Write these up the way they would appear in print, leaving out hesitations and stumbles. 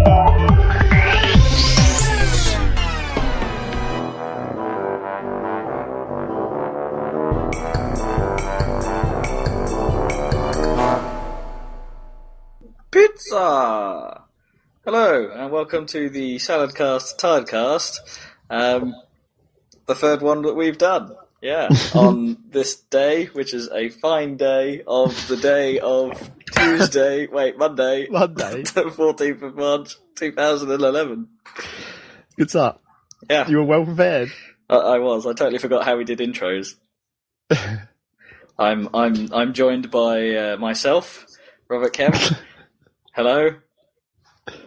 Pizza! Hello, and welcome to the Saladcast Tiredcast, the third one that we've done. Yeah, on this day, which is a fine day of Monday, the 14th of March, 2011. Good start. Yeah. You were well prepared. I was. I totally forgot how we did intros. I'm joined by myself, Robert Kemp. Hello.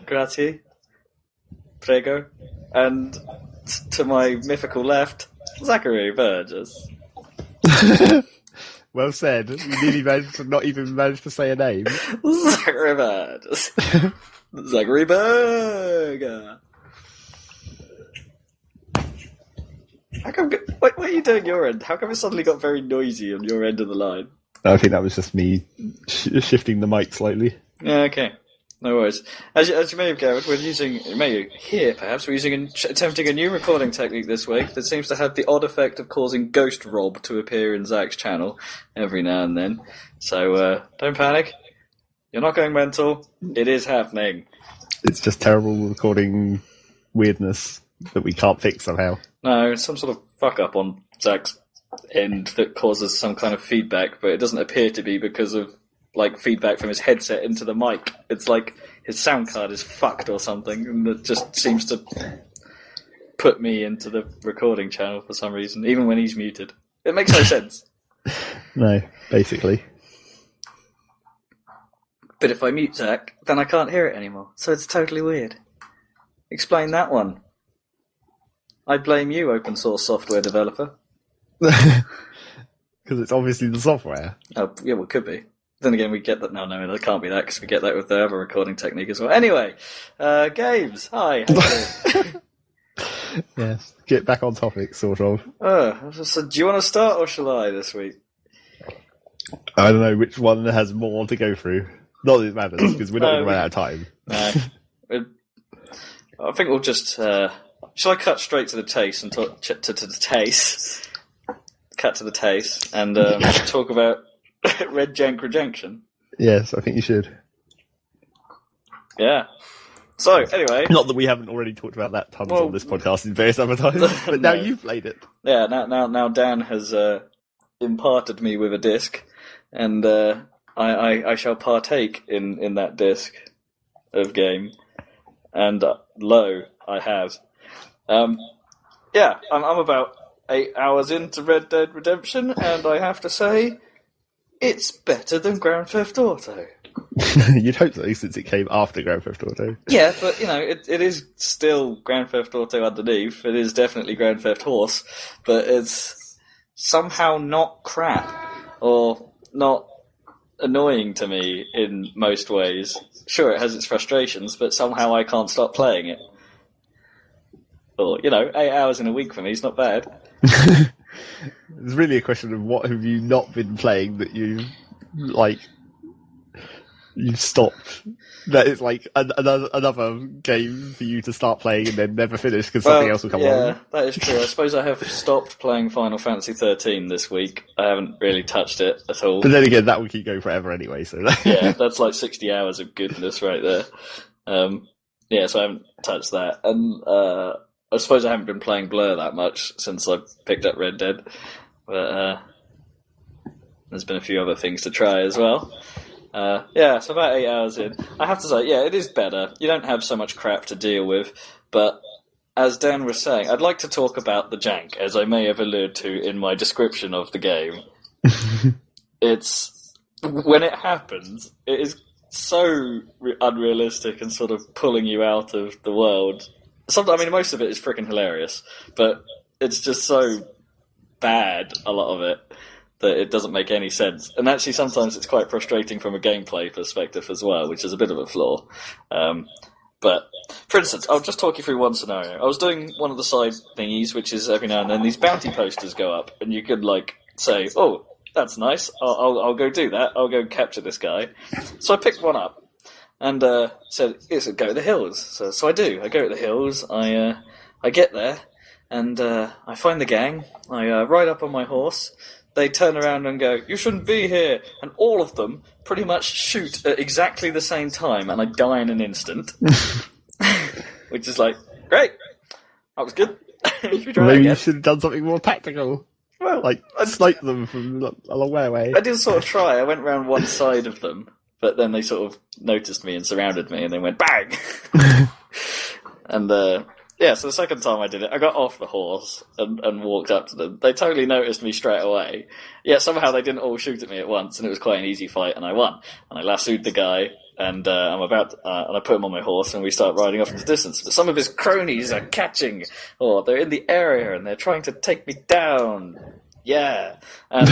Grazie. Prego. And to my mythical left, Zachary Burgess. Well said. You nearly managed to not even manage to say a name. Zachary Burgess. Zachary Burger. How come? What are you doing your end? How come it suddenly got very noisy on your end of the line? I think that was just me shifting the mic slightly. Yeah, okay. No worries. As you may have gathered, we're using attempting a new recording technique this week that seems to have the odd effect of causing Ghost Rob to appear in Zach's channel every now and then. So don't panic. You're not going mental. It is happening. It's just terrible recording weirdness that we can't fix somehow. No, it's some sort of fuck up on Zach's end that causes some kind of feedback, but it doesn't appear to be because of feedback from his headset into the mic. It's like his sound card is fucked or something, and it just seems to put me into the recording channel for some reason, even when he's muted. It makes no sense. No, basically. But if I mute Zach, then I can't hear it anymore, so it's totally weird. Explain that one. I blame you, open source software developer. Because it's obviously the software. Oh, yeah, well, it could be. Then again, we get that. No, that can't be that, because we get that with the other recording technique as well. Anyway, games. Hi. Yes, get back on topic, sort of. So do you want to start, or shall I this week? I don't know which one has more to go through. Not that it matters, because we're not going to run out of time. No. I think we'll just... shall I cut straight to the taste and talk to the taste? Cut to the taste and talk about Red Jank Rejection. Yes, I think you should. Yeah. So, anyway... Not that we haven't already talked about that tons on this podcast in various other times, but now you've played it. Yeah, now Dan has imparted me with a disc, and I shall partake in that disc of game. And lo, I have. Yeah, I'm about 8 hours into Red Dead Redemption, and I have to say, it's better than Grand Theft Auto. You'd hope so, since it came after Grand Theft Auto. Yeah, but, it is still Grand Theft Auto underneath. It is definitely Grand Theft Horse, but it's somehow not crap, or not annoying to me in most ways. Sure, it has its frustrations, but somehow I can't stop playing it. Or, 8 hours in a week for me is not bad. It's really a question of what have you not been playing that you've stopped. That is like another game for you to start playing and then never finish because something else will come along. Yeah, that is true. I suppose I have stopped playing Final Fantasy 13 this week. I haven't really touched it at all. But then again, that will keep going forever anyway. So yeah, that's like 60 hours of goodness right there. Yeah, so I haven't touched that. And I suppose I haven't been playing Blur that much since I picked up Red Dead. But there's been a few other things to try as well. Yeah, so about 8 hours in. I have to say, yeah, it is better. You don't have so much crap to deal with. But as Dan was saying, I'd like to talk about the jank, as I may have alluded to in my description of the game. It's... When it happens, it is so unrealistic and sort of pulling you out of the world. Most of it is freaking hilarious, but it's just so bad, a lot of it, that it doesn't make any sense. And actually, sometimes it's quite frustrating from a gameplay perspective as well, which is a bit of a flaw. But, for instance, I'll just talk you through one scenario. I was doing one of the side thingies, which is every now and then these bounty posters go up, and you could, say, oh, that's nice, I'll go do that, I'll go capture this guy. So I picked one up, and said, "Yes, go to the hills." So I do. I go to the hills. I get there, and I find the gang. I ride up on my horse. They turn around and go, "You shouldn't be here," and all of them pretty much shoot at exactly the same time, and I die in an instant. Which is like, great, that was good. Maybe you should have done something more tactical. Well, like snipe them from a long way away. I did sort of try. I went round one side of them, but then they sort of noticed me and surrounded me, and they went bang. And so the second time I did it, I got off the horse and walked up to them. They totally noticed me straight away. Yeah, somehow they didn't all shoot at me at once, and it was quite an easy fight, and I won. And I lassoed the guy, and and I put him on my horse, and we start riding off in the distance. But some of his cronies are catching, or they're in the area, and they're trying to take me down. Yeah, and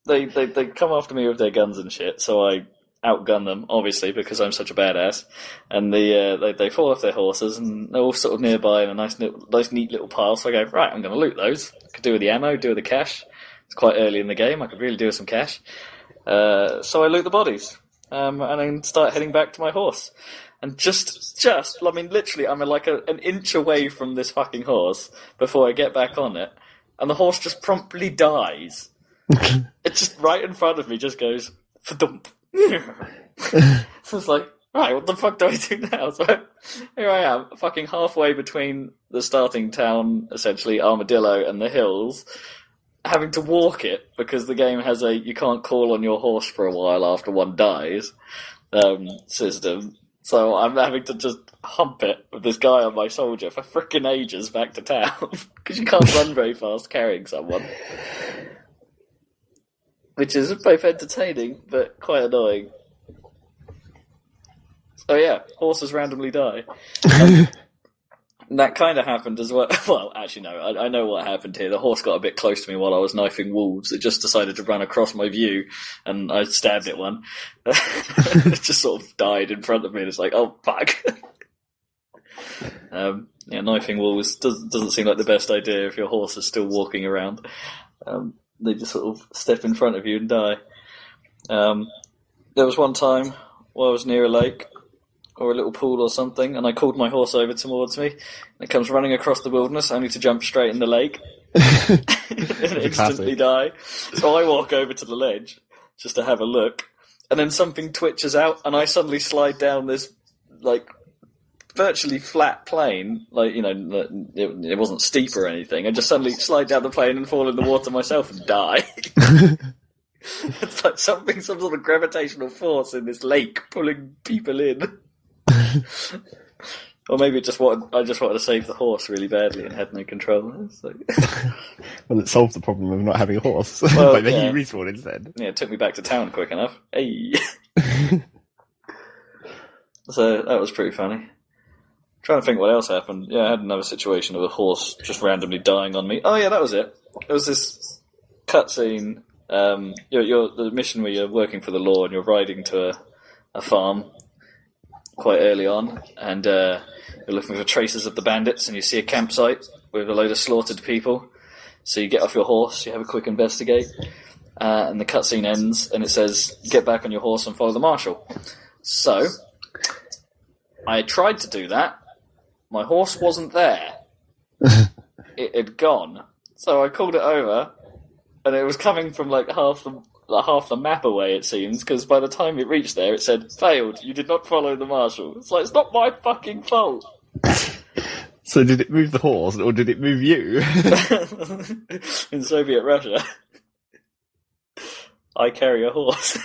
they come after me with their guns and shit. So I outgun them, obviously, because I'm such a badass. And they fall off their horses, and they're all sort of nearby in a nice neat little pile. So I go, right, I'm going to loot those. Could do with the ammo, do with the cash. It's quite early in the game. I could really do with some cash. So I loot the bodies. And then start heading back to my horse. And just, I mean, literally, I'm like an inch away from this fucking horse before I get back on it. And the horse just promptly dies. It just right in front of me just goes, fa-dump. So it's like, right, what the fuck do I do now? So here I am, fucking halfway between the starting town, essentially, Armadillo, and the hills, having to walk it because the game has you can't call on your horse for a while after one dies system. So I'm having to just hump it with this guy on my soldier for frickin' ages back to town because you can't run very fast carrying someone. Which is both entertaining but quite annoying. So yeah, horses randomly die. And that kind of happened as well. Well, actually no, I know what happened here. The horse got a bit close to me while I was knifing wolves. It just decided to run across my view, and I stabbed it one. It just sort of died in front of me, and it's like, oh fuck. Knifing wolves doesn't seem like the best idea if your horse is still walking around. They just sort of step in front of you and die. There was one time where I was near a lake or a little pool or something, and I called my horse over towards me, and it comes running across the wilderness, only to jump straight in the lake and instantly die. So I walk over to the ledge just to have a look, and then something twitches out, and I suddenly slide down this, like, virtually flat plane, like, you know, it wasn't steep or anything. I just suddenly slide down the plane and fall in the water myself and die. It's like some sort of gravitational force in this lake pulling people in. Or maybe I just wanted to save the horse really badly and had no control. So. Well, it solved the problem of not having a horse by making you respawn instead. Yeah, it took me back to town quick enough. Hey. So that was pretty funny. Trying to think what else happened. Yeah, I had another situation of a horse just randomly dying on me. Oh yeah, that was it. It was this cutscene. You're the mission where you're working for the law and you're riding to a farm quite early on, and you're looking for traces of the bandits, and you see a campsite with a load of slaughtered people. So you get off your horse, you have a quick investigate, and the cutscene ends, and it says, "Get back on your horse and follow the marshal." So I tried to do that. My horse wasn't there. It had gone. So I called it over, and it was coming from like half the map away, it seems, because by the time it reached there, it said, "Failed. You did not follow the marshal." It's like, it's not my fucking fault. So did it move the horse, or did it move you? In Soviet Russia, I carry a horse.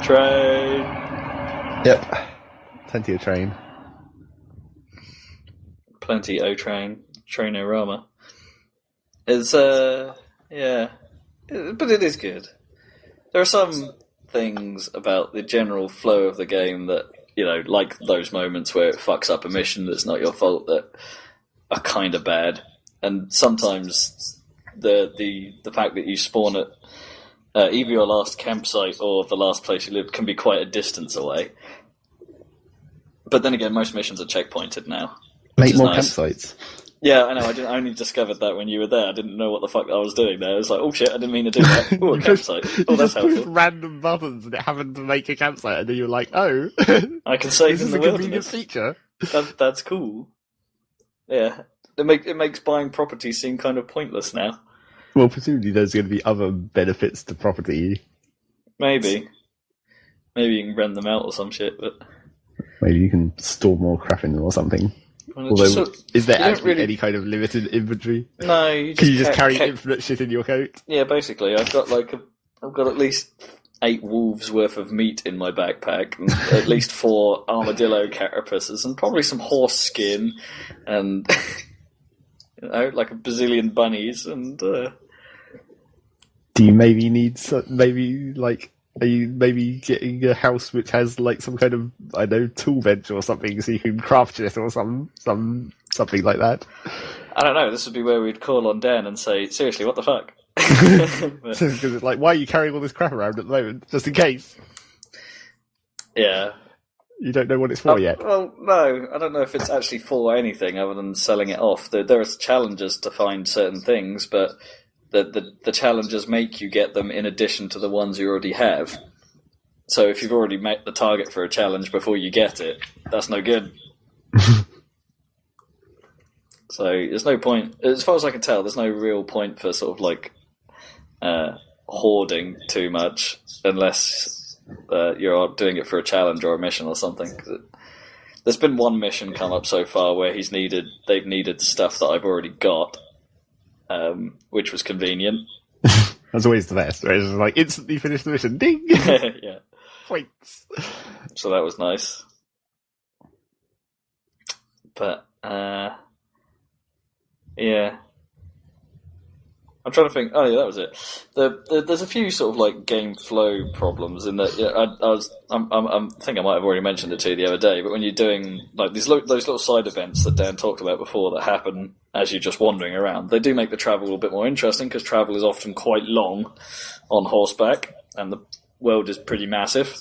Train. Yep. Plenty of train. Plenty O train. Trainorama. It's, yeah. But it is good. There are some things about the general flow of the game that, you know, like those moments where it fucks up a mission that's not your fault, that are kind of bad. And sometimes the fact that you spawn at either your last campsite or the last place you live can be quite a distance away. But then again, most missions are checkpointed now. Make more nice. Campsites. Yeah, I know. I only discovered that when you were there. I didn't know what the fuck I was doing there. I was like, oh shit, I didn't mean to do that. Oh, a campsite. Oh, that's helpful. You just pushed random buttons and it happened to make a campsite, and then you were like, oh, I can save in the wilderness. This is a convenient feature. That's cool. Yeah, it makes buying property seem kind of pointless now. Well, presumably there's going to be other benefits to property. Maybe you can rent them out or some shit, but maybe you can store more crap in them or something. Well, although, is there actually any kind of limited inventory? No, can you just carry infinite shit in your coat? Yeah, basically, I've got at least 8 wolves worth of meat in my backpack, and at least 4 armadillo carapaces, and probably some horse skin, and like a bazillion bunnies, and. Do you maybe need are you maybe getting a house which has like some kind of, I don't know, tool bench or something so you can craft shit or something like that? I don't know, this would be where we'd call on Dan and say, seriously, what the fuck? Because it's like, why are you carrying all this crap around at the moment? Just in case. Yeah. You don't know what it's for yet. Well, no, I don't know if it's actually for anything other than selling it off. There are challenges to find certain things, but the challenges make you get them in addition to the ones you already have. So if you've already met the target for a challenge before you get it, that's no good. So there's no point, as far as I can tell, there's no real point for sort of like hoarding too much unless you're doing it for a challenge or a mission or something. There's been one mission come up so far where they've needed stuff that I've already got. Which was convenient. That's always the best. Right? It's like instantly finish the mission. Ding! Yeah. Points. So that was nice. But, yeah. I'm trying to think. Oh, yeah, that was it. There's a few sort of like game flow problems in that. Yeah, I think I might have already mentioned it to you the other day. But when you're doing like those little side events that Dan talked about before that happen as you're just wandering around, they do make the travel a little bit more interesting because travel is often quite long on horseback, and the world is pretty massive,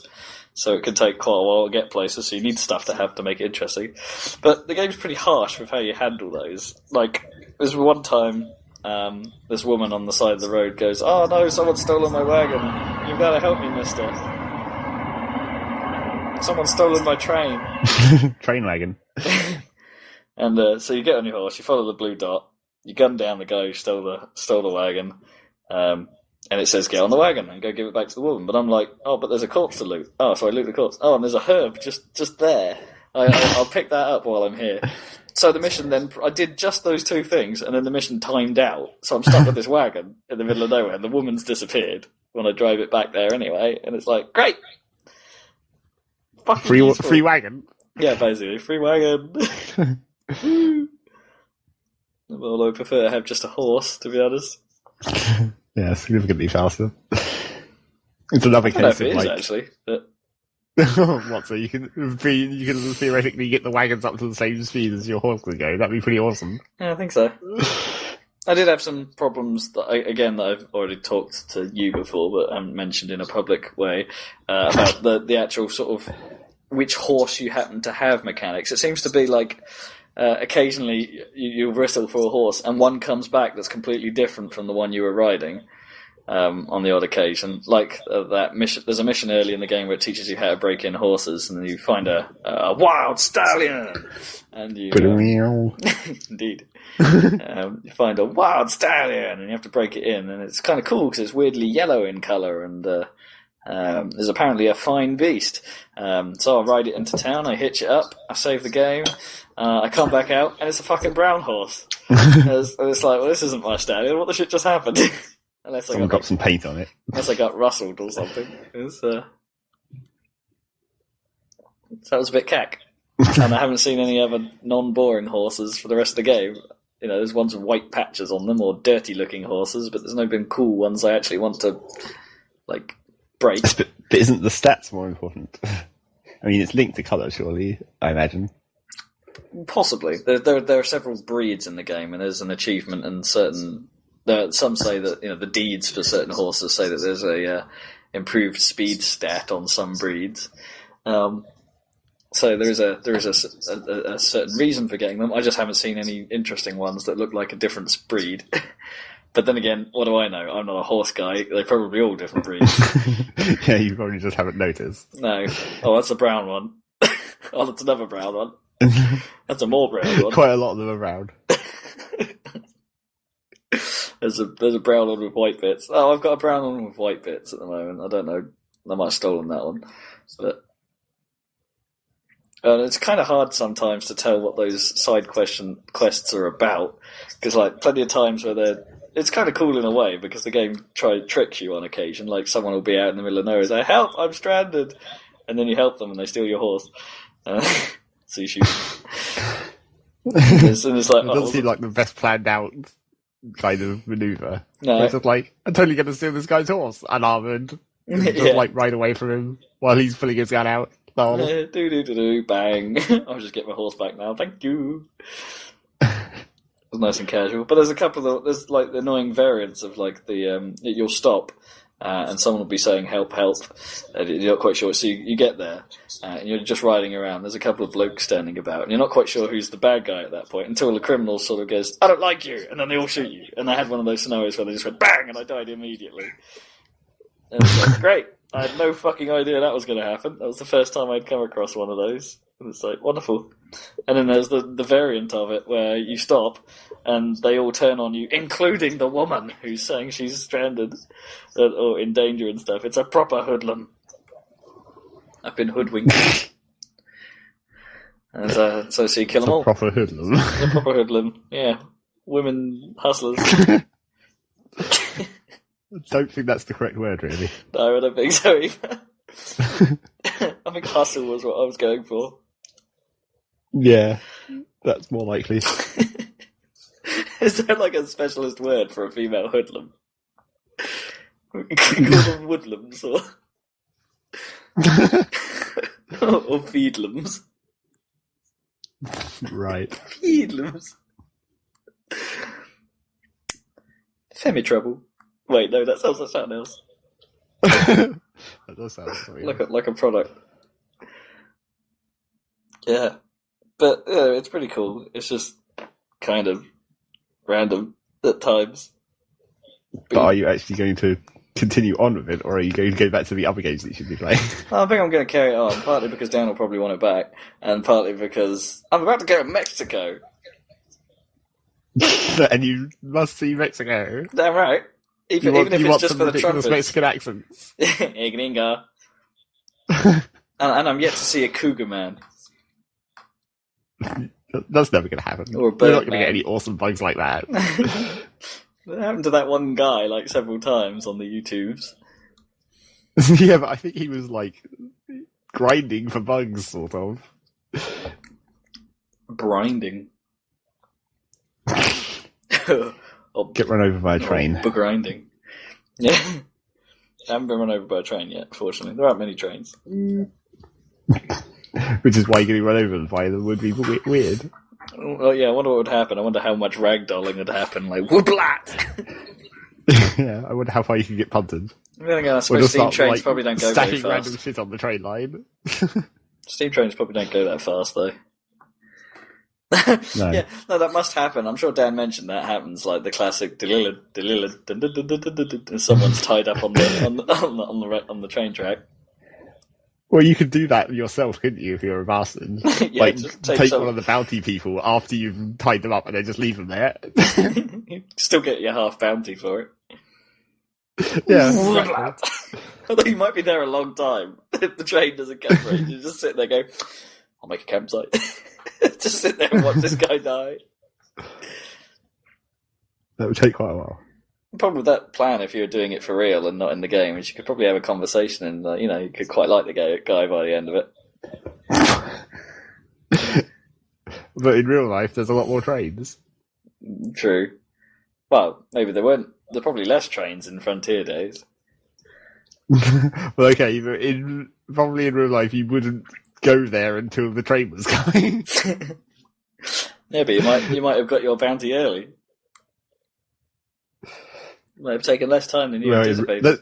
so it can take quite a while to get places. So you need stuff to have to make it interesting. But the game's pretty harsh with how you handle those. Like there's one time. This woman on the side of the road goes, "Oh no, someone's stolen my wagon. You've got to help me, mister. Someone's stolen my train." Train wagon. And so you get on your horse, you follow the blue dot, you gun down the guy who stole the wagon, and it says get on the wagon and go give it back to the woman. But I'm like, oh, but there's a corpse to loot. Oh, so I loot the corpse. Oh, and there's a herb just there. I'll pick that up while I'm here. So the mission then, I did just those 2 things, and then the mission timed out. So I'm stuck with this wagon in the middle of nowhere, and the woman's disappeared when I drive it back there anyway. And it's like, great! Free wagon? Yeah, basically, free wagon. Although I prefer to have just a horse, to be honest. Yeah, significantly faster. It's another case of it like... is, actually, but... What, so you can theoretically get the wagons up to the same speed as your horse can go? That'd be pretty awesome. Yeah, I think so. I did have some problems that I've already talked to you before, but I haven't mentioned in a public way, about the actual sort of which horse you happen to have mechanics. It seems to be like occasionally you whistle for a horse and one comes back that's completely different from the one you were riding. On the odd occasion, like that mission. There's a mission early in the game where it teaches you how to break in horses, and you find a wild stallion, and you indeed you find a wild stallion, and you have to break it in, and it's kind of cool because it's weirdly yellow in color, and there's apparently a fine beast. So I ride it into town, I hitch it up, I save the game, I come back out, and it's a fucking brown horse. And it's like, well, this isn't my stallion. What the shit just happened? Unless someone got some paint on it. Unless I got rustled or something. So that was a bit cack. And I haven't seen any other non-boring horses for the rest of the game. You know, there's ones with white patches on them or dirty-looking horses, but there's no been cool ones I actually want to, like, break. But isn't the stats more important? I mean, it's linked to colour, surely, I imagine. Possibly. There are several breeds in the game, and there's an achievement and certain... some say that the deeds for certain horses say that there's a improved speed stat on some breeds. So there is a certain reason for getting them. I just haven't seen any interesting ones that look like a different breed. But then again, what do I know? I'm not a horse guy. They're probably all different breeds. Yeah, you probably just haven't noticed. No. Oh, that's a brown one. Oh, that's another brown one. That's a more brown one. Quite a lot of them around. There's a brown one with white bits. Oh, I've got a brown one with white bits at the moment. I don't know. I might have stolen that one. But it's kind of hard sometimes to tell what those side quests are about. Because, like, plenty of times where it's kind of cool in a way because the game tricks you on occasion. Like, someone will be out in the middle of nowhere and say, "Help, I'm stranded." And then you help them and they steal your horse. So you shoot them. And it's like, it doesn't seem like the best planned out kind of maneuver. No. It's just like, I'm totally going to steal this guy's horse, unarmed. Just like ride away from him while he's pulling his gun out. Do, bang. I'll just get my horse back now. Thank you. It's nice and casual. But there's like the annoying variants of like the you'll stop and someone will be saying help, help. And you're not quite sure. So you get there and you're just riding around. There's a couple of blokes standing about and you're not quite sure who's the bad guy at that point until the criminal sort of goes, "I don't like you," and then they all shoot you. And I had one of those scenarios where they just went bang and I died immediately. And it's like, great. I had no fucking idea that was going to happen. That was the first time I'd come across one of those. And it's like, wonderful. And then there's the variant of it where you stop and they all turn on you, including the woman who's saying she's stranded or in danger and stuff. It's a proper hoodlum. I've been hoodwinked. And so you kill them all. Proper hoodlum. A proper hoodlum, yeah. Women hustlers. I don't think that's the correct word, really. No, I don't think so either. I think hustle was what I was going for. Yeah, that's more likely. Is there like a specialist word for a female hoodlum? We can call them woodlums or feedlums. Right. Feedlums. Femi-trouble. Wait, no, that sounds like something else. That does sound like a product. Yeah. But yeah, it's pretty cool. It's just kind of random at times. But are you actually going to continue on with it, or are you going to go back to the other games that you should be playing? I think I'm going to carry it on, partly because Dan will probably want it back, and partly because I'm about to go to Mexico. And you must see Mexico. Damn right. Even if it's just for the trumpets. Mexican accents. Igninga. And I'm yet to see a cougar man. That's never going to happen. Or a You're bird not going to man. get any awesome bugs like that. It happened to that one guy like several times on the YouTubes. Yeah, but I think he was like grinding for bugs, sort of. Grinding. Get run over by a train. Grinding. Yeah. I haven't been run over by a train yet, fortunately. There aren't many trains. Which is why getting run over by them would be weird. Well, yeah, I wonder what would happen. I wonder how much ragdolling would happen. Like, whooplat! Yeah, I wonder how far you can get punted. Then again, I suppose steam trains probably don't go very stacking random fast. shit on the train line. Steam trains probably don't go that fast, though. No. Yeah, no, that must happen. I'm sure Dan mentioned that happens, like the classic someone's tied up on the train track. Well, you could do that yourself, couldn't you, if you're a bastard? Yeah, like, just take one of the bounty people after you've tied them up and then just leave them there. You still get your half bounty for it. Yeah. Exactly. Although you might be there a long time. If the train doesn't come for it, you just sit there and go, I'll make a campsite. Just sit there and watch this guy die. That would take quite a while. The problem with that plan, if you were doing it for real and not in the game, is you could probably have a conversation and, you could quite like the guy by the end of it. But in real life, there's a lot more trains. True. Well, maybe there weren't. There are probably less trains in Frontier days. Well, okay, but probably in real life, you wouldn't go there until the train was coming. Yeah, but you might have got your bounty early. Might have taken less time than you anticipated.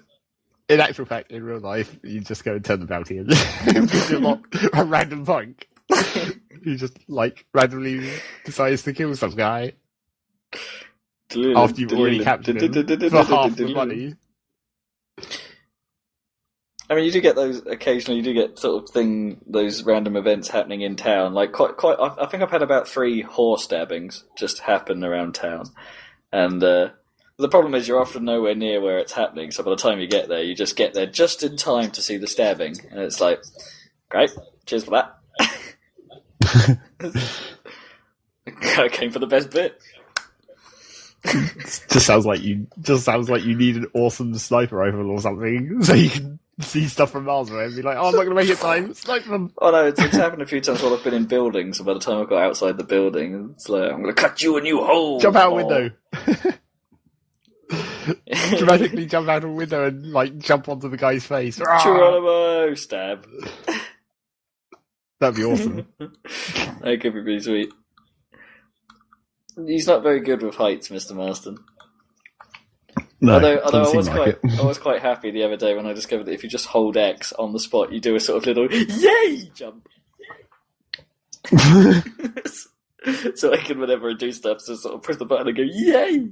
in actual fact, in real life, you just go and turn the bounty in. Because you're not a random punk. You just, like, randomly decides to kill some guy after you've already captured him for half the money. I mean, you do get those occasionally. You do get sort of those random events happening in town. Like quite. I think I've had about 3 horse stabbings just happen around town, and the problem is you're often nowhere near where it's happening. So by the time you get there, you just get there just in time to see the stabbing, and it's like, great, cheers for that. I came for the best bit. Just sounds like you need an awesome sniper rifle or something, so you can see stuff from miles away and be like, "Oh, I'm not going to make it time. Snipe them." Oh no, it's happened a few times while I've been in buildings, and by the time I got outside the building, it's like, I'm going to cut you a new hole. Jump out a window. Dramatically jump out a window and like jump onto the guy's face. Geronimo, stab. That'd be awesome. That could be pretty sweet. He's not very good with heights, Mr. Marston. No, although I I was quite happy the other day when I discovered that if you just hold X on the spot, you do a sort of little yay jump. So I can, whenever I do stuff, just sort of press the button and go yay.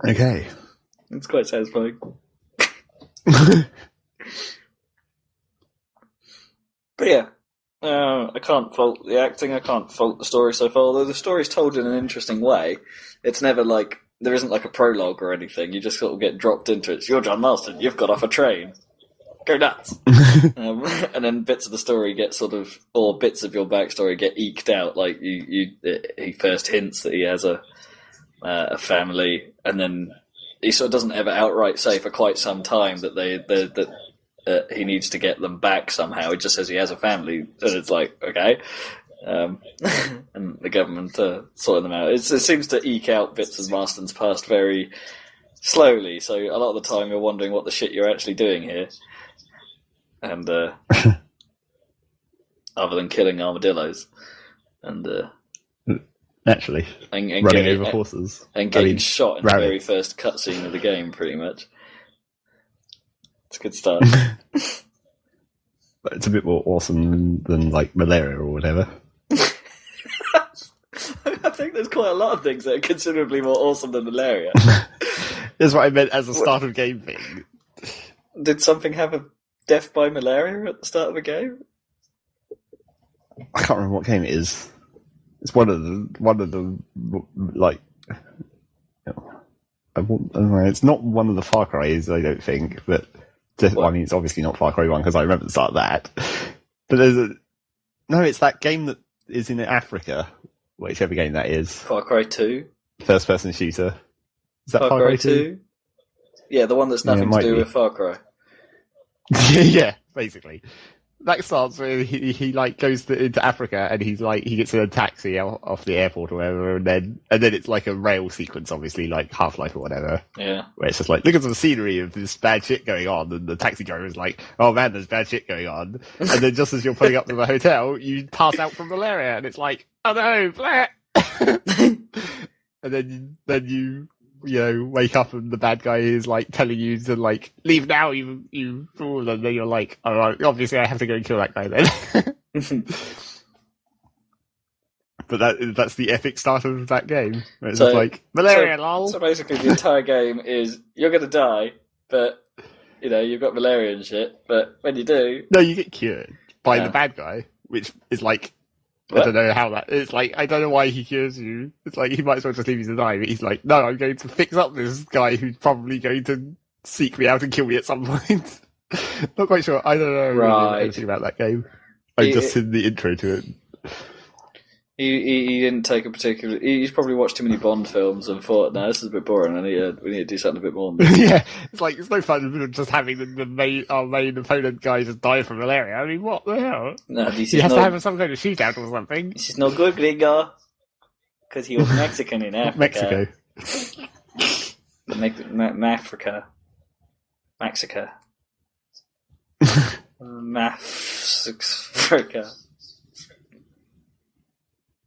Okay, it's quite satisfying. But yeah, I can't fault the acting. I can't fault the story so far. Although the story's told in an interesting way, it's never like there isn't like a prologue or anything. You just sort of get dropped into it. You're John Marston. You've got off a train. Go nuts. And then bits of the story get sort of, or bits of your backstory get eked out. Like he first hints that he has a family, and then he sort of doesn't ever outright say for quite some time that he needs to get them back somehow. He just says he has a family, and it's like, okay. And the government sorting them out. It seems to eke out bits of Marston's past very slowly, so a lot of the time you're wondering what the shit you're actually doing here. And other than killing armadillos. And naturally. And running over horses. And getting shot in the very first cutscene of the game, pretty much. It's a good start. But it's a bit more awesome than like malaria or whatever. I think there's quite a lot of things that are considerably more awesome than malaria. That's what I meant as a start of game thing. Did something have a death by malaria at the start of a game? I can't remember what game it is. It's one of the like. It's not one of the Far Cry's, I don't think, but. I mean, it's obviously not Far Cry 1 because I remember the start of that. But it's that game that is in Africa, whichever game that is. Far Cry 2? First person shooter. Is that Far Cry 2? Yeah, the one that's nothing to do with Far Cry. Yeah, basically. That starts where he like goes into Africa and he gets in a taxi off the airport or whatever, and then it's like a rail sequence, obviously like Half-Life or whatever. Yeah. Where it's just like, look at the scenery of this bad shit going on, and the taxi driver is like, oh man, there's bad shit going on. And then just as you're pulling up to the hotel, you pass out from malaria, and it's like, oh no, blah! And then you wake up and the bad guy is like telling you to like leave now, you fool, and then you're like, all right, obviously I have to go and kill that guy then. But that's the epic start of that game. It's just like malaria, lol. So basically, the entire game is you're gonna die, but you've got malaria and shit. But when you do, no, you get cured by the bad guy, which is like. What? I don't know how that. It's like, I don't know why he cures you. It's like, he might as well just leave you to die, but he's like, no, I'm going to fix up this guy who's probably going to seek me out and kill me at some point. Not quite sure. I don't know really anything about that game. I've just seen the intro to it. He didn't take a particular. He's probably watched too many Bond films and thought, "No, this is a bit boring. We need to do something a bit more." Yeah, it's like it's no fun just having our main opponent guy just die from malaria. I mean, what the hell? No, he has to have some kind of shootout or something. This is no good, Gringo, because he was Mexican in Africa. Mexico.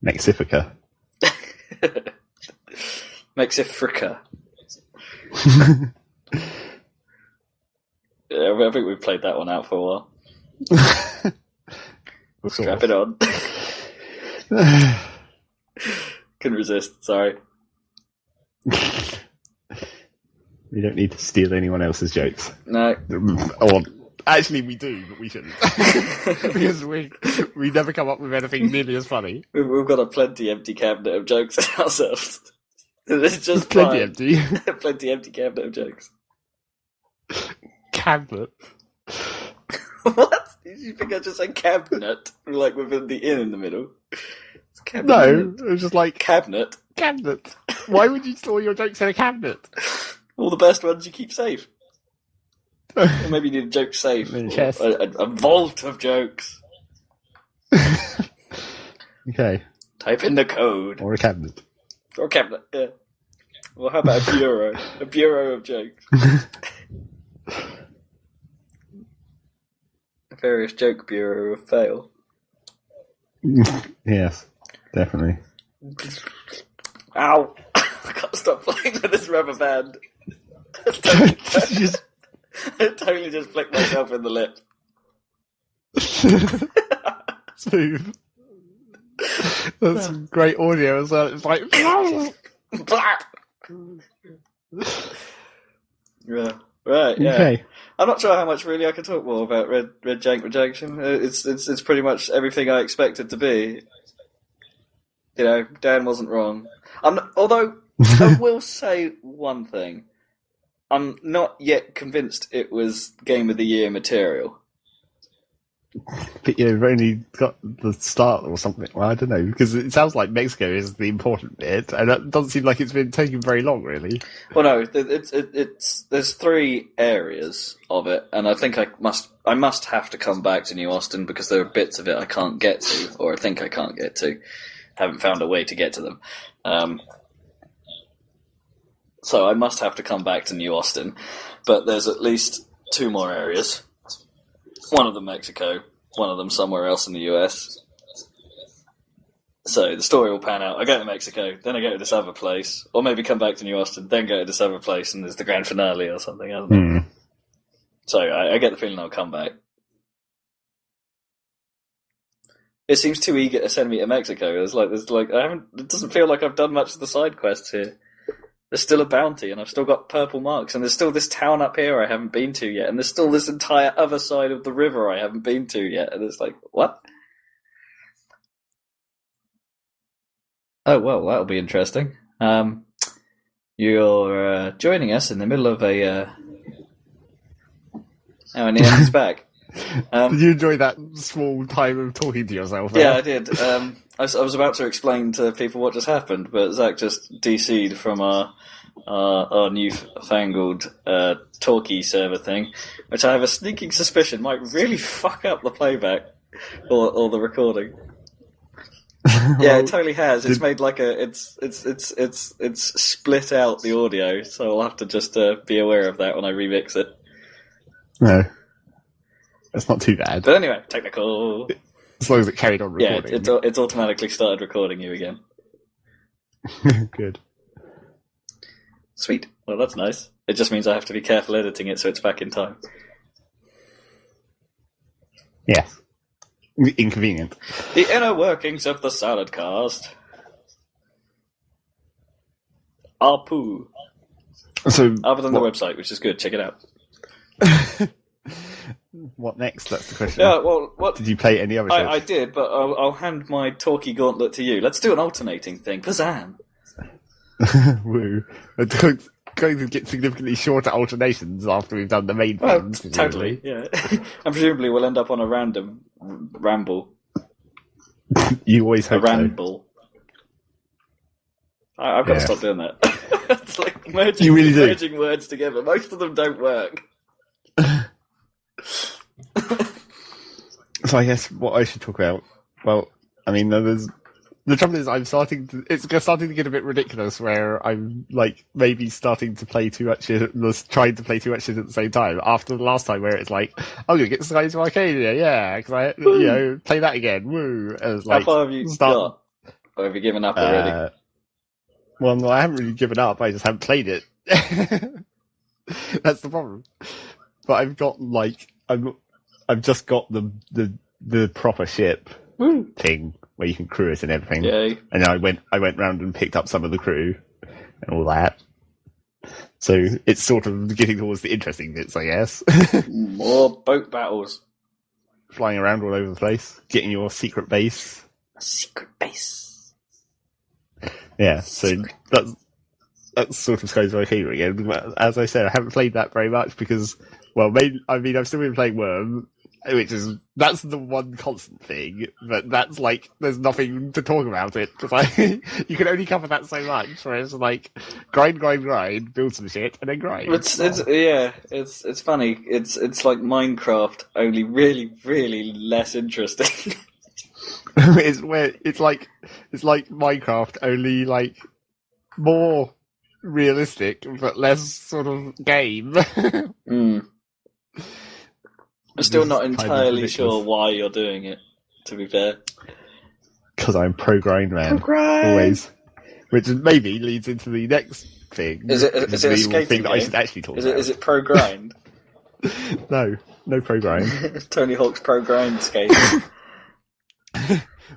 Mexifica. Mexifica. Yeah, I think we've played that one out for a while. Strap it on. Couldn't resist, sorry. We don't need to steal anyone else's jokes. No. Or, actually, we do, but we shouldn't. Because we never come up with anything nearly as funny. We've got a plenty empty cabinet of jokes ourselves. It's just plenty empty. Plenty empty cabinet of jokes. Cabinet? What? Did you think I just said cabinet? Like with the in the middle? It's cabinet. No, it was just like... Cabinet. Cabinet. Why would you store your jokes in a cabinet? All the best ones you keep safe. Or maybe you need a joke safe. A vault of jokes. Okay. Type in the code. Or a cabinet. Or a cabinet, yeah. Well, how about a bureau? A bureau of jokes. A various joke bureau of fail. Yes, definitely. Ow! I can't stop playing with this rubber band. I totally just flicked myself in the lip. Smooth. That's some great audio as well. It's like... Yeah. Right, yeah. Okay. I'm not sure how much really I can talk more about Red Jank Rejection. It's pretty much everything I expected to be. You know, Dan wasn't wrong. Although, I will say one thing. I'm not yet convinced it was Game of the Year material. But you've only got the start or something. Well, I don't know, because it sounds like Mexico is the important bit, and it doesn't seem like it's been taking very long, really. Well, no, there's 3 areas of it, and I think I must have to come back to New Austin because there are bits of it I can't get to, or I think I can't get to. Haven't found a way to get to them. So I must have to come back to New Austin, but there's at least 2 more areas. One of them Mexico, one of them somewhere else in the US. So the story will pan out. I go to Mexico, then I go to this other place, or maybe come back to New Austin, then go to this other place, and there's the grand finale or something, I don't know. So I get the feeling I'll come back. It seems too eager to send me to Mexico. It doesn't feel like I've done much of the side quests here. There's still a bounty, and I've still got purple marks, and there's still this town up here I haven't been to yet, and there's still this entire other side of the river I haven't been to yet, and it's like, what? Oh, well, that'll be interesting. You're joining us in the middle of a... Oh, and Ian's back. Did you enjoy that small time of talking to yourself? Yeah, I did. I was about to explain to people what just happened, but Zach just DC'd from our newfangled talkie server thing, which I have a sneaking suspicion might really fuck up the playback or the recording. Yeah, it totally has. It's made like it's split out the audio, so I'll have to just be aware of that when I remix it. No. That's not too bad. But anyway, technical. As long as it carried on recording. Yeah, it's automatically started recording you again. Good. Sweet. Well, that's nice. It just means I have to be careful editing it so it's back in time. Yes. Inconvenient. The inner workings of the Saladcast. Apu. So, other than the website, which is good. Check it out. What next? That's the question. Yeah, well, what did you play any other shows? I did, but I'll hand my talkie gauntlet to you. Let's do an alternating thing. Kazam! Woo. We're going to get significantly shorter alternations after we've done the main things. Totally, yeah. And presumably we'll end up on a random ramble. You always hope a ramble. So. I've got to stop doing that. It's like merging words together. Most of them don't work. So I guess what I should talk about, well, I mean, the trouble is it's starting to get a bit ridiculous where I'm like maybe starting to play too much shit, trying to play too much shit at the same time. After the last time where it's like, I'm going to get Skies of Arcadia, yeah, because I, play that again, woo. How far have you got? Or have you given up already? Well, no, I haven't really given up, I just haven't played it. That's the problem. but I've got I've just got the proper ship thing where you can crew it and everything. Yay. And then I went round and picked up some of the crew and all that. So it's sort of getting towards the interesting bits, I guess. More boat battles. Flying around all over the place, getting your secret base. A secret base. Yeah, so that's sort of Skies of Arcadia again. As I said, I haven't played that very much because, well, I've still been playing Worm, that's the one constant thing, but that's like, there's nothing to talk about it, because you can only cover that so much, whereas like, grind, build some shit, and then grind. It's funny, it's like Minecraft, only really, really less interesting. it's like Minecraft, only like, more realistic, but less sort of game. I'm still not entirely sure why you're doing it, to be fair. Because I'm pro-grind, man. Pro-grind! Always. Which maybe leads into the next thing. Is it a skating thing that game? I should actually talk about. Is it pro-grind? No pro-grind. Tony Hawk's pro-grind skating.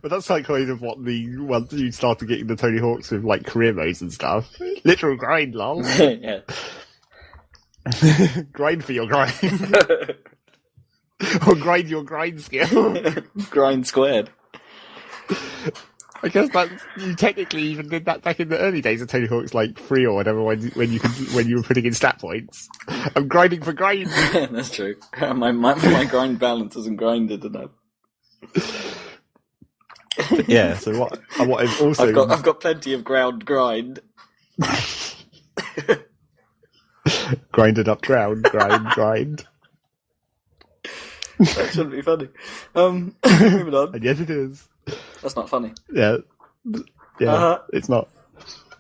But that's like kind of what once you started getting the Tony Hawks with like career modes and stuff. Literal grind, lol. Yeah. Grind for your grind. Or grind your grind skill. Grind squared. I guess that you technically even did that back in the early days of Tony Hawk's like 3 or whatever when you were putting in stat points. I'm grinding for grind. That's true. My grind balance isn't grinded enough. Yeah, so what I've also I've got plenty of grind. Grinded up grind. That shouldn't be funny. Moving on. And yes, it is. That's not funny. Yeah, It's not.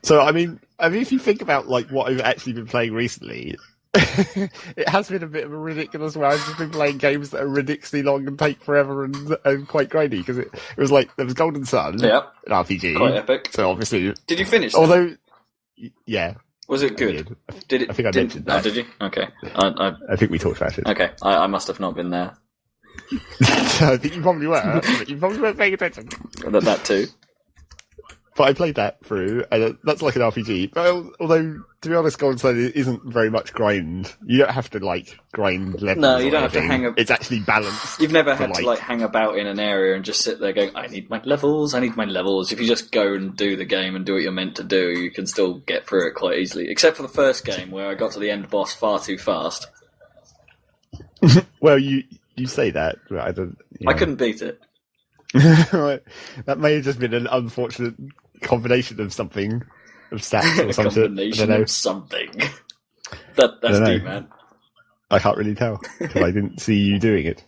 So I mean, if you think about like what I've actually been playing recently, it has been a bit of a ridiculous way. I've just been playing games that are ridiculously long and take forever and quite grindy because it was like there was Golden Sun, an RPG, quite epic. So obviously, did you finish that? Although, yeah. Was it good? I think I mentioned that. Oh, did you? Okay. I think we talked about it. Okay. I must have not been there. I think you probably were, but you probably weren't paying attention. That too. But I played that through, and that's like an RPG. But although, to be honest, Golden Sun isn't very much grind. You don't have to, like, grind levels. No, you don't have to hang It's actually balanced. You've never had to, like, hang about in an area and just sit there going, I need my levels. If you just go and do the game and do what you're meant to do, you can still get through it quite easily. Except for the first game, where I got to the end boss far too fast. Well, you say that, but I don't... I couldn't beat it. That may have just been an unfortunate combination of something, of stats or something. Combination of something. That's deep, man. I can't really tell because I didn't see you doing it.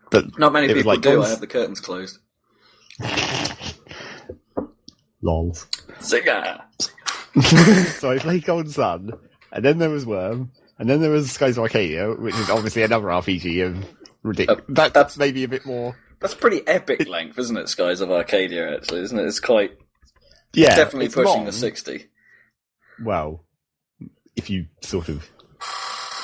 But not many people do. I have the curtains closed. Lols. Zigga. So I played Golden Sun, and then there was Worm, and then there was Skies of Arcadia, which is obviously another RPG of ridiculous. That's maybe a bit more. That's pretty epic length, isn't it? Skies of Arcadia, actually, isn't it? It's quite. Yeah, definitely pushing long. The 60. Well, if you sort of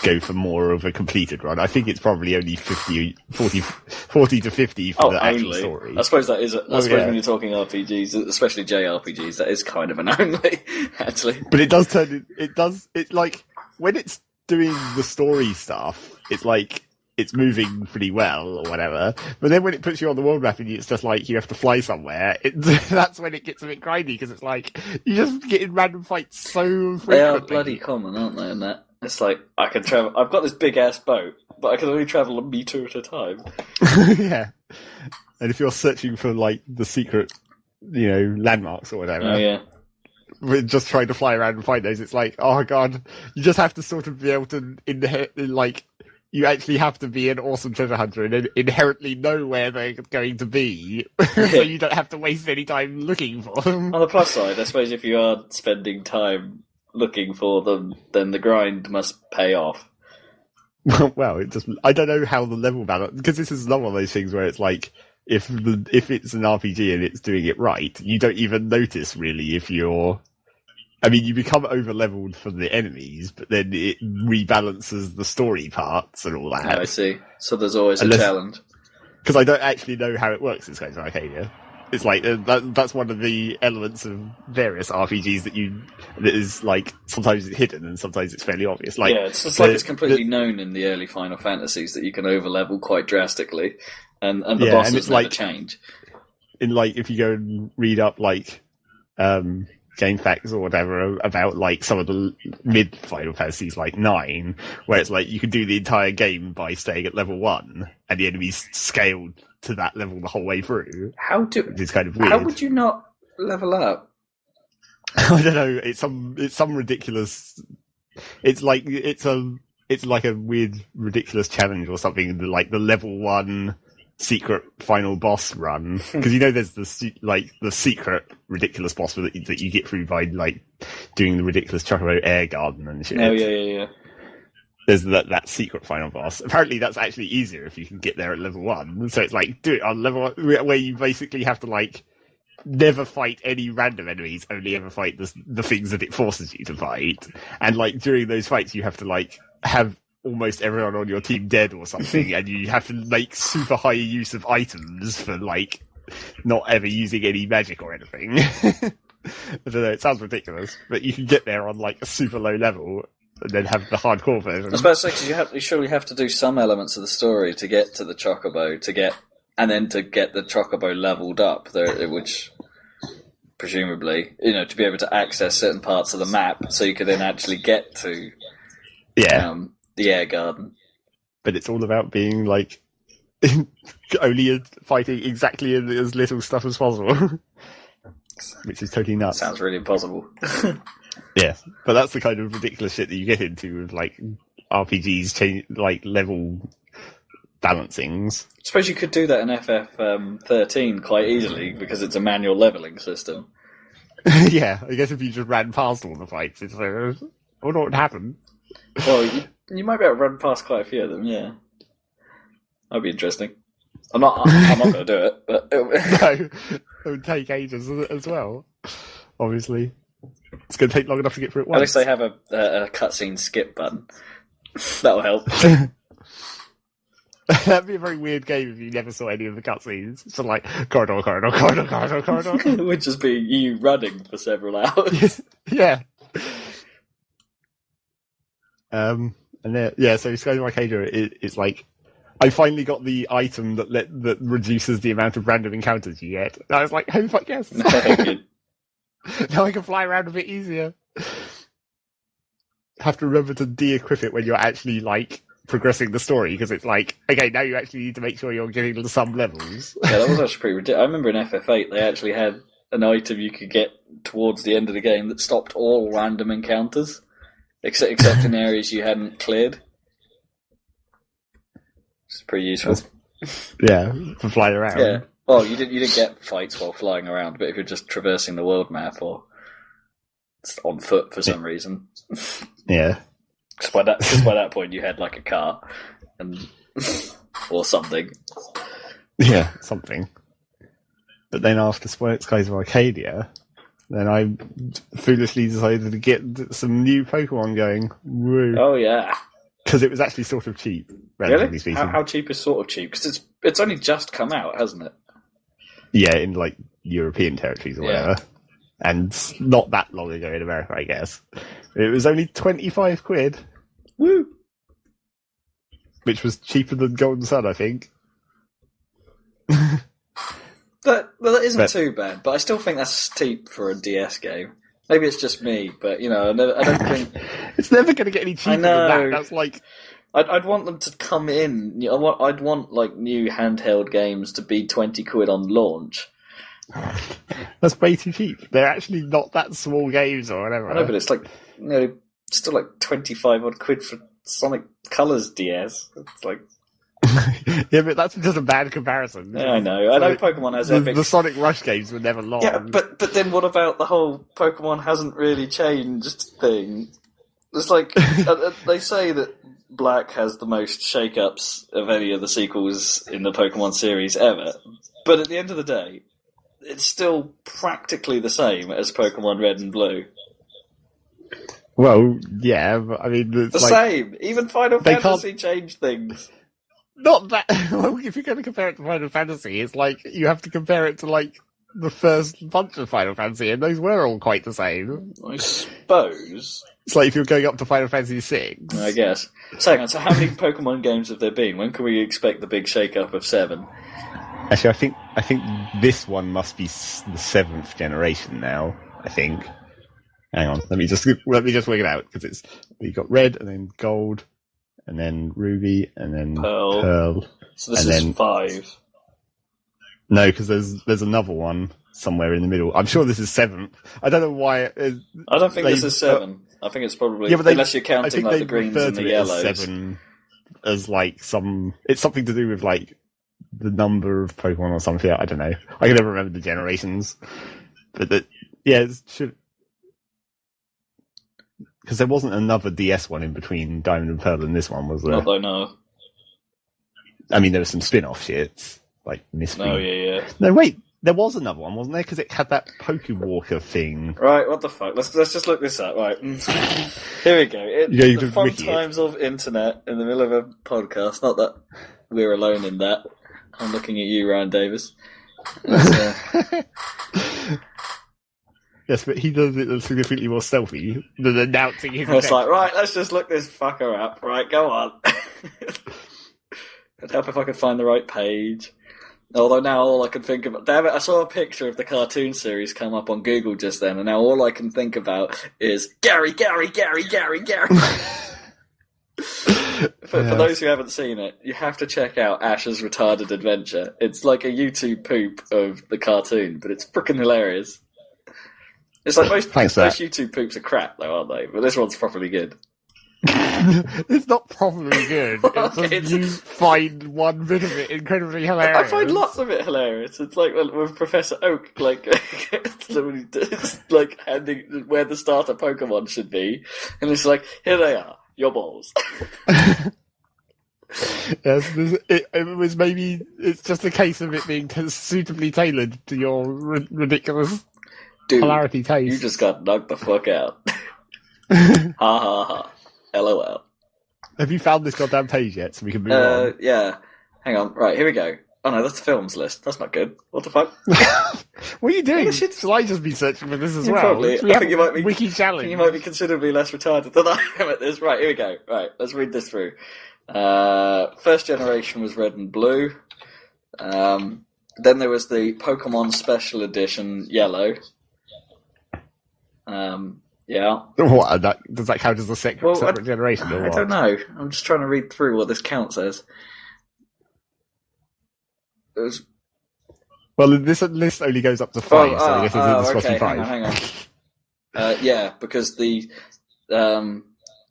go for more of a completed run, I think it's probably only 40 to 50 for the actual story. I suppose that is. When you're talking RPGs, especially JRPGs, that is kind of an only, actually. But it does turn. It's like when it's doing the story stuff, it's like. It's moving pretty well or whatever, but then when it puts you on the world map and it's just like you have to fly somewhere, that's when it gets a bit grindy because it's like you just get in random fights so frequently. They are bloody common, aren't they? In that it's like I can travel. I've got this big ass boat, but I can only travel a meter at a time. Yeah, and if you're searching for like the secret, landmarks or whatever, oh yeah. We're just trying to fly around and find those. It's like, oh god, you just have to sort of be able to you actually have to be an awesome treasure hunter and inherently know where they're going to be, so you don't have to waste any time looking for them. On the plus side, I suppose if you are spending time looking for them, then the grind must pay off. Well, I don't know how the level balance, because this is not one of those things where it's like, if it's an RPG and it's doing it right, you don't even notice really if you're I mean, you become over-leveled for the enemies, but then it rebalances the story parts and all that. Oh, I see. So there's always a challenge. Because I don't actually know how it works in Skies of Arcadia. It's like, that's one of the elements of various RPGs that is like, sometimes it's hidden and sometimes it's fairly obvious. Like, yeah, it's just like it's completely known in the early Final Fantasies that you can over-level quite drastically, and the bosses never change. In like, if you go and read up like, game facts or whatever about like some of the mid Final Fantasies like 9, where it's like you can do the entire game by staying at level 1 and the enemies scaled to that level the whole way through. It's kind of weird. How would you not level up? I don't know. It's some ridiculous. It's like a weird ridiculous challenge or something. Like the level 1 secret final boss run, because there's the secret ridiculous boss that you get through by like doing the ridiculous Chocobo air garden and shit. Oh yeah. There's that secret final boss. Apparently that's actually easier if you can get there at level 1. So it's like do it on level 1, where you basically have to like never fight any random enemies, only ever fight the things that it forces you to fight. And like during those fights you have to like have almost everyone on your team dead or something, and you have to make super high use of items for like not ever using any magic or anything. I don't know, it sounds ridiculous, but you can get there on like a super low level and then have the hardcore version. I was about to say, because you surely have to do some elements of the story to get to the Chocobo, to get the Chocobo leveled up, which presumably, to be able to access certain parts of the map, so you could then actually get to the air garden. But it's all about being like only fighting exactly as little stuff as possible, which is totally nuts. Sounds really impossible. Yeah, but that's the kind of ridiculous shit that you get into with like RPGs change like level balancings. I suppose you could do that in FF13 quite easily because it's a manual leveling system. Yeah, I guess if you just ran past all the fights, it's like, I wonder what would happen. Well, you might be able to run past quite a few of them, yeah. That'd be interesting. I'm not going to do it, but... No, it would take ages as well, obviously. It's going to take long enough to get through it once. At least they have a cutscene skip button. That'll help. That'd be a very weird game if you never saw any of the cutscenes. So like, corridor. It would just be you running for several hours. Yeah. And then, so Skies of Arcadia is like, I finally got the item that reduces the amount of random encounters you get. And I was like, oh fuck yes! Now I can fly around a bit easier. Have to remember to de-equip it when you're actually like progressing the story, because it's like, okay, now you actually need to make sure you're getting to some levels. Yeah, that was actually pretty ridiculous. I remember in FF8 they actually had an item you could get towards the end of the game that stopped all random encounters. Except in areas you hadn't cleared. It's pretty useful. Yeah, for flying around. Yeah. Well, you didn't get fights while flying around, but if you're just traversing the world map or on foot for some reason. Yeah. Because by that point you had like a car or something. Yeah, something. But then after Skies of Arcadia, then I foolishly decided to get some new Pokemon going. Woo. Oh, yeah. Because it was actually sort of cheap, relatively speaking. How cheap is sort of cheap? Because it's only just come out, hasn't it? Yeah, in like European territories or whatever. And not that long ago in America, I guess. It was only 25 quid. Woo! Which was cheaper than Golden Sun, I think. That isn't too bad, but I still think that's steep for a DS game. Maybe it's just me, but I don't think it's never going to get any cheaper than that. That's like I'd want them to come in. I'd want like new handheld games to be 20 quid on launch. That's way too cheap. They're actually not that small games or whatever. I know, but it's like still like 25 odd quid for Sonic Colors DS. It's like. Yeah, but that's just a bad comparison. Yeah, I know. I know Pokemon has epic... The Sonic Rush games were never long. Yeah, but then what about the whole Pokemon hasn't really changed thing? It's like, they say that Black has the most shake-ups of any of the sequels in the Pokemon series ever, but at the end of the day, it's still practically the same as Pokemon Red and Blue. Well, yeah, but I mean, it's The same. Even Final they Fantasy changed things. not that. Well, if you're going to compare it to Final Fantasy, it's like you have to compare it to like the first bunch of Final Fantasy, and those were all quite the same. I suppose. It's like if you're going up to Final Fantasy VI. I guess. So, hang on, so how many Pokemon games have there been? When can we expect the big shake-up of 7? Actually, I think this one must be the 7th generation now. I think. Hang on, let me just work it out because you got red and then gold, and then ruby and then pearl. So this is 5. No, because there's another one somewhere in the middle. I'm sure this is 7th. I don't know why. I don't think this is 7. I think it's probably unless you're counting like the greens and the yellows. 7 as like it's something to do with like the number of Pokemon or something. I don't know. I can never remember the generations, but it should. Because there wasn't another DS one in between Diamond and Pearl and this one, was there? Not that I know. I mean, there were some spin-off shits, like Misty. Oh, yeah. No, wait, there was another one, wasn't there? Because it had that Pokewalker thing. Right, what the fuck? Let's just look this up. Right, here we go. The fun times of internet in the middle of a podcast. Not that we're alone in that. I'm looking at you, Ryan Davis. Yes, but he does it significantly more stealthy than announcing his It's like, right, let's just look this fucker up. Right, go on. It'd help if I could find the right page. Although now all I can think about... Damn it, I saw a picture of the cartoon series come up on Google just then, and now all I can think about is Gary. For those who haven't seen it, you have to check out Ash's Retarded Adventure. It's like a YouTube poop of the cartoon, but it's frickin' hilarious. It's like most YouTube poops are crap, though, aren't they? But this one's properly good. It's not properly good. It's you find one bit of it incredibly hilarious. I find lots of it hilarious. It's like when Professor Oak, like handing where the starter Pokemon should be, and it's like, here they are, your balls. Yes, it was maybe it's just a case of it being suitably tailored to your ridiculous. Dude, hilarity taste. You just got knocked the fuck out. Ha ha ha. LOL. Have you found this goddamn page yet so we can move on? Yeah. Hang on. Right, here we go. Oh no, that's the films list. That's not good. What the fuck? What are you doing? Shall I just be searching for this as well? Probably. I think you might be wiki challenge. You might be considerably less retarded than I am at this. Right, here we go. Right, let's read this through. First generation was red and blue. Then there was the Pokemon Special Edition Yellow. Yeah. What? Does that count as a separate generation? Or I don't know. I'm just trying to read through what this count says. Well, this list only goes up to 5, so I guess this must be 5. Hang on. Yeah, because we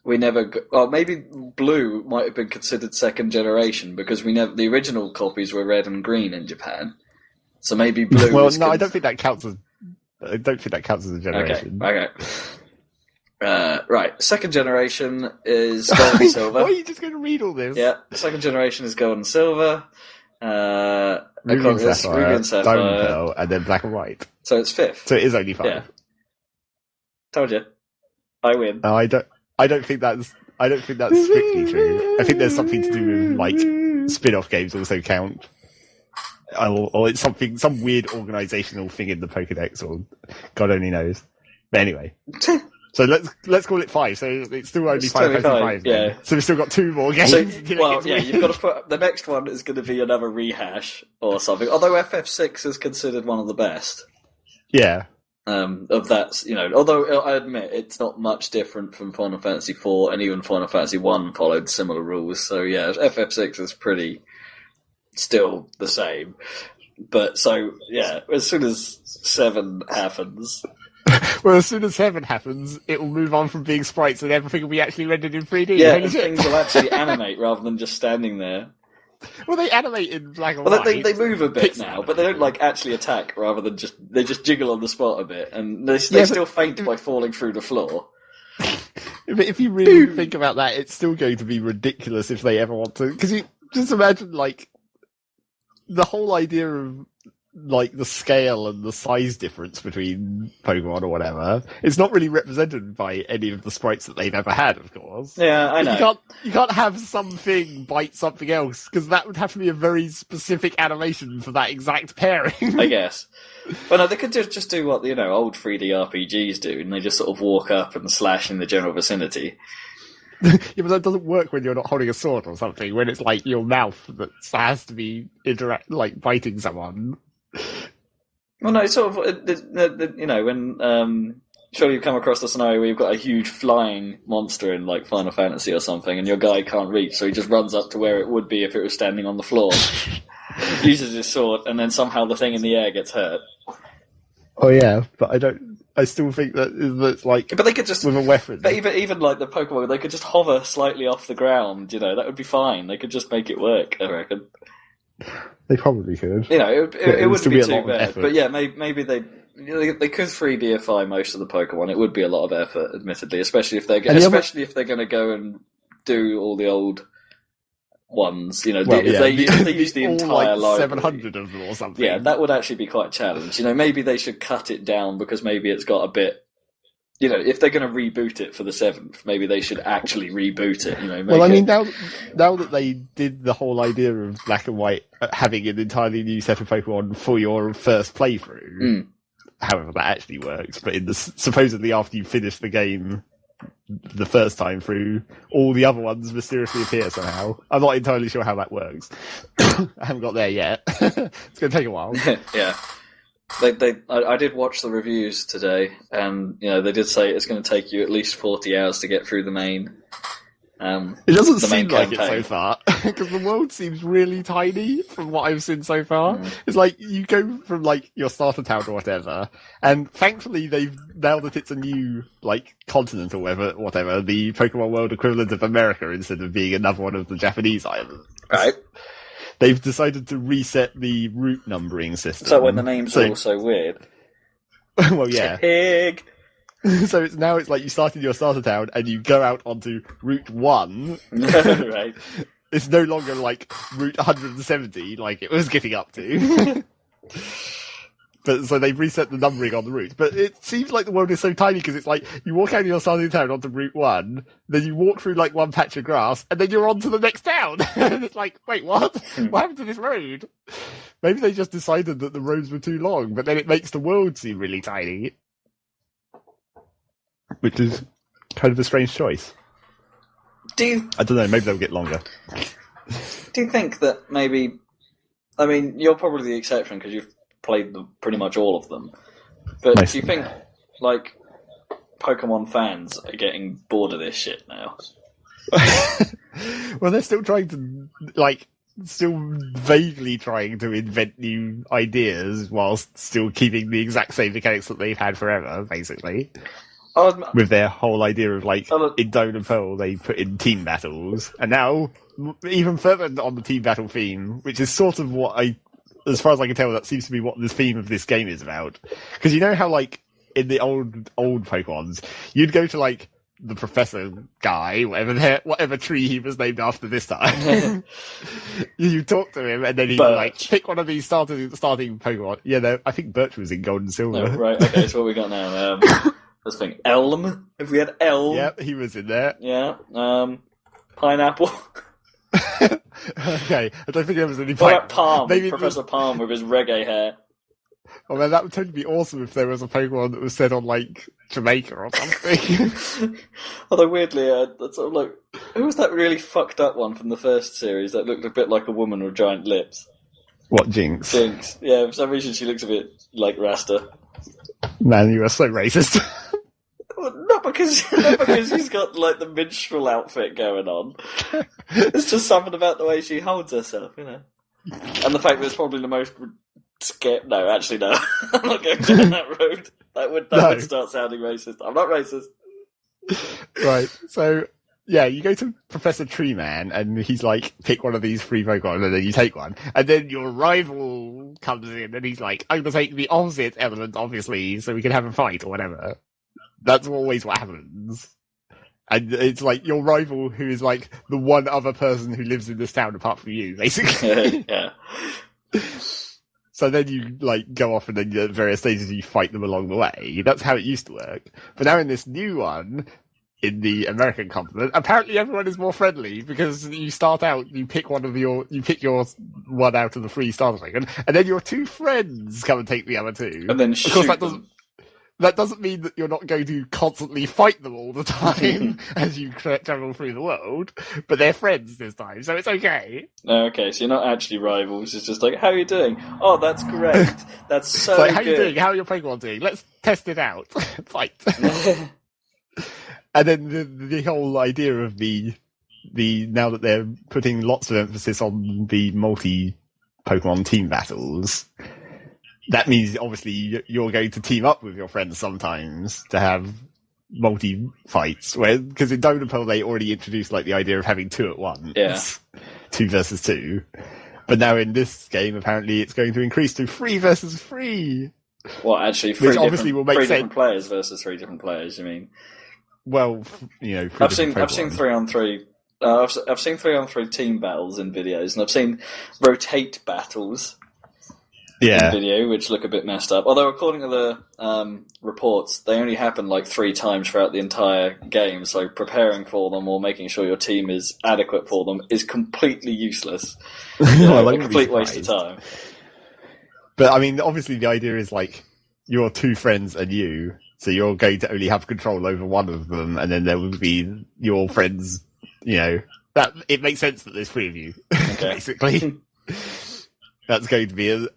never. Maybe blue might have been considered second generation because the original copies were red and green in Japan. So maybe blue. Well, no, I don't think that counts as. I don't think that counts as a generation. Okay. Right. Second generation is gold and silver. Why are you just going to read all this? Yeah. Second generation is gold and silver. Ruby and Sapphire, Diamond and Pearl, and then black and white. So it's 5th. So it is only 5. Yeah. Told you. I win. No, I don't think that's strictly true. I think there's something to do with like spin-off games also count. Or it's some weird organisational thing in the Pokédex, or God only knows. But anyway, so let's call it 5. So it's still only Final Fantasy 5. Yeah. So we've still got 2 more games. So, you've got to put the next one is going to be another rehash or something. Although FF6 is considered one of the best. Yeah. Of that, although I admit it's not much different from Final Fantasy 4, and even Final Fantasy 1 followed similar rules. So yeah, FF6 is pretty. Still the same, but so yeah. As soon as 7 happens, well, as soon as 7 happens, it will move on from being sprites, and everything will be actually rendered in 3D. Yeah, and things will actually animate rather than just standing there. Well, they animate in black and white. They move a bit now, but they don't actually attack. Rather than they just jiggle on the spot a bit, and they still faint by falling through the floor. But if you really think about that, it's still going to be ridiculous if they ever want to. Because you just imagine the whole idea of like the scale and the size difference between Pokemon or whatever, it's not really represented by any of the sprites that they've ever had, of course. Yeah, I know. You can't have something bite something else, because that would have to be a very specific animation for that exact pairing. I guess. Well, no, they could just do what, old 3D RPGs do, and they just sort of walk up and slash in the general vicinity. Yeah, but that doesn't work when you're not holding a sword or something, when it's like your mouth that has to be biting someone. Well, no, it's sort of, when surely you've come across the scenario where you've got a huge flying monster in like Final Fantasy or something, and your guy can't reach, so he just runs up to where it would be if it was standing on the floor, uses his sword, and then somehow the thing in the air gets hurt. Oh yeah, but I still think that it's like. But they could just with a weapon. But even like the Pokemon, they could just hover slightly off the ground. That would be fine. They could just make it work, I reckon. They probably could. It wouldn't be too bad. Effort. But yeah, maybe they could 3Dify most of the Pokemon. It would be a lot of effort, admittedly, especially if they're going to go and do all the old ones. If they use the entire library, 700 of them or something. Yeah, that would actually be quite a challenge. Maybe they should cut it down because maybe it's got a bit. If they're going to reboot it for the 7th, maybe they should actually reboot it. Now that they did the whole idea of Black and White having an entirely new set of Pokemon for your first playthrough, however that actually works, but supposedly after you finish the game the first time through, all the other ones mysteriously appear somehow. I'm not entirely sure how that works. I haven't got there yet. It's going to take a while. Yeah. I did watch the reviews today, and they did say it's going to take you at least 40 hours to get through the main. It doesn't seem like it so far, because the world seems really tiny from what I've seen so far. It's like you go from like your starter town or whatever, and thankfully now that it's a new like continent or whatever, the Pokemon World equivalent of America instead of being another one of the Japanese islands. Right. They've decided to reset the route numbering system. So when the names are all so weird. Well, yeah. Pig. So it's like you start in your starter town and you go out onto Route 1. Right. It's no longer like Route 170 like it was getting up to. But so they've reset the numbering on the route. But it seems like the world is so tiny because it's like you walk out of your starting town onto Route 1, then you walk through like one patch of grass, and then you're on to the next town. And it's like, wait, what? What happened to this road? Maybe they just decided that the roads were too long, but then it makes the world seem really tiny. Which is kind of a strange choice. I don't know, maybe they'll get longer. Do you think that maybe... I mean, you're probably the exception because you've played pretty much all of them. But do you think, like, Pokemon fans are getting bored of this shit now? Well, they're still trying to, like, still vaguely trying to invent new ideas whilst still keeping the exact same mechanics that they've had forever, basically. With their whole idea of, like, in Diamond and Pearl, they put in team battles. And now, even further on the team battle theme, which is sort of as far as I can tell, that seems to be what the theme of this game is about. Because you know how, like, in the old Pokemons, you'd go to, like, the professor guy, whatever tree he was named after this time. You talk to him, and then he'd like pick one of these starting Pokemon. Yeah, no, I think Birch was in Gold and Silver. No, right, okay, so what we got now? Let's think. Elm. If we had Elm. Yeah, he was in there. Yeah. Pineapple. Okay, I don't think there was any pineapple. Palm. Maybe Professor Palm with his reggae hair. Oh man, that would totally be awesome if there was a Pokemon that was set on, like, Jamaica or something. Although, weirdly, that's sort of like... Who was that really fucked up one from the first series that looked a bit like a woman with giant lips? What, Jinx? Jinx. Yeah, for some reason she looks a bit like Rasta. Man, you are so racist. Not because she's got, like, the minstrel outfit going on. It's just something about the way she holds herself, you know. And the fact that it's probably the most... No, actually, no. I'm not going down that road. That would start sounding racist. I'm not racist. Right, so, yeah, you go to Professor Treeman, and he's like, pick one of these free Pokemon, and then you take one. And then your rival comes in, and he's like, I'm going to take the opposite element, obviously, so we can have a fight, or whatever. That's always what happens. And it's like your rival who is like the one other person who lives in this town apart from you, basically. Yeah. So then you like go off and then at various stages you fight them along the way. That's how it used to work. But now in this new one, in the American continent, apparently everyone is more friendly because you start out, you pick your one out of the free starter thing, and then your two friends come and take the other two. And then of course, them. That doesn't mean that you're not going to constantly fight them all the time as you travel through the world, but they're friends this time, so it's okay. Okay, so you're not actually rivals. It's just like, how are you doing? Oh, that's great. That's so like, how good. you doing? How are your Pokemon doing? Let's test it out. Fight. And then the whole idea of the now that they're putting lots of emphasis on the multi-Pokemon team battles, that means obviously you're going to team up with your friends sometimes to have multi-fights. Because in Diamond and Pearl they already introduced like the idea of having two at once. Yeah. 2 versus 2. But now in this game apparently it's going to increase to 3 versus 3. Well, actually, which obviously will make sense. Different players versus 3 different players, you mean? Well, you know, I've seen 3-on-3. I've seen 3-on-3 team battles in videos, and I've seen rotate battles in video, which look a bit messed up. Although, according to the reports, they only happen like 3 times throughout the entire game. So preparing for them or making sure your team is adequate for them is completely useless. A complete waste of time. But I mean, obviously, the idea is like your 2 friends and you. So you're going to only have control over one of them, and then there will be your friends, you know. That it makes sense that there's 3 of you, basically. That's going to be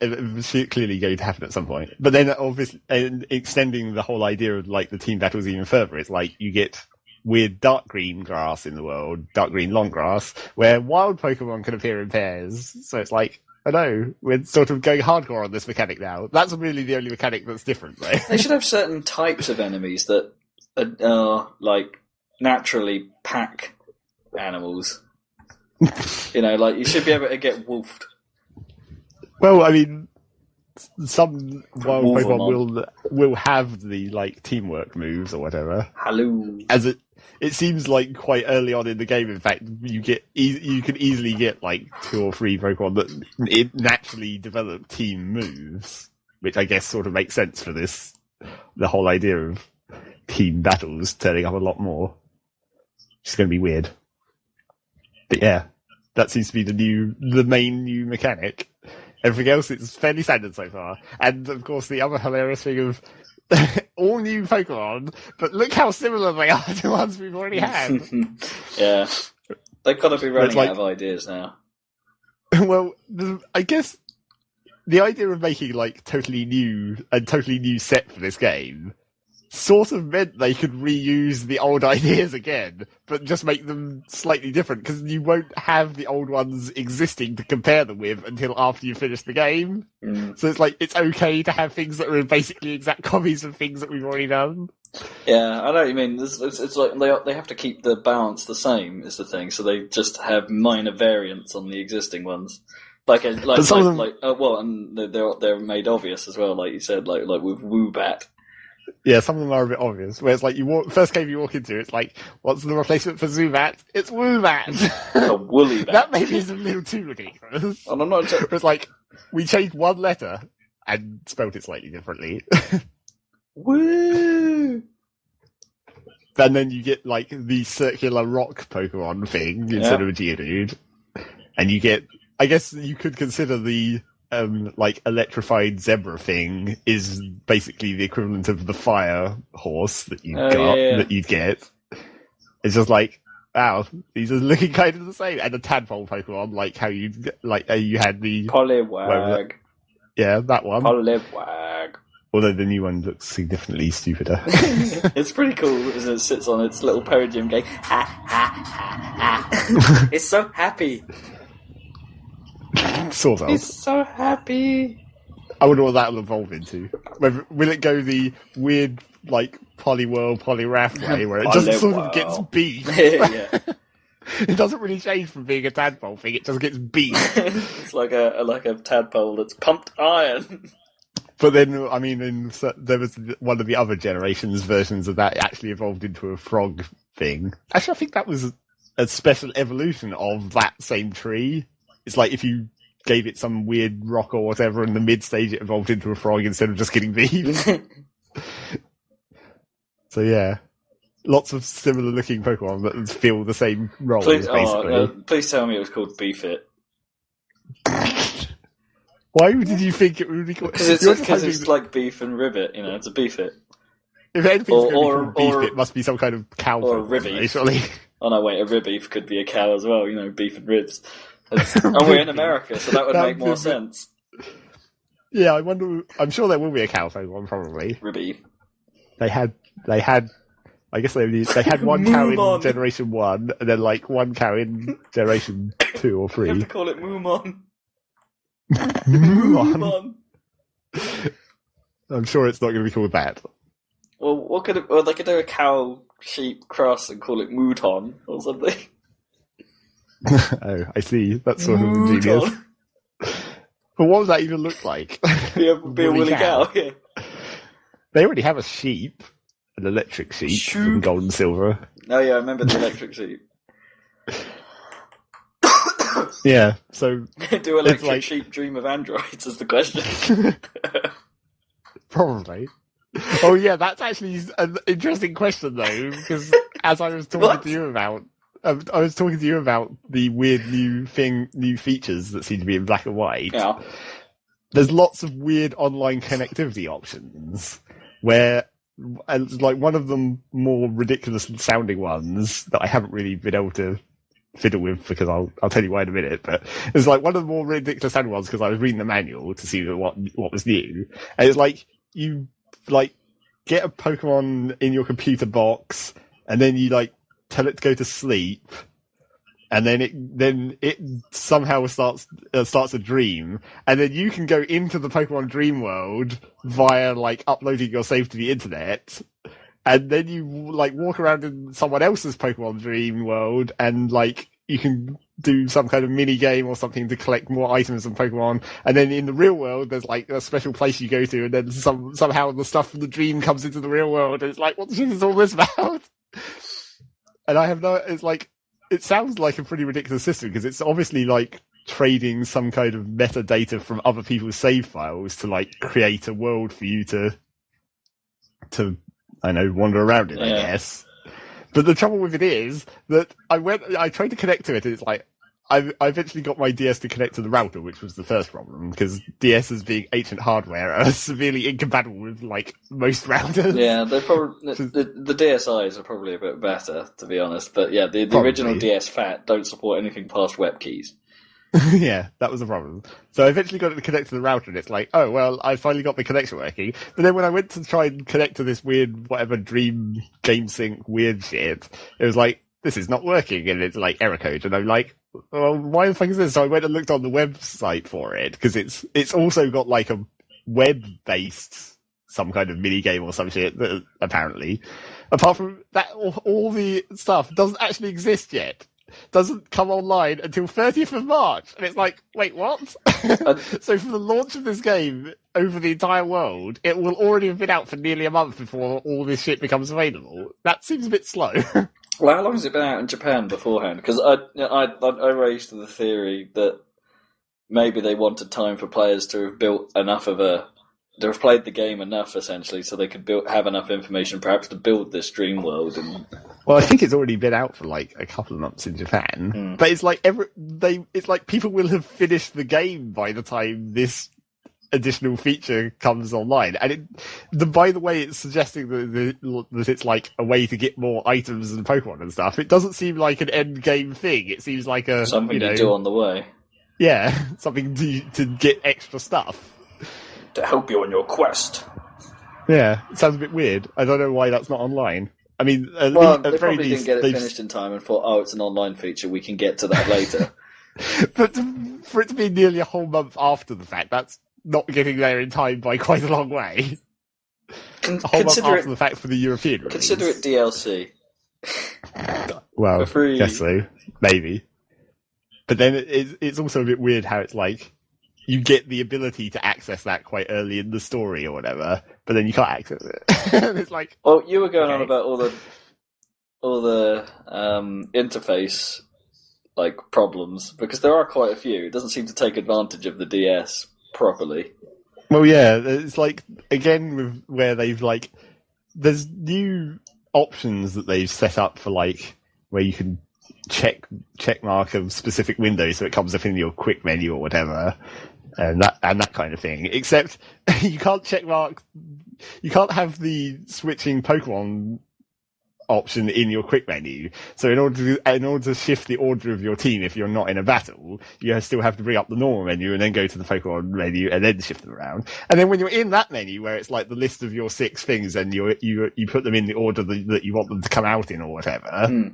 clearly going to happen at some point. But then, obviously, extending the whole idea of like the team battles even further, it's like you get weird dark green grass in the world, dark green long grass, where wild Pokemon can appear in pairs. So it's like, I know, we're sort of going hardcore on this mechanic now. That's really the only mechanic that's different, though. They should have certain types of enemies that are like naturally pack animals. You know, like you should be able to get wolfed. Well, I mean, some wild Pokemon will have the like teamwork moves or whatever. Hello. As it seems like quite early on in the game, in fact, you can easily get like 2 or 3 Pokemon that naturally develop team moves, which I guess sort of makes sense for this. The whole idea of team battles turning up a lot more. It's going to be weird. But yeah, that seems to be the main new mechanic. Everything else is fairly standard so far. And of course the other hilarious thing of all new Pokemon, but look how similar they are to ones we've already had. Yeah. They've got to be running out of ideas now. Well, I guess the idea of making like totally new set for this game sort of meant they could reuse the old ideas again, but just make them slightly different, because you won't have the old ones existing to compare them with until after you finish the game. So it's like, it's okay to have things that are basically exact copies of things that we've already done. Yeah, I know what you mean. It's like they have to keep the balance the same, is the thing, so they just have minor variants on the existing ones. And they're made obvious as well, like you said, like with Woobat. Yeah, some of them are a bit obvious. Where it's like first game you walk into, it's like, what's the replacement for Zubat? It's Woobat. A woolly bat. That maybe is a little too ridiculous. And I'm not. It's like we changed one letter and spelled it slightly differently. Woo! And then you get like the circular rock Pokemon thing instead of a Geodude, and you get. I guess you could consider the. Like electrified zebra thing is basically the equivalent of the fire horse that that you'd get. It's just like, wow, these are looking kind of the same. And the tadpole Pokemon, like how you had the Poliwag. Yeah, that one. Poliwag. Although the new one looks significantly stupider. It's pretty cool as it sits on its little Peridium going, ha ha ha ha. It's so happy. Sort of. He's so happy. I wonder what that'll evolve into. Will it go the weird, like, Poliwhirl, Poliwrath way, where it just sort of gets beat? Yeah. It doesn't really change from being a tadpole thing, it just gets beat. It's like a tadpole that's pumped iron. But then, I mean, there was one of the other generations versions of that actually evolved into a frog thing. Actually, I think that was a special evolution of that same tree. It's like if you gave it some weird rock or whatever, and the mid stage it evolved into a frog instead of just getting beef. So yeah, lots of similar looking Pokemon that fill the same roles, basically. Please tell me it was called Beefit. Why did you think it would be called? Because it's like beef and ribbit, it's a Beefit. If anything's going to be called beef, it must be some kind of cow. Or a ribby. Actually. Oh no, wait, a ribbeef could be a cow as well, beef and ribs. We're in America, so that would make more sense. Yeah, I'm sure there will be a cow Pokemon, probably. Ribby. They had, I guess they had one cow in Generation 1, and then one cow in Generation 2 or 3. You have to call it Moomon. Moomon. I'm sure it's not going to be called that. Well, they could do a cow-sheep cross and call it Mouton or something. Oh, I see. That's sort of ingenious. But what would that even look like? Be a woolly cow, yeah. They already have a sheep, an electric sheep from Gold and Silver. Oh yeah, I remember the electric sheep. Yeah, so... Do electric sheep dream of androids is the question. Probably. Oh yeah, that's actually an interesting question though, because as I was talking to you about, the weird new features that seem to be in black and white. Yeah. There's lots of weird online connectivity options where, and one of them more ridiculous sounding ones that I haven't really been able to fiddle with because I'll tell you why in a minute, but it's one of the more ridiculous sounding ones because I was reading the manual to see what was new, and it's you get a Pokemon in your computer box, and then you tell it to go to sleep, and then it somehow starts a dream, and then you can go into the Pokemon dream world via uploading your save to the internet, and then you walk around in someone else's Pokemon dream world, and you can do some kind of mini game or something to collect more items and Pokemon, and then in the real world there's a special place you go to, and then somehow the stuff from the dream comes into the real world, and it's what the shit is all this about? And I have it sounds like a pretty ridiculous system because it's obviously trading some kind of metadata from other people's save files to create a world for you to I know wander around in, I guess. But the trouble with it is that I tried to connect to it, and it's I eventually got my DS to connect to the router, which was the first problem, because DSs being ancient hardware are severely incompatible with most routers. Yeah, they're probably the DSIs are probably a bit better, to be honest. But yeah, the original DS Fat don't support anything past web keys. Yeah, that was the problem. So I eventually got it to connect to the router, and it's oh, well, I finally got the connection working. But then when I went to try and connect to this weird, whatever, Dream Game Sync weird shit, it was this is not working, and it's error code. And I'm well, why the fuck is this? So I went and looked on the website for it, because it's also got a web-based some kind of mini game or some shit, apparently. Apart from that, all the stuff doesn't actually exist yet. Doesn't come online until 30th of March. And it's wait, what? So for the launch of this game over the entire world, it will already have been out for nearly a month before all this shit becomes available. That seems a bit slow. Well, how long has it been out in Japan beforehand? Because I raised the theory that maybe they wanted time for players to have built enough to have played the game enough, essentially, so they could have enough information, perhaps, to build this dream world. Well, I think it's already been out for a couple of months in Japan, but it's people will have finished the game by the time this additional feature comes online. And by the way, it's suggesting that it's a way to get more items and Pokemon and stuff. It doesn't seem like an end game thing. It seems like something you do on the way. Yeah, something to get extra stuff. To help you on your quest. Yeah, it sounds a bit weird. I don't know why that's not online. I mean, they probably didn't get it finished in time and thought, oh, it's an online feature, we can get to that later. But for it to be nearly a whole month after the fact, that's not getting there in time by quite a long way. A whole month after the fact for the European release. Consider it DLC. Well, for free. Guess so. Maybe. But then it's also a bit weird how it's you get the ability to access that quite early in the story or whatever, but then you can't access it. It's well, you were going on about all the interface like problems, because there are quite a few. It doesn't seem to take advantage of the DS properly. Well, yeah, it's like, again, with where they've, like, there's new options that they've set up for, like, where you can check mark a specific window so it comes up in your quick menu or whatever, and that kind of thing. Except you can't you can't have the switching Pokemon option in your quick menu. So in order to shift the order of your team, if you're not in a battle, you still have to bring up the normal menu and then go to the Pokemon menu and then shift them around. And then when you're in that menu, where it's like the list of your 6 things and you put them in the order that you want them to come out in or whatever,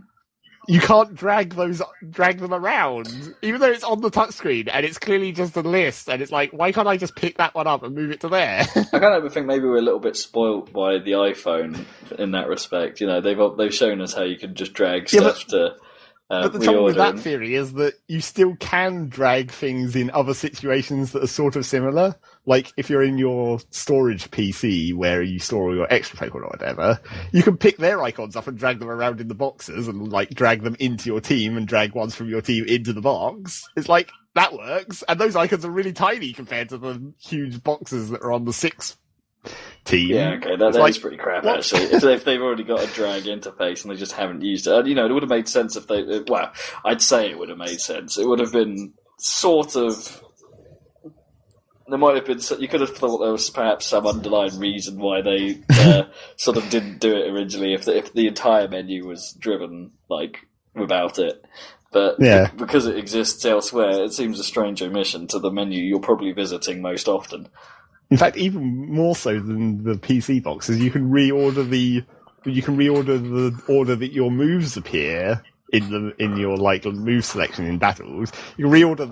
you can't drag them around, even though it's on the touchscreen and it's clearly just a list. And it's like, why can't I just pick that one up and move it to there? I kind of think maybe we're a little bit spoilt by the iPhone in that respect. You know, they've shown us how you can just drag stuff to. But the trouble with that theory is that you still can drag things in other situations that are sort of similar. Like, if you're in your storage PC where you store all your extra Pokemon or whatever, you can pick their icons up and drag them around in the boxes and, like, drag them into your team and drag ones from your team into the box. It's like, that works. And those icons are really tiny compared to the huge boxes that are on the 6 team. Yeah, okay, that is pretty crap, actually. If they've already got a drag interface and they just haven't used it. You know, it would have made sense if they... Well, I'd say it would have made sense. It would have been sort of... There might have been... You could have thought there was perhaps some underlying reason why they sort of didn't do it originally, if the entire menu was driven, like, without it. But because it exists elsewhere, it seems a strange omission to the menu you're probably visiting most often. In fact, even more so than the PC boxes, you can reorder the order that your moves appear in your like move selection in battles. You can reorder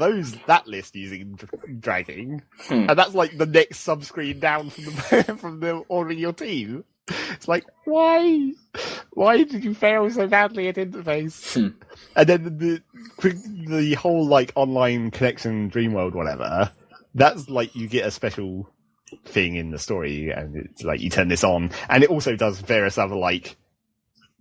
that list using dragging, and that's like the next subscreen down from the ordering your team. It's like, why did you fail so badly at interface? And then the whole like online connection Dreamworld whatever, that's like you get a special thing in the story, and it's like you turn this on, and it also does various other like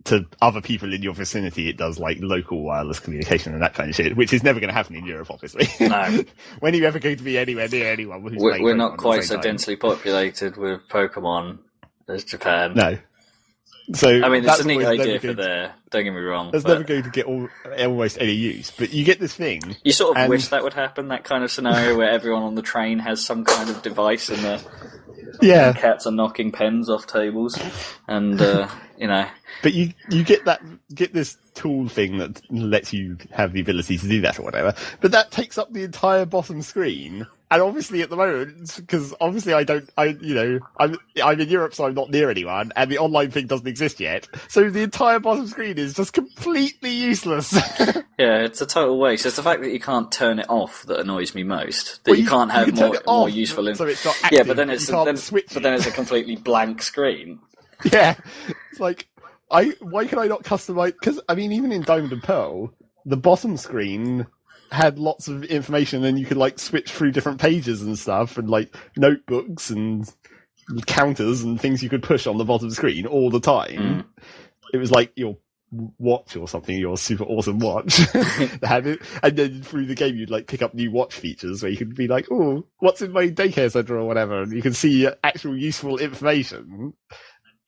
to other people in your vicinity. It does like local wireless communication and that kind of shit, which is never going to happen in Europe, obviously. No. When are you ever going to be anywhere near anyone? We're not quite so densely populated with Pokemon as Japan. No. So I mean, it's a neat idea for there. Don't get me wrong. It's never going to get almost any use. But you get this thing. You sort of wish that would happen. That kind of scenario where everyone on the train has some kind of device, and the cats are knocking pens off tables, and you know. But you get this tool thing that lets you have the ability to do that or whatever. But that takes up the entire bottom screen. And obviously at the moment, because obviously I'm in Europe, so I'm not near anyone, and the online thing doesn't exist yet. So the entire bottom screen is just completely useless. Yeah, it's a total waste. It's the fact that you can't turn it off that annoys me most. That you can't have more useful. So it's not active. Yeah, but then it's a completely blank screen. Yeah, it's like why can I not customize? Because I mean, even in Diamond and Pearl, the bottom screen had lots of information, and you could like switch through different pages and stuff, and like notebooks and counters and things you could push on the bottom screen all the time. It was like your watch or something, your super awesome watch that had it, and then through the game you'd like pick up new watch features where you could be like, oh, what's in my daycare center or whatever, and you can see actual useful information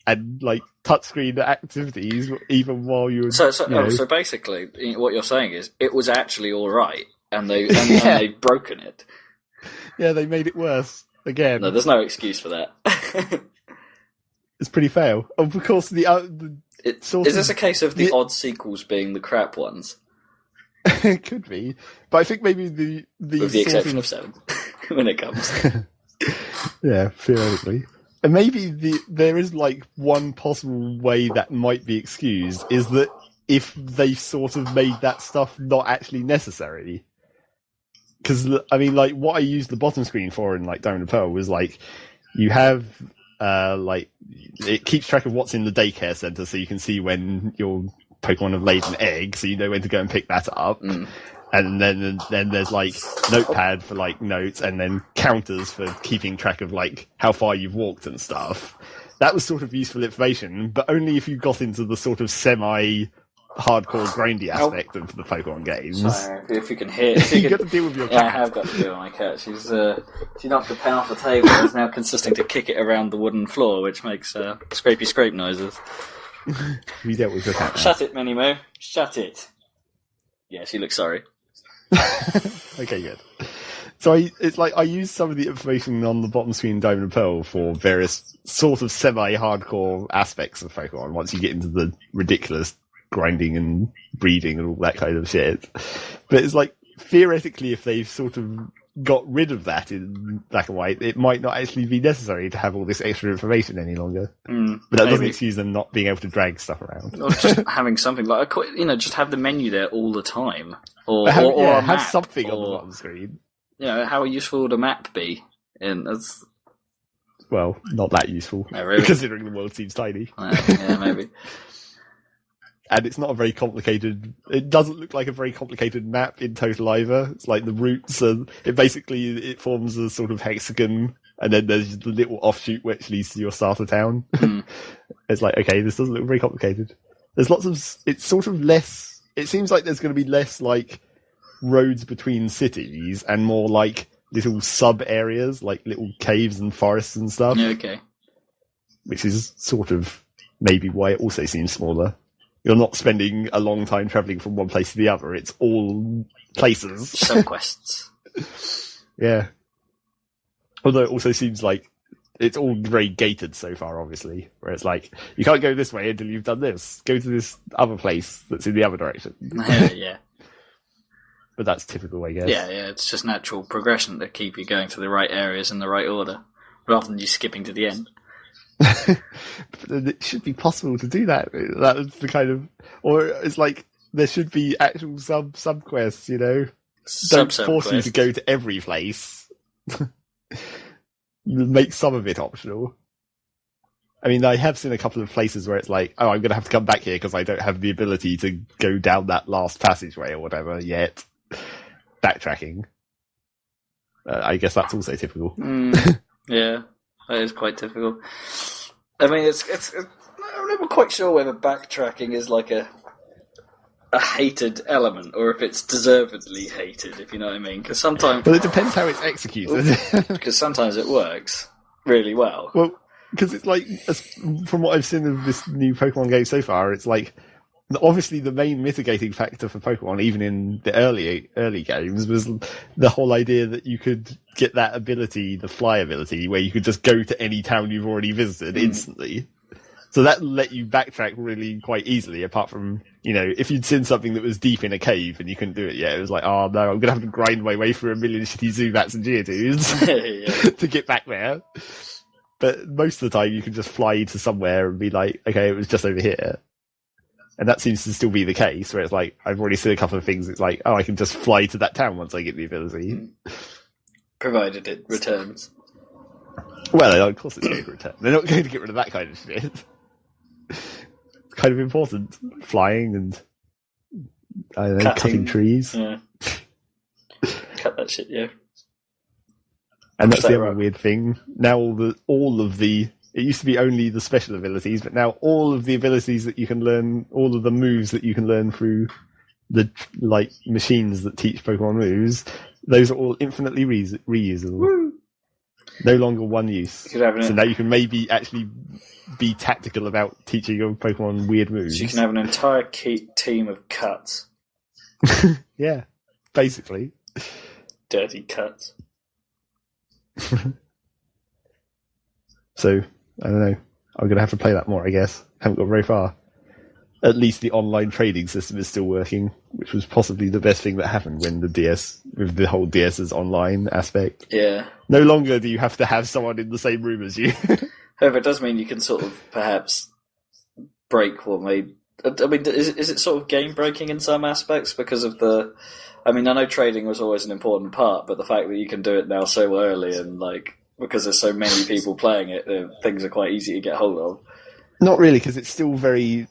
and like touchscreen activities even while you were... So basically what you're saying is it was actually alright, and they've broken it. Yeah, they made it worse again. No, there's no excuse for that. It's pretty fail. Of course, is this a case of the odd sequels being the crap ones? It could be, but I think maybe with the exception of 7 when it comes. Yeah, theoretically. And maybe there is like one possible way that might be excused is that if they sort of made that stuff not actually necessary. Because, I mean, like, what I used the bottom screen for in, like, Diamond and Pearl was, like, you have, like, it keeps track of what's in the daycare center, so you can see when your Pokemon have laid an egg, so you know when to go and pick that up. And then there's, like, notepad for, like, notes, and then counters for keeping track of, like, how far you've walked and stuff. That was sort of useful information, but only if you got into the sort of hardcore grindy aspect of the Pokemon games. Sorry, if you can hear... You got to deal with your cat. Yeah, I have got to deal with my cat. She knocked the pen off the table and is now consisting to kick it around the wooden floor, which makes scrapey scrape noises. We dealt with your cat. Shut it, Minimo. Shut it. Yeah, she looks sorry. Okay, good. So I use some of the information on the bottom screen in Diamond and Pearl for various sort of semi-hardcore aspects of Pokemon once you get into the ridiculous grinding and breeding and all that kind of shit. But it's like, theoretically, if they've sort of got rid of that in black and white, it might not actually be necessary to have all this extra information any longer. But that doesn't excuse them not being able to drag stuff around. Or just having something like, just have the menu there all the time. Or have map, something on the bottom screen. How useful would a map be? Well, not that useful, really? Considering the world seems tiny. Yeah, maybe. And it's not a very complicated... It doesn't look like a very complicated map in total either. It's like the routes, and it forms a sort of hexagon, and then there's the little offshoot which leads to your starter town. It's like, okay, this doesn't look very complicated. There's lots of... It's sort of less... It seems like there's going to be less, like, roads between cities, and more, like, little sub-areas, like little caves and forests and stuff. Okay. Which is sort of maybe why it also seems smaller. You're not spending a long time travelling from one place to the other. It's all places. Sub-quests. Yeah. Although it also seems like it's all very gated so far, obviously. Where it's like, you can't go this way until you've done this. Go to this other place that's in the other direction. Yeah. But that's typical, I guess. Yeah, it's just natural progression to keep you going to the right areas in the right order, rather than you skipping to the end. But it should be possible to do that. That's the kind of... Or it's like, there should be actual sub-quests, Don't force you to go to every place. Make some of it optional. I mean, I have seen a couple of places where it's like, oh, I'm going to have to come back here because I don't have the ability to go down that last passageway or whatever yet. Backtracking. I guess that's also typical. Yeah, that is quite typical. I mean, it's I'm never quite sure whether backtracking is like a hated element or if it's deservedly hated, if you know what I mean. Because sometimes... Well, it depends how it's executed. Because sometimes it works really well. Well, because it's like, from what I've seen of this new Pokemon game so far, it's like, obviously the main mitigating factor for Pokemon, even in the early games, was the whole idea that you could get that ability, the fly ability, where you could just go to any town you've already visited instantly. So that let you backtrack really quite easily, apart from, if you'd seen something that was deep in a cave and you couldn't do it yet, it was like, oh no, I'm going to have to grind my way through a million shitty Zubats and Geodudes to get back there. But most of the time you can just fly to somewhere and be like, okay, it was just over here. And that seems to still be the case, where it's like, I've already seen a couple of things, it's like, oh, I can just fly to that town once I get the ability. Provided it returns. Well, of course it's going to return. They're not going to get rid of that kind of shit. It's kind of important. Flying and, I don't know, cutting trees. Yeah. Cut that shit, yeah. And that's the other weird thing. Now all of the it used to be only the special abilities, but now all of the abilities that you can learn, all of the moves that you can learn through the machines that teach Pokemon moves, those are all infinitely reusable. Woo! No longer one use. So now you can maybe actually be tactical about teaching your Pokemon weird moves. So you can have an entire team of cuts. Yeah, basically. Dirty cuts. So, I don't know. I'm going to have to play that more, I guess. Haven't got very far. At least the online trading system is still working, which was possibly the best thing that happened when with the whole DS's online aspect. Yeah. No longer do you have to have someone in the same room as you. However, it does mean you can sort of perhaps break what made... I mean, is it sort of game breaking in some aspects because of the... I mean, I know trading was always an important part, but the fact that you can do it now so early and because there's so many people playing it, things are quite easy to get hold of. Not really, because it's still very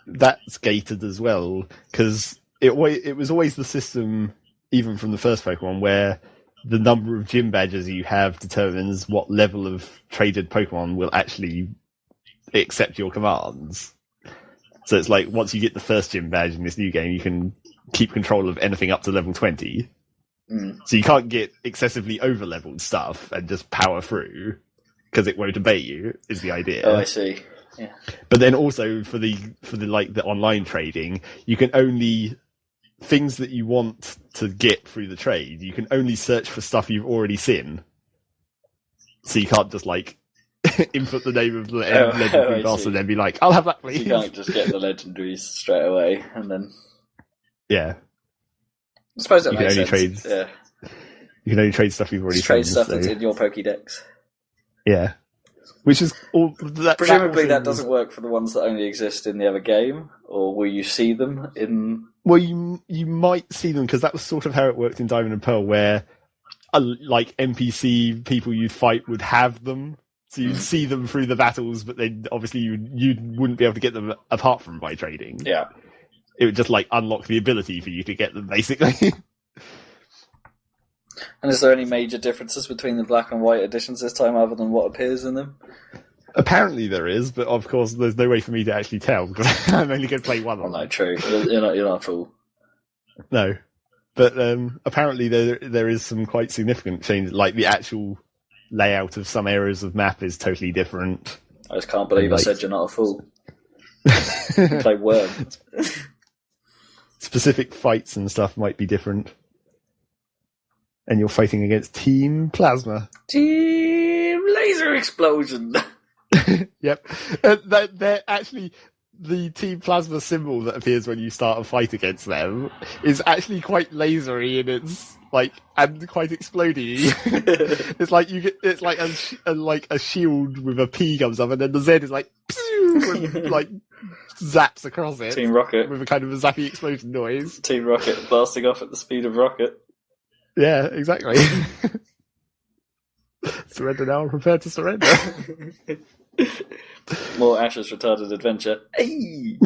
that's gated as well. Because it was always the system, even from the first Pokemon, where the number of gym badges you have determines what level of traded Pokemon will actually accept your commands. So it's like once you get the first gym badge in this new game, you can keep control of anything up to level 20. So you can't get excessively over-leveled stuff and just power through because it won't obey you. Is the idea? Oh, I see. Yeah. But then also for the online trading, you can only things that you want to get through the trade. You can only search for stuff you've already seen. So you can't just like input the name of the legendary boss and then be like, "I'll have that, please." You can't just get the legendaries straight away and then. Yeah. I suppose that makes sense. You can only trade stuff you've already seen. Trade stuff that's in your Pokédex. Yeah. Which is all. Presumably that doesn't work for the ones that only exist in the other game, or will you see them in? Well, you might see them because that was sort of how it worked in Diamond and Pearl, where like NPC people you'd fight would have them, so you'd see them through the battles, but then obviously you wouldn't be able to get them apart from by trading. Yeah, it would just like unlock the ability for you to get them, basically. And is there any major differences between the black and white editions this time, other than what appears in them? Apparently there is, but of course there's no way for me to actually tell because I'm only going to play one. Well, no, true. You're not a fool. No, but apparently there is some quite significant change. Like the actual layout of some areas of map is totally different. I just can't believe I said you're not a fool. You play Worms. Specific fights and stuff might be different. And you're fighting against Team Plasma. Team Laser Explosion! Yep. They're actually, the Team Plasma symbol that appears when you start a fight against them is actually quite lasery and it's like, and quite explodey. It's like it's like a shield with a P comes up and then the Z is like, and, like, zaps across it. Team Rocket. With a kind of a zappy explosion noise. Team Rocket blasting off at the speed of rocket. Yeah, exactly. Surrender now and prepare to surrender. More Ash's retarded adventure. Hey!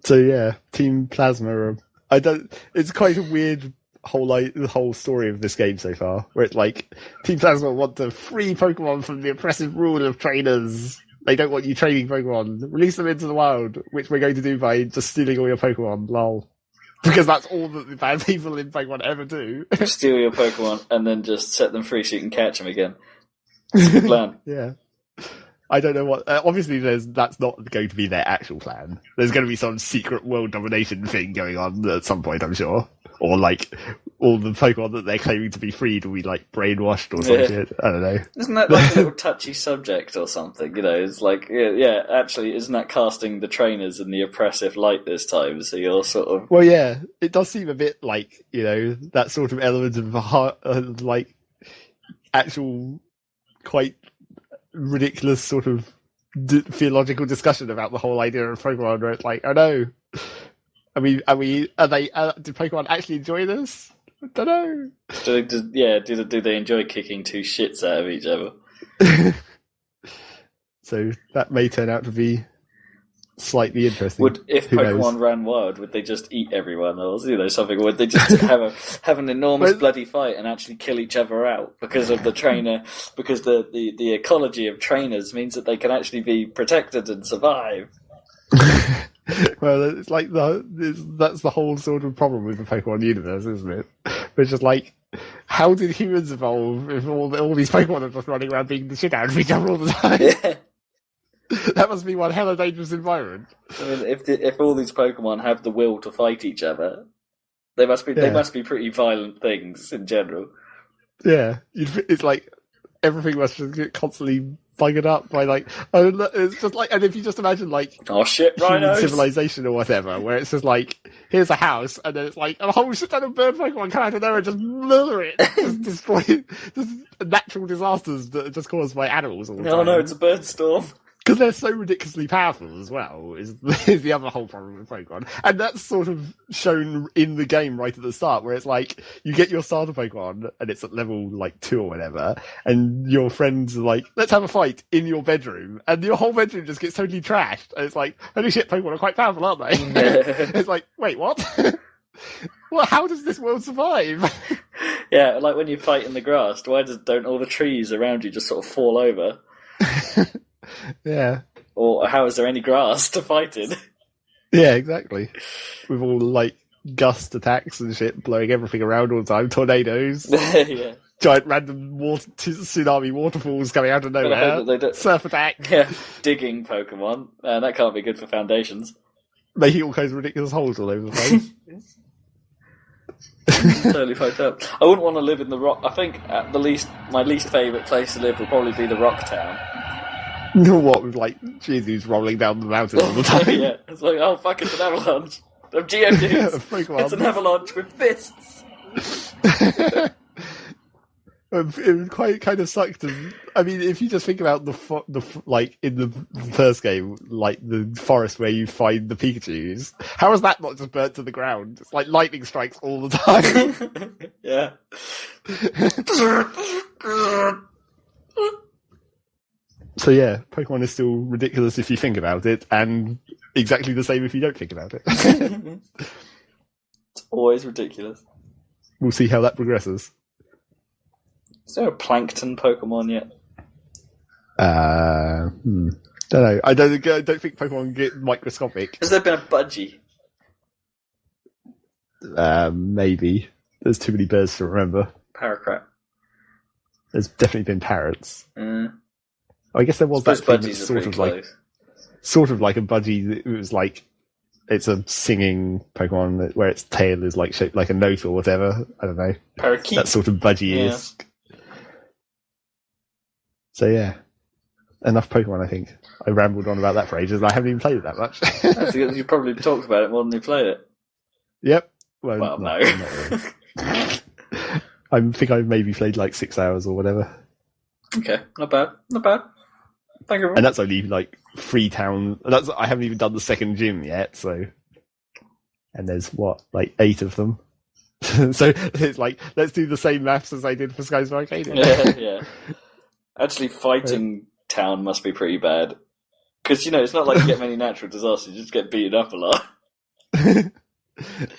So yeah, Team Plasma. It's quite a weird the whole story of this game so far, where it's like Team Plasma want to free Pokemon from the oppressive rule of trainers. They don't want you training Pokemon. Release them into the wild, which we're going to do by just stealing all your Pokemon. Lol. Because that's all that the bad people in Pokemon ever do. Steal your Pokemon and then just set them free so you can catch them again. It's a good plan. Yeah. I don't know what... obviously, that's not going to be their actual plan. There's going to be some secret world domination thing going on at some point, I'm sure. Or, like, all the Pokemon that they're claiming to be freed will be, like, brainwashed or some shit. I don't know. Isn't that, like, a little touchy subject or something? You know, it's like, actually, isn't that casting the trainers in the oppressive light this time? So you're sort of... Well, yeah. It does seem a bit like, you know, that sort of element of, like, actual, quite ridiculous sort of theological discussion about the whole idea of Pokemon, where it's like, oh no, do Pokemon actually enjoy this? I don't know. Do they enjoy kicking two shits out of each other? So that may turn out to be slightly interesting. If Pokemon ran wild, would they just eat everyone, or something? Or would they just have an enormous bloody fight and actually kill each other out because of the trainer? Because the ecology of trainers means that they can actually be protected and survive. Well, it's like that's the whole sort of problem with the Pokemon universe, isn't it? It's just like, how did humans evolve if all these Pokemon are just running around beating the shit out of each other all the time? Yeah. That must be one hella dangerous environment. I mean, if all these Pokemon have the will to fight each other, they must be pretty violent things in general. Yeah, it's like everything must just get constantly buggered up by like, it's just like, and if you just imagine like, oh shit, rhinos, civilization or whatever, where it's just like, here's a house, and then it's like a whole shit ton of bird Pokemon come out of there and just murder it, just destroy it, just natural disasters that are just caused by animals all the time. No, it's a bird storm. Because they're so ridiculously powerful as well, is the other whole problem with Pokemon. And that's sort of shown in the game right at the start, where it's like, you get your starter Pokemon, and it's at level, like, 2 or whatever, and your friends are like, let's have a fight in your bedroom, and your whole bedroom just gets totally trashed, and it's like, holy shit, Pokemon are quite powerful, aren't they? It's like, wait, what? Well, how does this world survive? Yeah, like when you fight in the grass, don't all the trees around you just sort of fall over? Yeah, Or how is there any grass to fight in? Yeah, exactly. With all like gust attacks and shit blowing everything around all the time, tornadoes, Yeah. giant random tsunami waterfalls coming out of nowhere, surf attack. Yeah, digging Pokemon. That can't be good for foundations. Making all kinds of ridiculous holes all over the place. Totally fucked up. I wouldn't want to live in the rock. I think at the least, my least favourite place to live would probably be the Rock Town. What, with like Jesus rolling down the mountain all the time? Yeah, it's like, oh fuck, it's an avalanche of Geodudes. It's an avalanche with fists. It would quite kind of suck to. I mean, if you just think about like in the first game, like the forest where you find the Pikachus, how is that not just burnt to the ground? It's like lightning strikes all the time. Yeah. So yeah, Pokemon is still ridiculous if you think about it, and exactly the same if you don't think about it. It's always ridiculous. We'll see how that progresses. Is there a plankton Pokemon yet? Don't know. I don't think Pokemon get microscopic. Has there been a budgie? Maybe. There's too many birds to remember. Paracrat. There's definitely been parrots. I guess there was that thing that's sort of like a budgie. It was like it's a singing Pokemon where its tail is like shaped like a note or whatever. I don't know. Parakeet. That sort of budgie-esque. Yeah. So yeah, enough Pokemon. I think I rambled on about that for ages, and I haven't even played it that much. That's because you probably talked about it more than you played it. Yep. Well, no. Really. I think I've maybe played like 6 hours or whatever. Okay, not bad. Not bad. Thank you. And that's only like 3 towns. I haven't even done the second gym yet. So, and there's like 8 of them. So it's like, let's do the same maths as I did for Skies of Arcadia. Yeah. Actually, fighting town must be pretty bad. Because, it's not like you get many natural disasters, you just get beaten up a lot.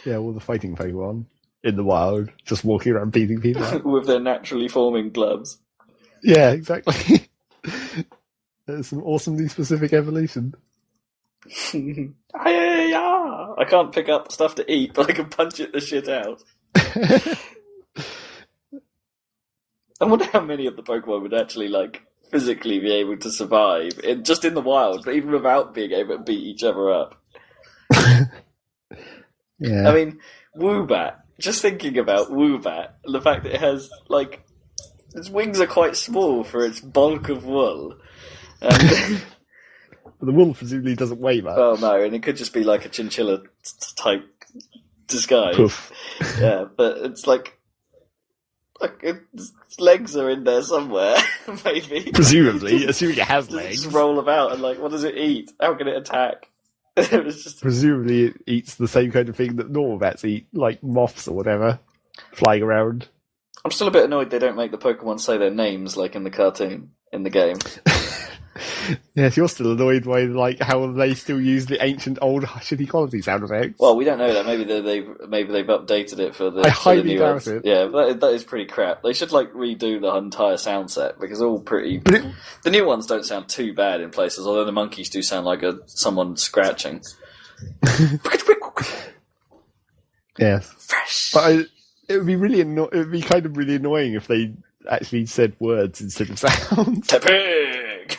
Yeah, all the fighting Pokemon in the wild, just walking around beating people up. With their naturally forming gloves. Yeah, exactly. There's some awesomely specific evolution. I can't pick up stuff to eat, but I can punch it the shit out. I wonder how many of the Pokemon would actually, physically be able to survive, just in the wild, but even without being able to beat each other up. Yeah. I mean, Woobat, just thinking about Woobat, the fact that it has, its wings are quite small for its bulk of wool. And the wool presumably doesn't weigh much. Oh no, and it could just be like a chinchilla-type disguise. Poof. Yeah, but it's its legs are in there somewhere, maybe. Presumably, assuming it has legs. Just roll about and what does it eat? How can it attack? It was just... Presumably it eats the same kind of thing that normal bats eat, like moths or whatever, flying around. I'm still a bit annoyed they don't make the Pokemon say their names like in the cartoon, in the game. Yes, you're still annoyed by how they still use the ancient old shitty quality sound effects. Well, we don't know that. Maybe they've updated it for the new ones. It. Yeah, that is pretty crap. They should redo the entire sound set because all pretty. The new ones don't sound too bad in places, although the monkeys do sound like someone scratching. Yes, fresh. But it would be it would be kind of really annoying if they actually said words instead of sounds. Pig.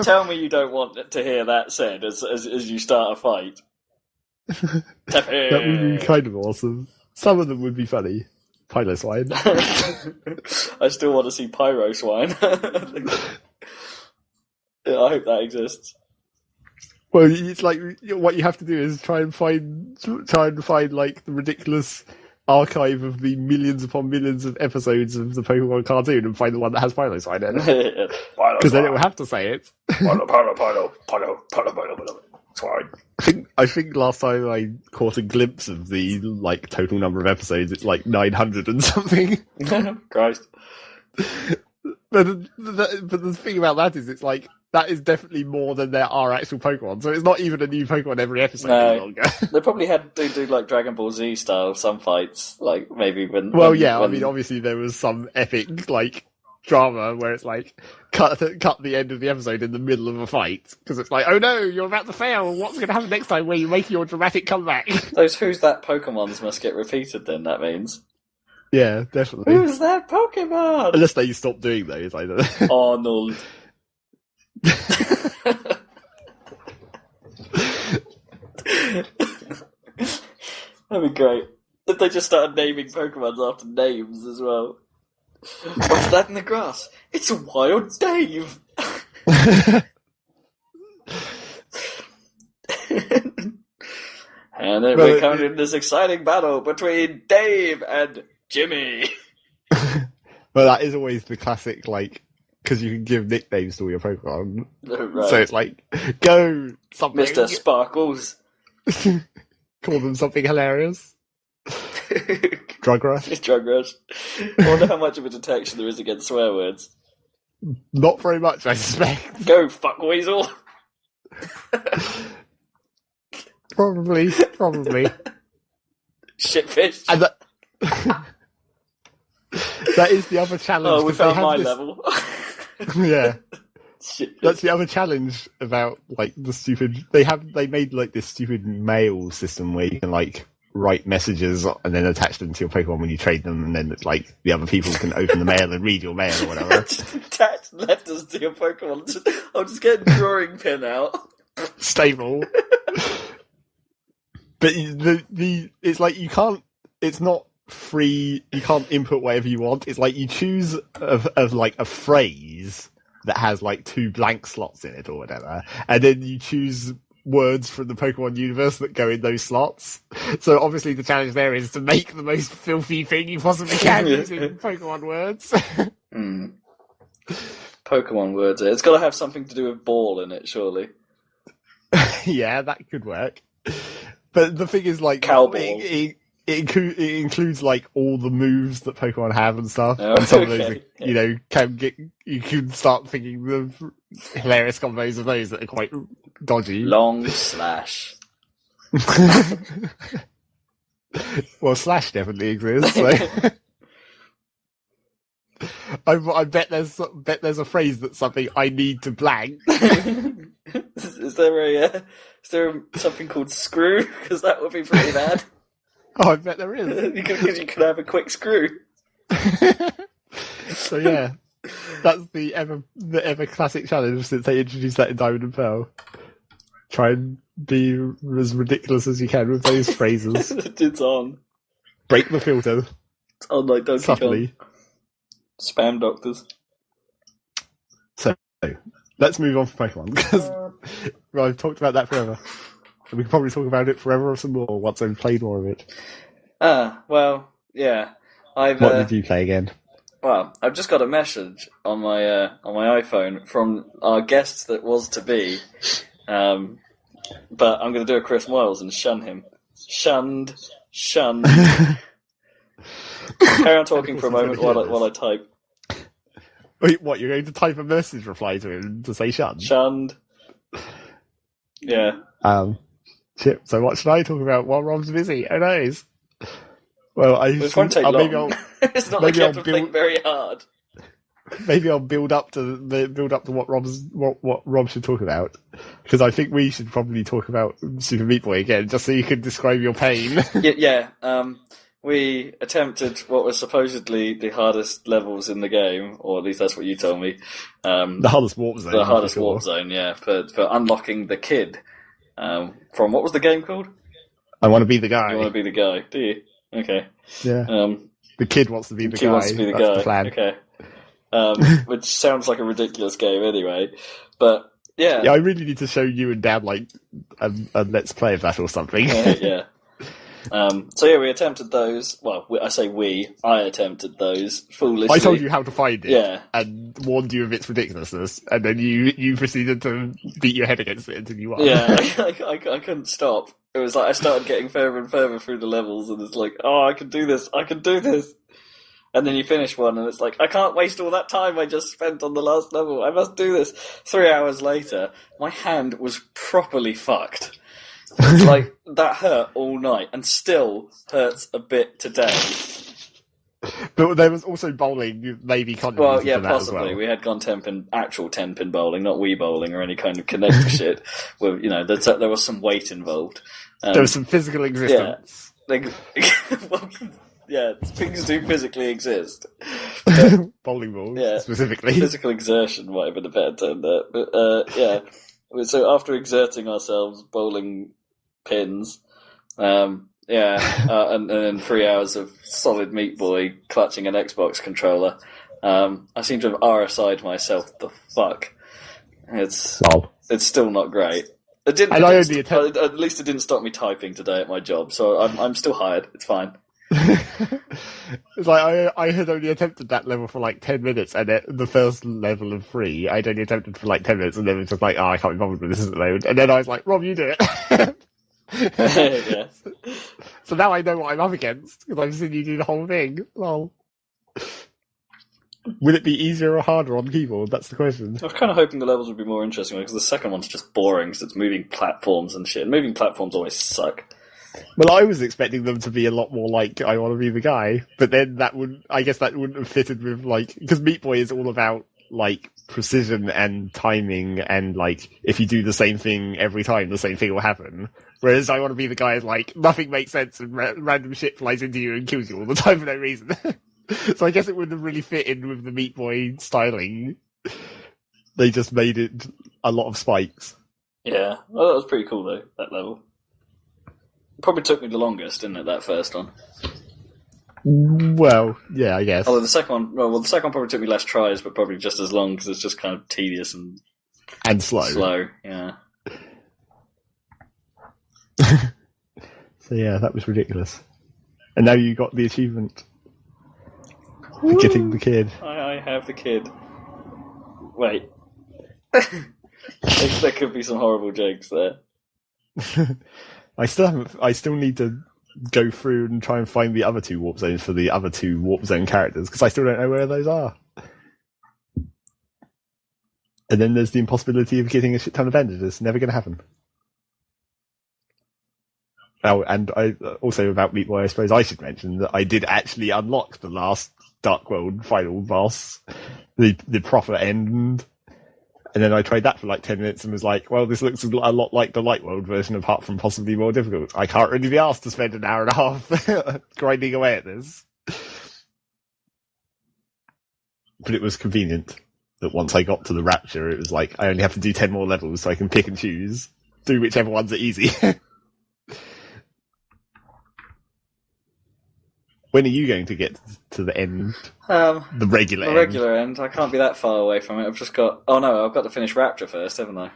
Tell me you don't want to hear that said as you start a fight. That would be kind of awesome. Some of them would be funny. Pyro Swine. I still want to see Pyro Swine. Yeah, I hope that exists. Well, it's what you have to do is try and find the ridiculous archive of the millions upon millions of episodes of the Pokemon cartoon and find the one that has Pyro Swine in it. Because then it will have to say it. Pyro, Swine. I think last time I caught a glimpse of the total number of episodes, it's 900 and something. Christ. But the thing about that is that is definitely more than there are actual Pokemon. So it's not even a new Pokemon every episode any longer. They probably had to do Dragon Ball Z style some fights, maybe when. Well, I mean, obviously there was some epic drama where it's like cut the end of the episode in the middle of a fight because it's like, oh no, you're about to fail. What's going to happen next time where you make your dramatic comeback? Those Who's That Pokemons must get repeated then, that means. Yeah, definitely. Who's that Pokemon? Unless they stop doing those, I don't know. Arnold. That'd be great. If they just started naming Pokemons after names as well. What's that in the grass? It's a wild Dave! And then we're coming in this exciting battle between Dave and Jimmy. But that is always the classic, like, because you can give nicknames to all your Pokemon. Right. So it's like, go something. Mr. Sparkles. Call them something hilarious. Drug Rush. Drug Rush. I wonder how much of a detection there is against swear words. Not very much, I suspect. Go, fuckweasel. Probably. Shitfish. And that is the other challenge. Oh, we found my level. Yeah. Shitfish. That's the other challenge about, like, the stupid... They made, like, this stupid mail system where you can, like, write messages and then attach them to your Pokemon when you trade them, and then, like, the other people can open the mail and read your mail or whatever. Attach letters to your Pokemon. I'll just get a drawing pin out. Stable. But it's like you can't... It's not free. You can't input whatever you want. It's like you choose of like, a phrase that has, like, 2 blank slots in it or whatever, and then you choose words from the Pokemon universe that go in those slots. So obviously the challenge there is to make the most filthy thing you possibly can using Pokemon words. Pokemon words. It's got to have something to do with ball in it, surely. Yeah, that could work. But the thing is, like, Cowball. It includes, like, all the moves that Pokemon have and stuff. Oh, and some of okay. those, you can start thinking of hilarious combos of those that are quite dodgy. Long slash. Well, slash definitely exists. So. I bet there's a phrase that's something I need to blank. Is there something called screw? Because that would be pretty bad. Oh, I bet there is. Because you could have a quick screw. So yeah, that's the ever classic challenge since they introduced that in Diamond and Pearl. Try and be as ridiculous as you can with those phrases. It's on. Break the filter. It's on like Donkey Subtly. Kong. Spam doctors. So let's move on from Pokemon because I've talked about that forever. And we can probably talk about it forever or some more once I've played more of it. Well, yeah. What did you play again? Well, I've just got a message on my iPhone from our guest that was to be, but I'm going to do a Chris Moyles and shun him. Shunned. Carry on talking for a moment while I type. Wait, what? You're going to type a message reply to him to say shunned? Shunned. Yeah. Chip. So what should I talk about while Rob's busy? Who knows? Well, it won't take long. Maybe it's not like you have to think very hard. Maybe I'll build up to what Rob should talk about, because I think we should probably talk about Super Meat Boy again, just so you can describe your pain. Yeah. We attempted what was supposedly the hardest levels in the game, or at least that's what you told me. The hardest warp zone. The hardest warp zone, yeah, for unlocking the kid. From what was the game called? I Want to Be the Guy. You want to be the guy, do you? Okay. Yeah. The kid wants to be the guy. Wants to be the That's guy. The plan. Okay. Which sounds like a ridiculous game anyway, but yeah. Yeah, I really need to show you and Dad like a Let's Play of that or something. Yeah. So yeah, we attempted those. Well, I attempted those foolishly. I told you how to find it, yeah, and warned you of its ridiculousness, and then you proceeded to beat your head against it until you won. Yeah, I couldn't stop. It was like I started getting further and further through the levels, and it's like, oh, I can do this, and then you finish one, and it's like, I can't waste all that time I just spent on the last level. I must do this. 3 hours later, my hand was properly fucked. It's like, that hurt all night, and still hurts a bit today. But there was also bowling, maybe contributed Well, yeah, to that possibly. as well. We had gone actual 10-pin bowling, not Wii bowling or any kind of Kinect shit. Where, there was some weight involved. There was some physical existence. Yeah, things do physically exist. Bowling balls, specifically. Physical exertion might have been a better term there. But, yeah. So after exerting ourselves, bowling pins, and then 3 hours of solid Meat Boy clutching an Xbox controller, I seem to have RSI'd myself the fuck. It's still not great. At least it didn't stop me typing today at my job, so I'm still hired. It's fine. It's like I had only attempted that level for like 10 minutes, and the first level of 3, I'd only attempted for like 10 minutes, and then it was just like, I can't be bothered with this at the moment. And then I was like, Rob, you do it. Yes. So now I know what I'm up against, because I've seen you do the whole thing. Well, will it be easier or harder on keyboard? That's the question. I was kind of hoping the levels would be more interesting, because the second one's just boring, because it's moving platforms and shit. Moving platforms always suck. Well, I was expecting them to be a lot more like I Want to Be the Guy, but then that wouldn't have fitted with, like, because Meat Boy is all about, like, precision and timing, and, like, if you do the same thing every time, the same thing will happen. Whereas I Want to Be the Guy is like, nothing makes sense and random shit flies into you and kills you all the time for no reason. So I guess it wouldn't have really fit in with the Meat Boy styling. They just made it a lot of spikes. Yeah, well, that was pretty cool though, that level. Probably took me the longest, didn't it, that first one? Well, yeah, I guess. Although the second one probably took me less tries, but probably just as long, because it's just kind of tedious and slow. Slow, yeah. So yeah, that was ridiculous. And now you got the achievement for getting the kid. I have the kid. Wait. There could be some horrible jokes there. I still need to go through and try and find the other 2 warp zones for the other 2 warp zone characters, because I still don't know where those are. And then there's the impossibility of getting a shit ton of bandages. Never going to happen. Oh, and I also about Meat Boy, I suppose I should mention that I did actually unlock the last Dark World final boss, the proper end. And then I tried that for like 10 minutes and was like, well, this looks a lot like the Light World version, apart from possibly more difficult. I can't really be asked to spend an hour and a half grinding away at this. But it was convenient that once I got to the Rapture, it was like, I only have to do 10 more levels so I can pick and choose, do whichever ones are easy. When are you going to get to the end? The regular end? The regular end. I can't be that far away from it. I've got to finish Rapture first, haven't I?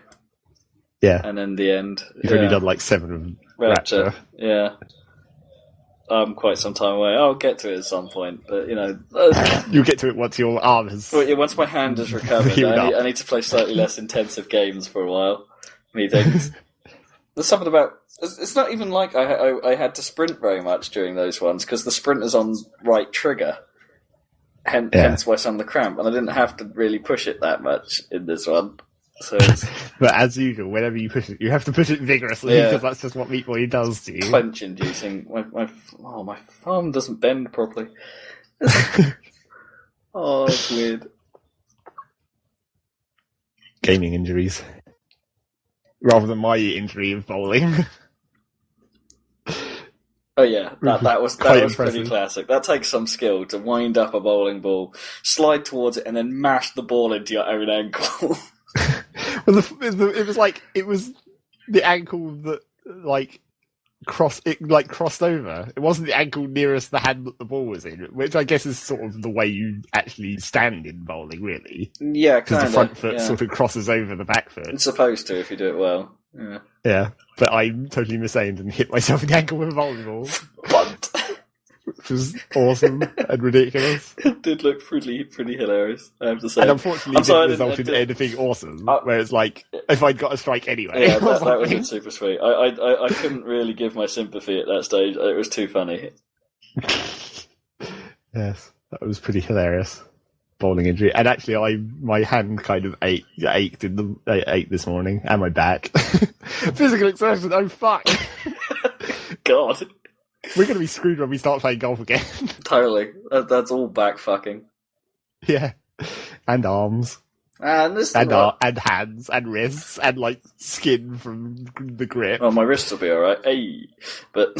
Yeah. And then the end. You've only done like 7 of Rapture. Yeah. I'm quite some time away. I'll get to it at some point, but You'll get to it once your arm has... Well, yeah, once my hand has recovered, I need to play slightly less intensive games for a while. Methinks. There's something about... It's not even like I had to sprint very much during those ones, because the sprint is on right trigger. Hence why some of the cramp, and I didn't have to really push it that much in this one. So but as usual, whenever you push it, you have to push it vigorously, because that's just what Meat Boy does to you. Clench-inducing. My thumb doesn't bend properly. Oh, it's weird. Gaming injuries. Rather than my injury of bowling. Oh yeah, that was impressive. pretty classic. That takes some skill to wind up a bowling ball, slide towards it, and then mash the ball into your own ankle. Well, it was the ankle that crossed over. It wasn't the ankle nearest the hand that the ball was in, which I guess is sort of the way you actually stand in bowling, really. Yeah, because the front foot sort of crosses over the back foot. It's supposed to if you do it well. Yeah. Yeah, but I totally misaimed and hit myself in the ankle with a bowling ball. What? Which was awesome and ridiculous. It did look pretty hilarious, I have to say. And unfortunately, it didn't result in anything awesome, where it's like, if I'd got a strike anyway. Yeah, that was super sweet. I couldn't really give my sympathy at that stage. It was too funny. Yes, that was pretty hilarious. Bowling injury. And actually, my hand kind of ached this morning, and my back. Physical exertion, oh fuck. God. We're going to be screwed when we start playing golf again. Totally. That's all back fucking. Yeah. And arms. And and hands and wrists and like skin from the grip. Oh, my wrists will be alright. Hey. But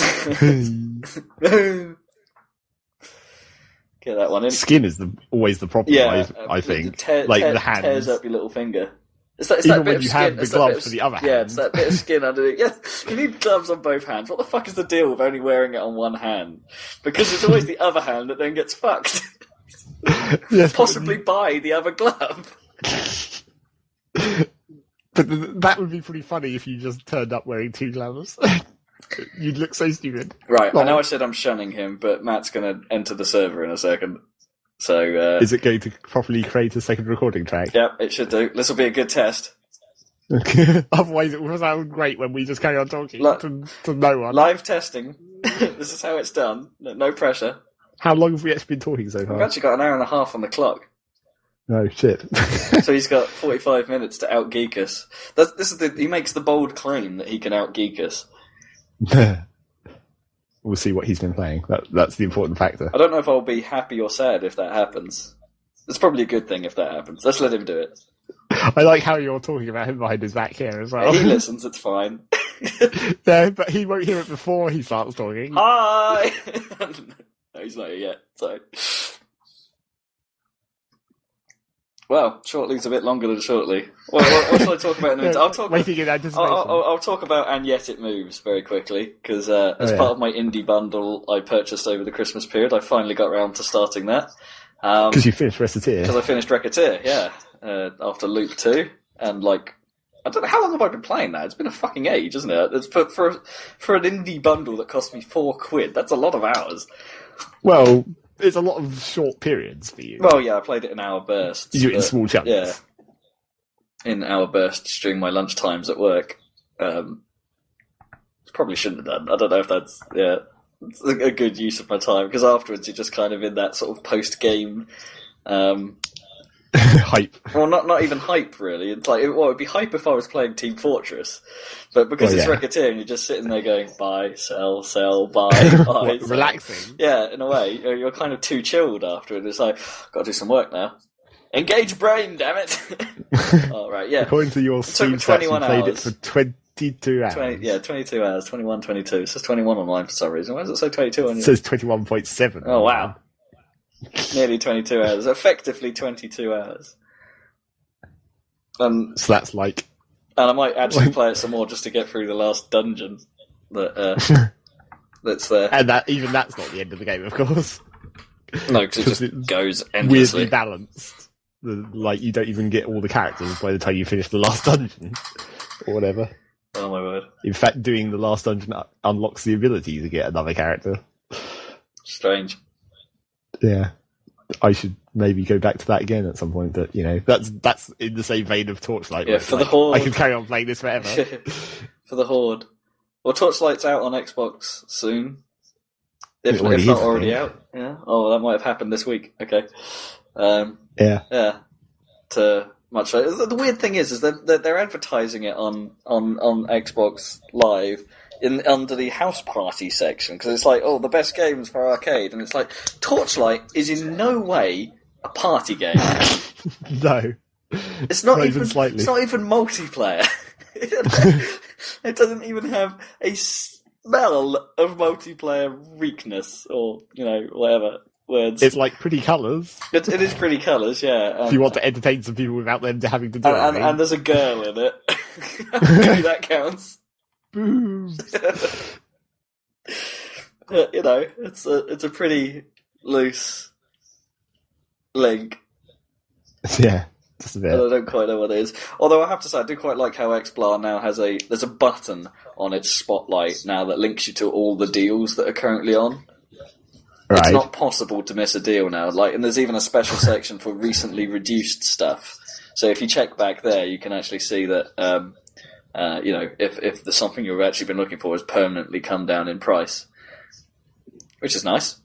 get that one in. Skin is always the problem, I think. The hands. Tears up your little finger. It's that Even bit when of you skin, have the gloves for the other hand. Yeah, it's that bit of skin underneath. Yeah, you need gloves on both hands. What the fuck is the deal with only wearing it on one hand? Because it's always the other hand that then gets fucked. Yes, possibly buy the other glove. But that would be pretty funny if you just turned up wearing two gloves. You'd look so stupid. Right, I know I said I'm shunning him, but Matt's going to enter the server in a second. So, is it going to properly create a second recording track? Yep, it should do. This will be a good test. Otherwise, it will sound great when we just carry on talking to no one. Live testing. This is how it's done. No pressure. How long have we actually been talking so far? We've actually got an hour and a half on the clock. No shit. So he's got 45 minutes to out-geek us. He makes the bold claim that he can out-geek us. We'll see what he's been playing. That's the important factor. I don't know if I'll be happy or sad if that happens. It's probably a good thing if that happens. Let's let him do it. I like how you're talking about him behind his back here as well. He listens, it's fine. Yeah, but he won't hear it before he starts talking. Hi! No, he's not here yet, so... Well, shortly's a bit longer than shortly. What shall I talk about in a minute? I'll talk about And Yet It Moves very quickly, because as part of my indie bundle I purchased over the Christmas period, I finally got around to starting that. Because you finished Recettear. Because I finished Recettear, yeah. After Loop 2, and I don't know, how long have I been playing that? It's been a fucking age, isn't it? It's for an indie bundle that cost me £4, that's a lot of hours. Well... It's a lot of short periods for you. Well, yeah, I played it in hour bursts. You do it in small chunks. Yeah. In hour bursts during my lunch times at work. Probably shouldn't have done. I don't know if that's it's a good use of my time, because afterwards you're just kind of in that sort of post-game... hype. Well, not even hype, really. It's like, it'd be hype if I was playing Team Fortress. But because it's Recettear and you're just sitting there going, buy, sell, buy, buy. Sell. Relaxing. Yeah, in a way. You're kind of too chilled after it. It's like, got to do some work now. Engage brain, damn it! All right, yeah. According to your Steam stats, you played it for 22 hours. 22 hours. 21, 22. It says 21 online for some reason. Why does it say 22 on your... It says 21.7. Oh, wow. Nearly 22 hours. Effectively 22 hours. So that's like... And I might actually play it some more just to get through the last dungeon that's there. And that's not the end of the game, of course. No, because it just goes endlessly. Weirdly balanced. You don't even get all the characters by the time you finish the last dungeon. Or whatever. Oh my word. In fact, doing the last dungeon unlocks the ability to get another character. Strange. Yeah, I should maybe go back to that again at some point. But that's in the same vein of Torchlight. Yeah, for the Horde. I can carry on playing this forever. For the Horde. Well, Torchlight's out on Xbox soon, if not already out. Yeah. Oh, that might have happened this week. Okay. Yeah. Much like, the weird thing is that they're advertising it on Xbox Live. Under the house party section, because it's like, the best games for arcade, and it's like, Torchlight is in no way a party game. No, it's not even slightly. It's not even multiplayer. It doesn't even have a smell of multiplayer weakness, or whatever words. It's like pretty colours. It is pretty colours, yeah. If you want to entertain some people without them having to do anything. And there's a girl in it. Maybe that counts. Boom. It's a pretty loose link. Yeah, just a bit. I don't quite know what it is. Although I have to say, I do quite like how XBLA now there's a button on its spotlight now that links you to all the deals that are currently on. Right. It's not possible to miss a deal now. And there's even a special section for recently reduced stuff. So if you check back there, you can actually see that. If there's something you've actually been looking for has permanently come down in price, which is nice.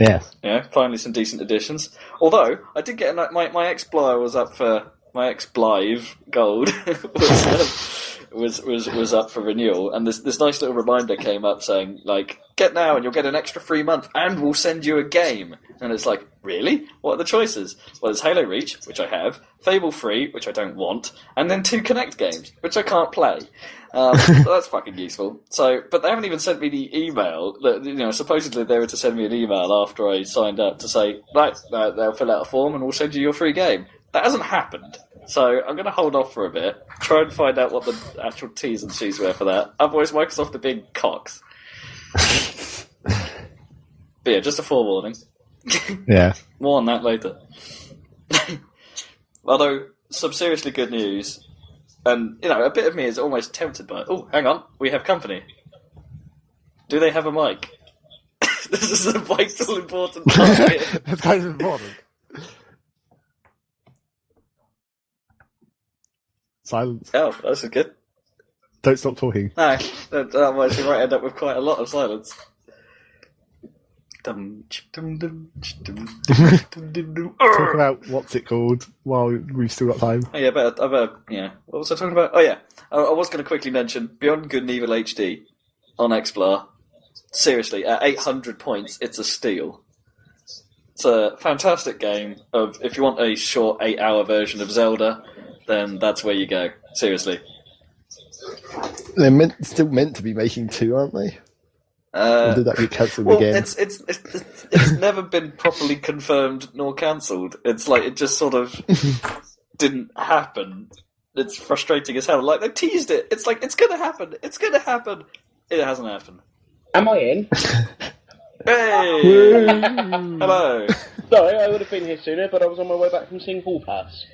Yeah. Yeah, finally some decent additions. Although I did get my XBLA was up for my ex Blythe Gold was up for renewal, and this nice little reminder came up saying, like, get now and you'll get an extra free month, and we'll send you a game. And it's like, really? What are the choices? Well, there's Halo Reach, which I have, Fable Free, which I don't want, and then 2 Kinect games, which I can't play. So that's fucking useful. So, but they haven't even sent me the email. That, supposedly they were to send me an email after I signed up to say, right, they'll fill out a form and we'll send you your free game. That hasn't happened. So I'm going to hold off for a bit, try and find out what the actual T's and C's were for that. Otherwise, Microsoft are being cocks. But yeah, just a forewarning. Yeah. More on that later. Although, some seriously good news, and, a bit of me is almost tempted by it. Oh, hang on, we have company. Do they have a mic? This is a vital, important part here. That's kind of important. Silence. Oh, that's good. Don't stop talking. No, otherwise we might end up with quite a lot of silence. Talk about what's it called while we've still got time. Oh, yeah, What was I talking about? Oh, yeah. I was going to quickly mention Beyond Good and Evil HD on Explar. Seriously, at 800 points, it's a steal. It's a fantastic game. If you want a short 8-hour version of Zelda, then that's where you go. Seriously. They're still meant to be making 2, aren't they? Or did that get cancelled again? It's never been properly confirmed nor cancelled. It's like it just sort of didn't happen. It's frustrating as hell. Like, they teased it. It's like, it's gonna happen. It's gonna happen. It hasn't happened. Am I in? Hey! Hello. Sorry, I would have been here sooner, but I was on my way back from seeing Hall Pass.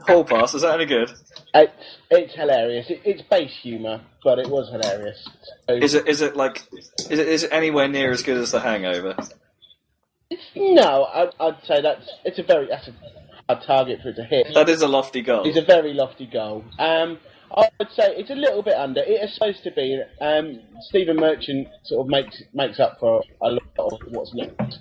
Hall Pass, is that any good? It's hilarious. It's base humour, but it was hilarious. So, is it anywhere near as good as The Hangover? No, I'd say that's a hard target for it to hit. That is a lofty goal. It's a very lofty goal. I would say it's a little bit under. It is supposed to be. Stephen Merchant sort of makes up for a lot of what's left.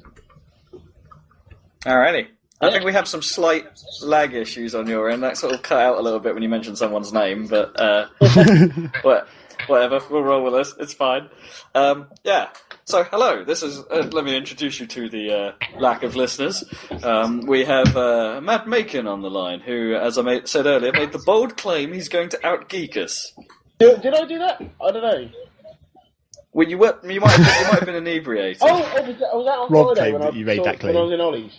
Alrighty. I think we have some slight lag issues on your end. That sort of cut out a little bit when you mentioned someone's name, but whatever. We'll roll with this. It's fine. Yeah. So, hello. This is. Let me introduce you to the lack of listeners. We have Matt Makin on the line, who, as I said earlier, made the bold claim he's going to out-geek us. Did I do that? I don't know. Well, you might have been inebriated. I was out on Rob Friday claimed that you made that claim. when I was in Ollie's.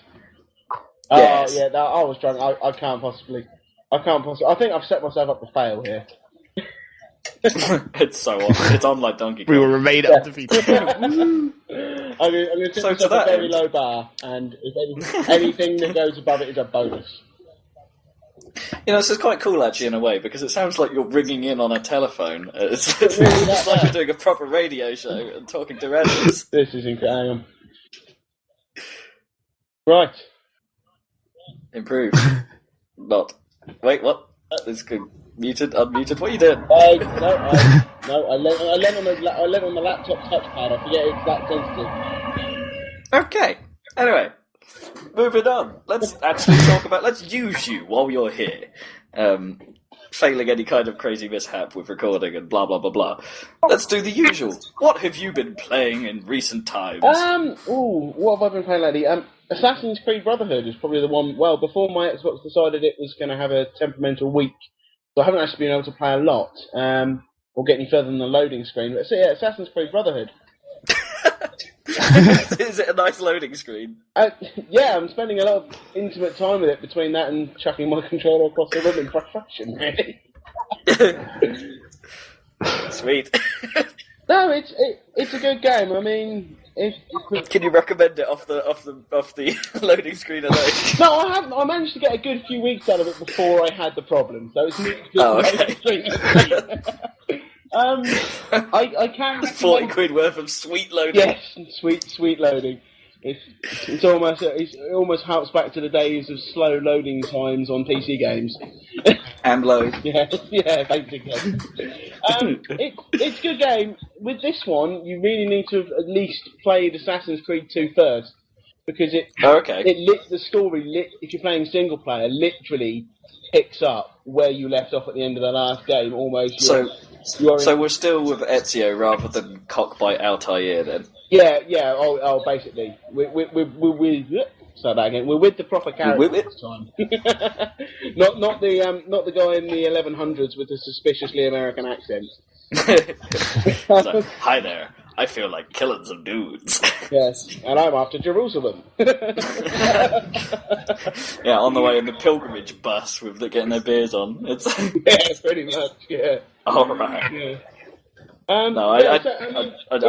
Yes. Yeah, I was drunk. I can't possibly. I think I've set myself up to fail here. It's so on. It's on like Donkey Kong. We will remain undefeated. I'm going to set myself a very low bar, and if anything that goes above it is a bonus. This is quite cool, actually, in a way, because it sounds like you're ringing in on a telephone. It's like you're doing a proper radio show and talking to randoms. This is incredible. Right. Improved. Not. Wait, what? It's good. Muted, unmuted. What are you doing? I let on the laptop touchpad. I forget it's that sensitive. Okay. Anyway, moving on. Let's actually talk about. Let's use you while you're here. Failing any kind of crazy mishap with recording and blah blah blah blah. Let's do the usual. What have you been playing in recent times? What have I been playing lately? Assassin's Creed Brotherhood is probably the one. Well, before my Xbox decided it was going to have a temperamental week, so I haven't actually been able to play a lot, or get any further than the loading screen. But so yeah, Assassin's Creed Brotherhood. Is it a nice loading screen? Yeah, I'm spending a lot of intimate time with it between that and chucking my controller across the room in frustration, really. Sweet. No, it's a good game. I mean, can you recommend it off the loading screen alone? No, I haven't. I managed to get a good few weeks out of it before I had the problem, so it's not okay. I can 40 quid worth of sweet loading. Yes, sweet loading. It almost harks back to the days of slow loading times on PC games. And load. Yeah, basically. It's a good game. With this one, you really need to have at least played Assassin's Creed 2 first. because Okay. the story, if you're playing single player, literally picks up where you left off at the end of the last game, almost. So we're still with Ezio rather than Cockbite Altair then? Yeah, basically. Start that again. We're with the proper character this time. not the guy in the 1100s with the suspiciously American accent. So, hi there. I feel like killing some dudes. Yes, and I'm after Jerusalem. Yeah, on the way in the pilgrimage bus with getting their beers on. It's yeah, pretty much. Yeah. All right. Yeah. No, I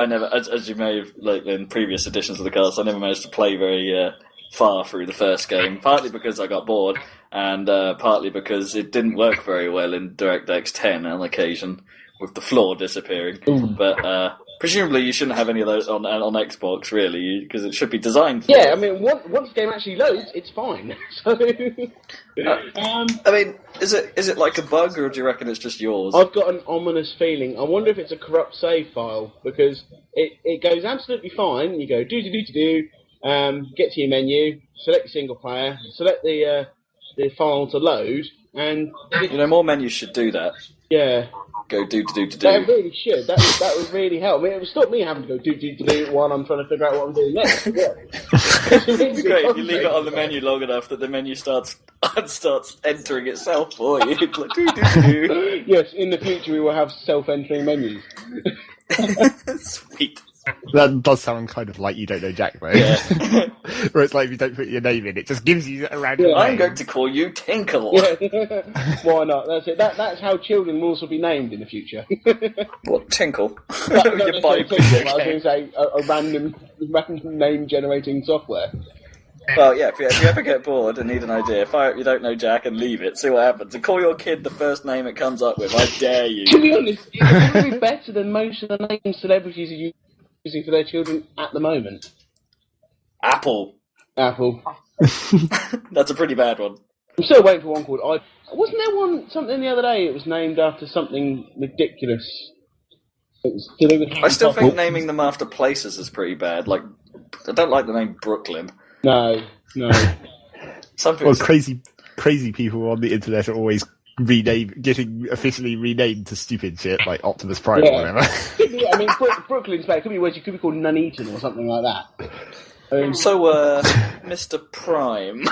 never, as you may have, like in previous editions of the cast, I never managed to play very far through the first game. Partly because I got bored, and partly because it didn't work very well in DirectX 10 on occasion, with the floor disappearing. But presumably you shouldn't have any of those on Xbox, really, because it should be designed for. Yeah, I mean, once the game actually loads, it's fine. So, I mean, is it like a bug, or do you reckon it's just yours? I've got an ominous feeling. I wonder if it's a corrupt save file, because it goes absolutely fine. You go do, get to your menu, select your single player, select the file to load, and more menus should do that. Yeah. Go do. That really should. That would really help. I mean, it would stop me having to go do while I'm trying to figure out what I'm doing next. Yeah. It'd be great if you leave it on the menu long enough that the menu starts entering itself for you. It's like do. Yes, in the future we will have self-entering menus. Sweet. That does sound kind of like You Don't Know Jack, though. Yeah. Where it's like if you don't put your name in, it just gives you a random name. I'm going to call you Tinkle. Yeah. Why not? That's it. That's how children will also be named in the future. What, Tinkle? I was going to say a random name generating software. Well, yeah, if you ever get bored and need an idea, fire up You Don't Know Jack and leave it, see what happens. And call your kid the first name it comes up with, I dare you. To be honest, it's probably better than most of the names celebrities are using for their children at the moment. Apple. That's a pretty bad one. I'm still waiting for one called I. Wasn't there something the other day? It was named after something ridiculous. I still think naming them after places is pretty bad. Like, I don't like the name Brooklyn. No. Well, crazy people on the internet are always getting officially renamed to stupid shit like Optimus Prime or whatever. I mean, Brooklyn's bad. It could be worse. You could be called Nuneaton or something like that. Mr. Prime.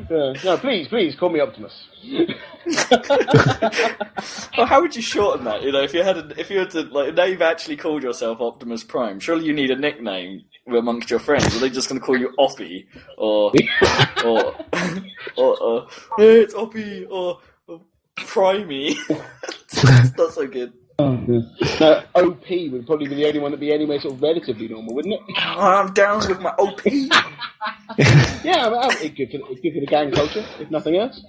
No, please call me Optimus. Well, how would you shorten that? You know, if you had to like, now you've actually called yourself Optimus Prime. Surely you need a nickname amongst your friends. Are they just going to call you Oppie or hey, it's Oppie or Primey? That's not so good. OP would probably be the only one that'd be anywhere sort of relatively normal, wouldn't it? I'm down with my OP. Yeah, it's good for the gang culture, if nothing else.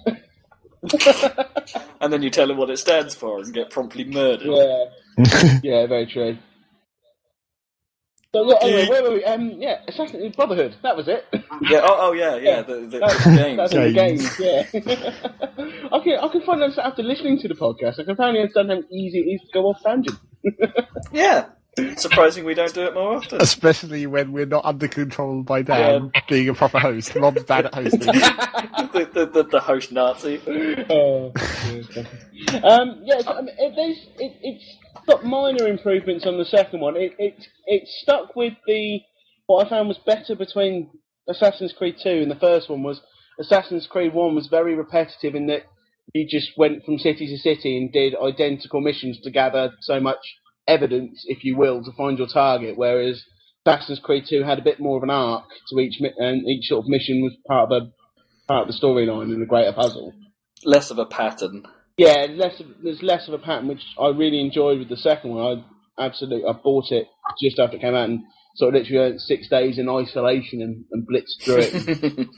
And then you tell them what it stands for and get promptly murdered. Yeah, very true. So yeah, anyway, where were we? Assassin's Brotherhood. That was it. Yeah. Yeah. The games. That's in the games. Yeah. I can find out after listening to the podcast. I can finally understand how easy it is to go off tangent. Yeah. Surprising we don't do it more often. Especially when we're not under control by Dan being a proper host. Rob's bad at hosting. the host Nazi. It's got minor improvements on the second one. It stuck with what I found was better between Assassin's Creed 2 and the first one was Assassin's Creed 1 was very repetitive in that you just went from city to city and did identical missions to gather so much evidence, if you will, to find your target, whereas Assassin's Creed 2 had a bit more of an arc to each sort of mission was part of the storyline and a greater puzzle. Less of a pattern. Yeah, there's less of a pattern, which I really enjoyed with the second one. I bought it just after it came out and sort of literally went 6 days in isolation and blitzed through it. I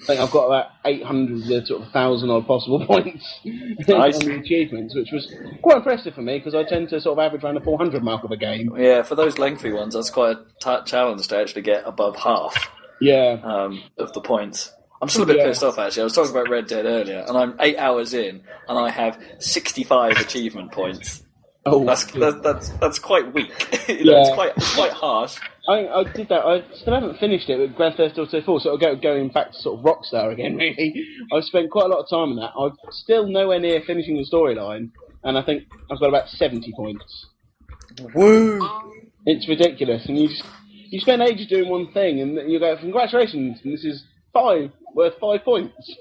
think I've got about 800 of the sort of 1,000 odd possible points nice. on the achievements, which was quite impressive for me because I tend to sort of average around the 400 mark of a game. Yeah, for those lengthy ones, that's quite a challenge to actually get above half. Of the points. I'm still a bit pissed off, actually. I was talking about Red Dead earlier, and I'm 8 hours in, and I have 65 achievement points. Oh, that's quite weak. Yeah. It's quite harsh. I did that. I still haven't finished it with Grand Theft Auto 4, so going back to sort of Rockstar again, really. I've spent quite a lot of time on that. I'm still nowhere near finishing the storyline, and I think I've got about 70 points. Woo! It's ridiculous, and you spend ages doing one thing, and you go, congratulations, and this is worth 5 points.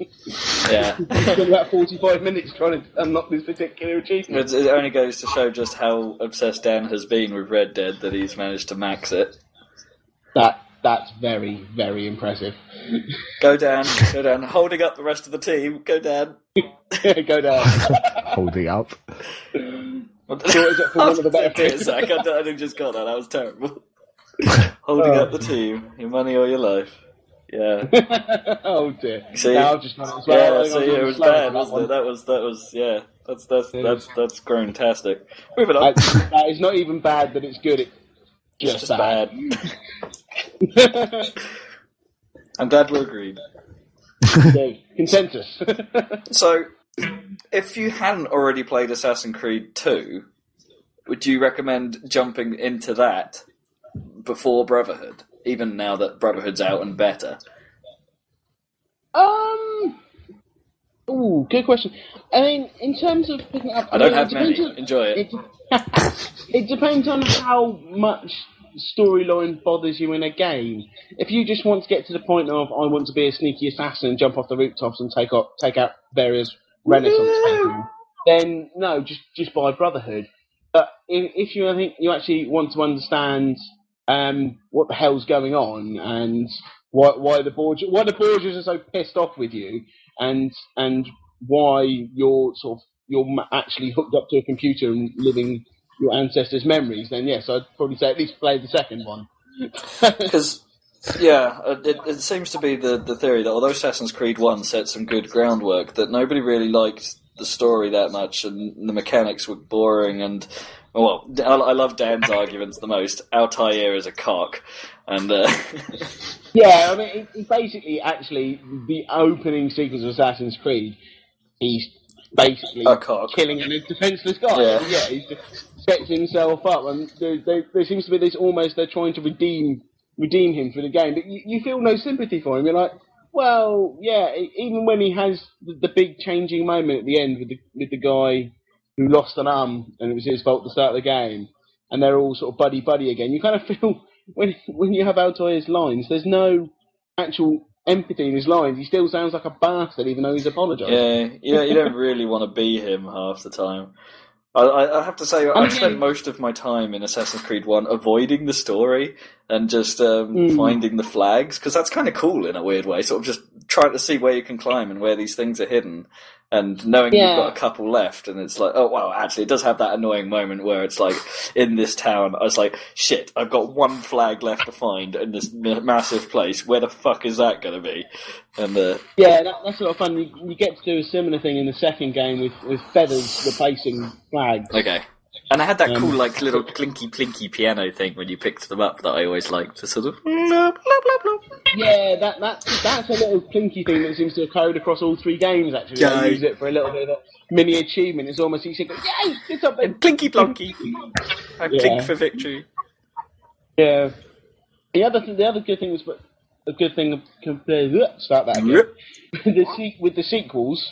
Yeah. You spend about 45 minutes trying to unlock this particular achievement. It only goes to show just how obsessed Dan has been with Red Dead that he's managed to max it. That's very, very impressive. Go Dan, holding up the rest of the team. Go Dan. Go down. Holding up. What is it for one of the better things? I just got that. That was terrible. Holding up the team, your money or your life. Yeah. Oh dear. See? Now I've just done it as well. Yeah. See, it was bad, wasn't it? That was. Yeah. That's growtastic. Moving on. That is not even bad that it's good. It's just bad. I'm glad we're agreed. Consensus. So, if you hadn't already played Assassin's Creed 2, would you recommend jumping into that before Brotherhood, even now that Brotherhood's out and better? Good question. I mean, in terms of picking up... I don't have many. Enjoy it. It depends on how much storyline bothers you in a game. If you just want to get to the point of, I want to be a sneaky assassin, jump off the rooftops and take out various Renaissance paintings, then no, just buy Brotherhood. But if you, I think you actually want to understand what the hell's going on and why the Borgias are so pissed off with you, and why you're actually hooked up to a computer and living your ancestors' memories, then yes, I'd probably say at least play the second one. Because, yeah, it seems to be the theory that although Assassin's Creed 1 set some good groundwork, that nobody really liked the story that much, and the mechanics were boring, and, well, I love Dan's arguments the most. Altair is a cock, and... Yeah, I mean, it's basically, actually, the opening sequence of Assassin's Creed, he's basically killing a defenseless guy. Yeah, he just sets himself up, and there seems to be this almost, they're trying to redeem him for the game, but you feel no sympathy for him. You're like, well, yeah, even when he has the big changing moment at the end with the guy who lost an arm, and it was his fault at the start of the game, and they're all sort of buddy again, you kind of feel, when you have Altair's lines, there's no actual empathy in his lines. He still sounds like a bastard, even though he's apologising. Yeah, you don't really want to be him half the time. I have to say, I've spent most of my time in Assassin's Creed 1 avoiding the story and just finding the flags, because that's kind of cool in a weird way, sort of just trying to see where you can climb and where these things are hidden, and knowing you've got a couple left, and it's like, oh, wow, actually, it does have that annoying moment where it's like, in this town, I was like, shit, I've got one flag left to find in this massive place, where the fuck is that going to be? And yeah, that's a lot of fun. You get to do a similar thing in the second game with feathers replacing flags. Okay. And I had that cool, like, little clinky-plinky piano thing when you picked them up that I always liked to sort of... Blah, blah, blah. Yeah, that's a little clinky thing that seems to have carried across all three games, actually. Yeah. I use it for a little bit of a mini achievement. It's almost easy to go, yay, it's up there. Clinky plonky. I clink for victory. Yeah. The other good thing was... A good thing... Start that again. With the sequels...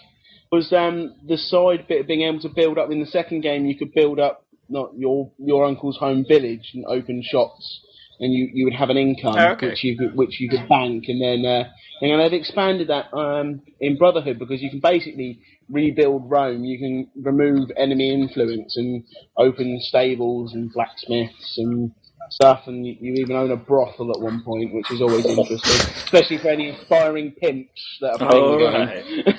was the side bit of being able to build up. In the second game, you could build up not your uncle's home village and open shops, and you would have an income which you could bank, and then they've expanded that in Brotherhood, because you can basically rebuild Rome. You can remove enemy influence and open stables and blacksmiths and stuff, and you even own a brothel at one point, which is always interesting, especially for any aspiring pimps that are playing the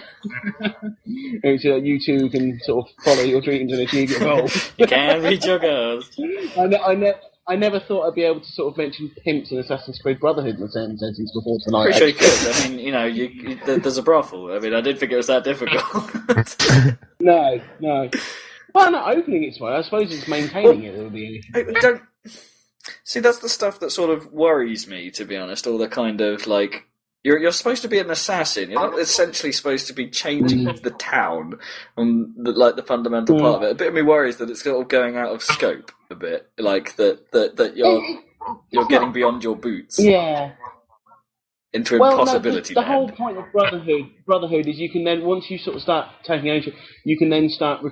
game. So you two can sort of follow your dreams and achieve your goals. You can reach your goals. I never thought I'd be able to sort of mention pimps in Assassin's Creed Brotherhood in the same sentence before tonight. Pretty sure you could. I mean, there's a brothel. I mean, I didn't think it was that difficult. No. Well, not opening it's fine. I suppose it's maintaining it. It'll be anything. See, that's the stuff that sort of worries me, to be honest. All the kind of, like, You're supposed to be an assassin. You're not essentially supposed to be changing the town on the fundamental part of it. A bit of me worries that it's sort of going out of scope a bit, like that you're getting beyond your boots. Yeah. Into impossibility. The whole point of Brotherhood is you can then, once you sort of start taking ownership, you can then start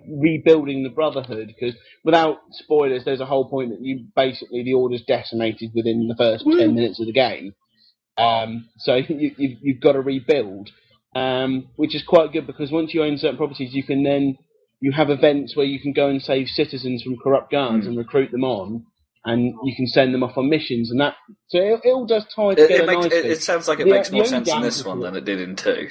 rebuilding the Brotherhood, because without spoilers, there's a whole point that the Order's decimated within the first 10 minutes of the game. So you've got to rebuild, which is quite good, because once you own certain properties, you have events where you can go and save citizens from corrupt guards and recruit them on. And you can send them off on missions, and that. So it all does tie together nicely. It sounds like it makes more sense in this one than it did in 2.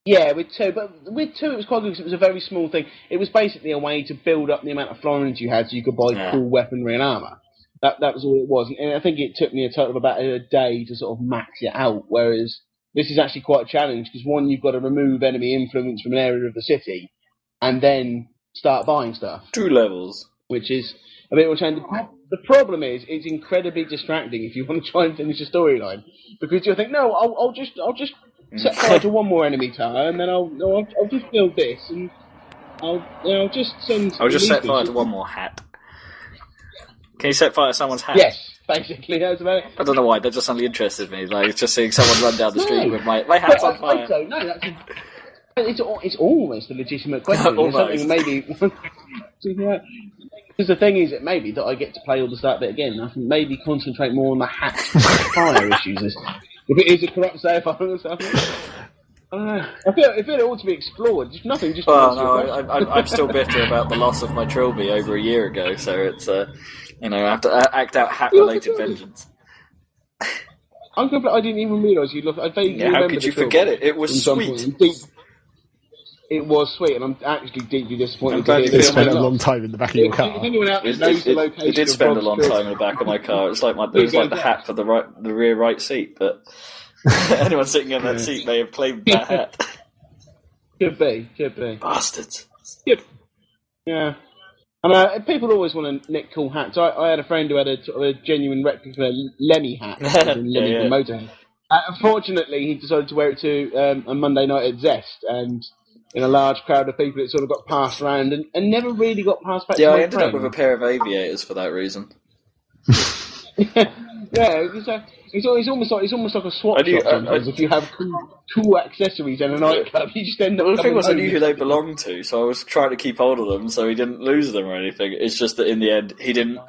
Yeah, with 2, but with 2 it was quite good because it was a very small thing. It was basically a way to build up the amount of florins you had, so you could buy cool weaponry and armor. That was all it was, and I think it took me a total of about a day to sort of max it out. Whereas this is actually quite a challenge, because one, you've got to remove enemy influence from an area of the city, and then start buying stuff. 2 levels, which is a bit more challenging. The problem is, it's incredibly distracting if you want to try and finish a storyline, because you'll think, no, I'll just set fire to one more enemy tower, and then I'll just build this, and I'll just send. I'll just set fire to one more hat. Can you set fire to someone's hat? Yes, basically, that's about it. I don't know why, that just suddenly interested me. Like, just seeing someone run down the street with my hat's on fire. No, it's almost a legitimate question. It's something maybe. Because the thing is, it may be that I get to play all the start bit again, and I can maybe concentrate more on the hat fire issues. If it is a corrupt save fire or something. I don't know. I feel it ought to be explored. Just nothing. Just. Well, no, I'm still bitter about the loss of my trilby over a year ago, so it's I have to act out hat-related vengeance. I didn't even realise you look. I vaguely remember. How could you forget it? It was sweet. It was sweet, and I'm actually deeply disappointed. It spent a long time in the back of your car. It did spend a long time in the back of my car. It's like it was like the hat for the rear right seat, but anyone sitting in that seat may have claimed that hat. Could be. Bastards. Good. Yeah. And people always want to nick cool hats. I had a friend who had a sort of a genuine replica Lemmy hat, Lemmy from Motorhead. Unfortunately, he decided to wear it to a Monday night at Zest, and in a large crowd of people, it sort of got passed around and never really got passed back to my friend. I ended up with a pair of aviators for that reason. It's almost like a swap shop sometimes. If you have cool accessories in a nightclub, you just end up. Well, the thing was, I knew who they belonged to, so I was trying to keep hold of them so he didn't lose them or anything. It's just that in the end, he didn't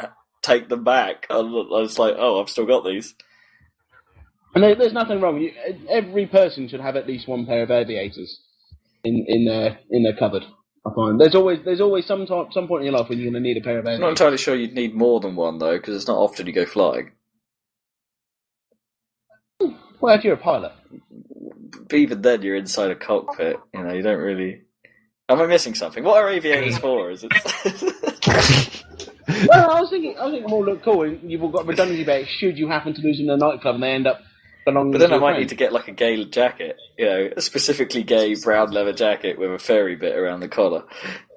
take them back. I was like, oh, I've still got these. And there's nothing wrong. Every person should have at least one pair of aviators in their cupboard. I find there's always some point in your life when you're going to need a pair of aviators. I'm not entirely sure you'd need more than one though, because it's not often you go flying. Well, if you're a pilot, but even then, you're inside a cockpit. You don't really. Am I missing something? What are aviators for? Is it? Well, I was thinking more look cool, and you've all got redundancy bags should you happen to lose them in a nightclub and they end up. But then I might need to get like a gay jacket, a specifically gay brown leather jacket with a fairy bit around the collar,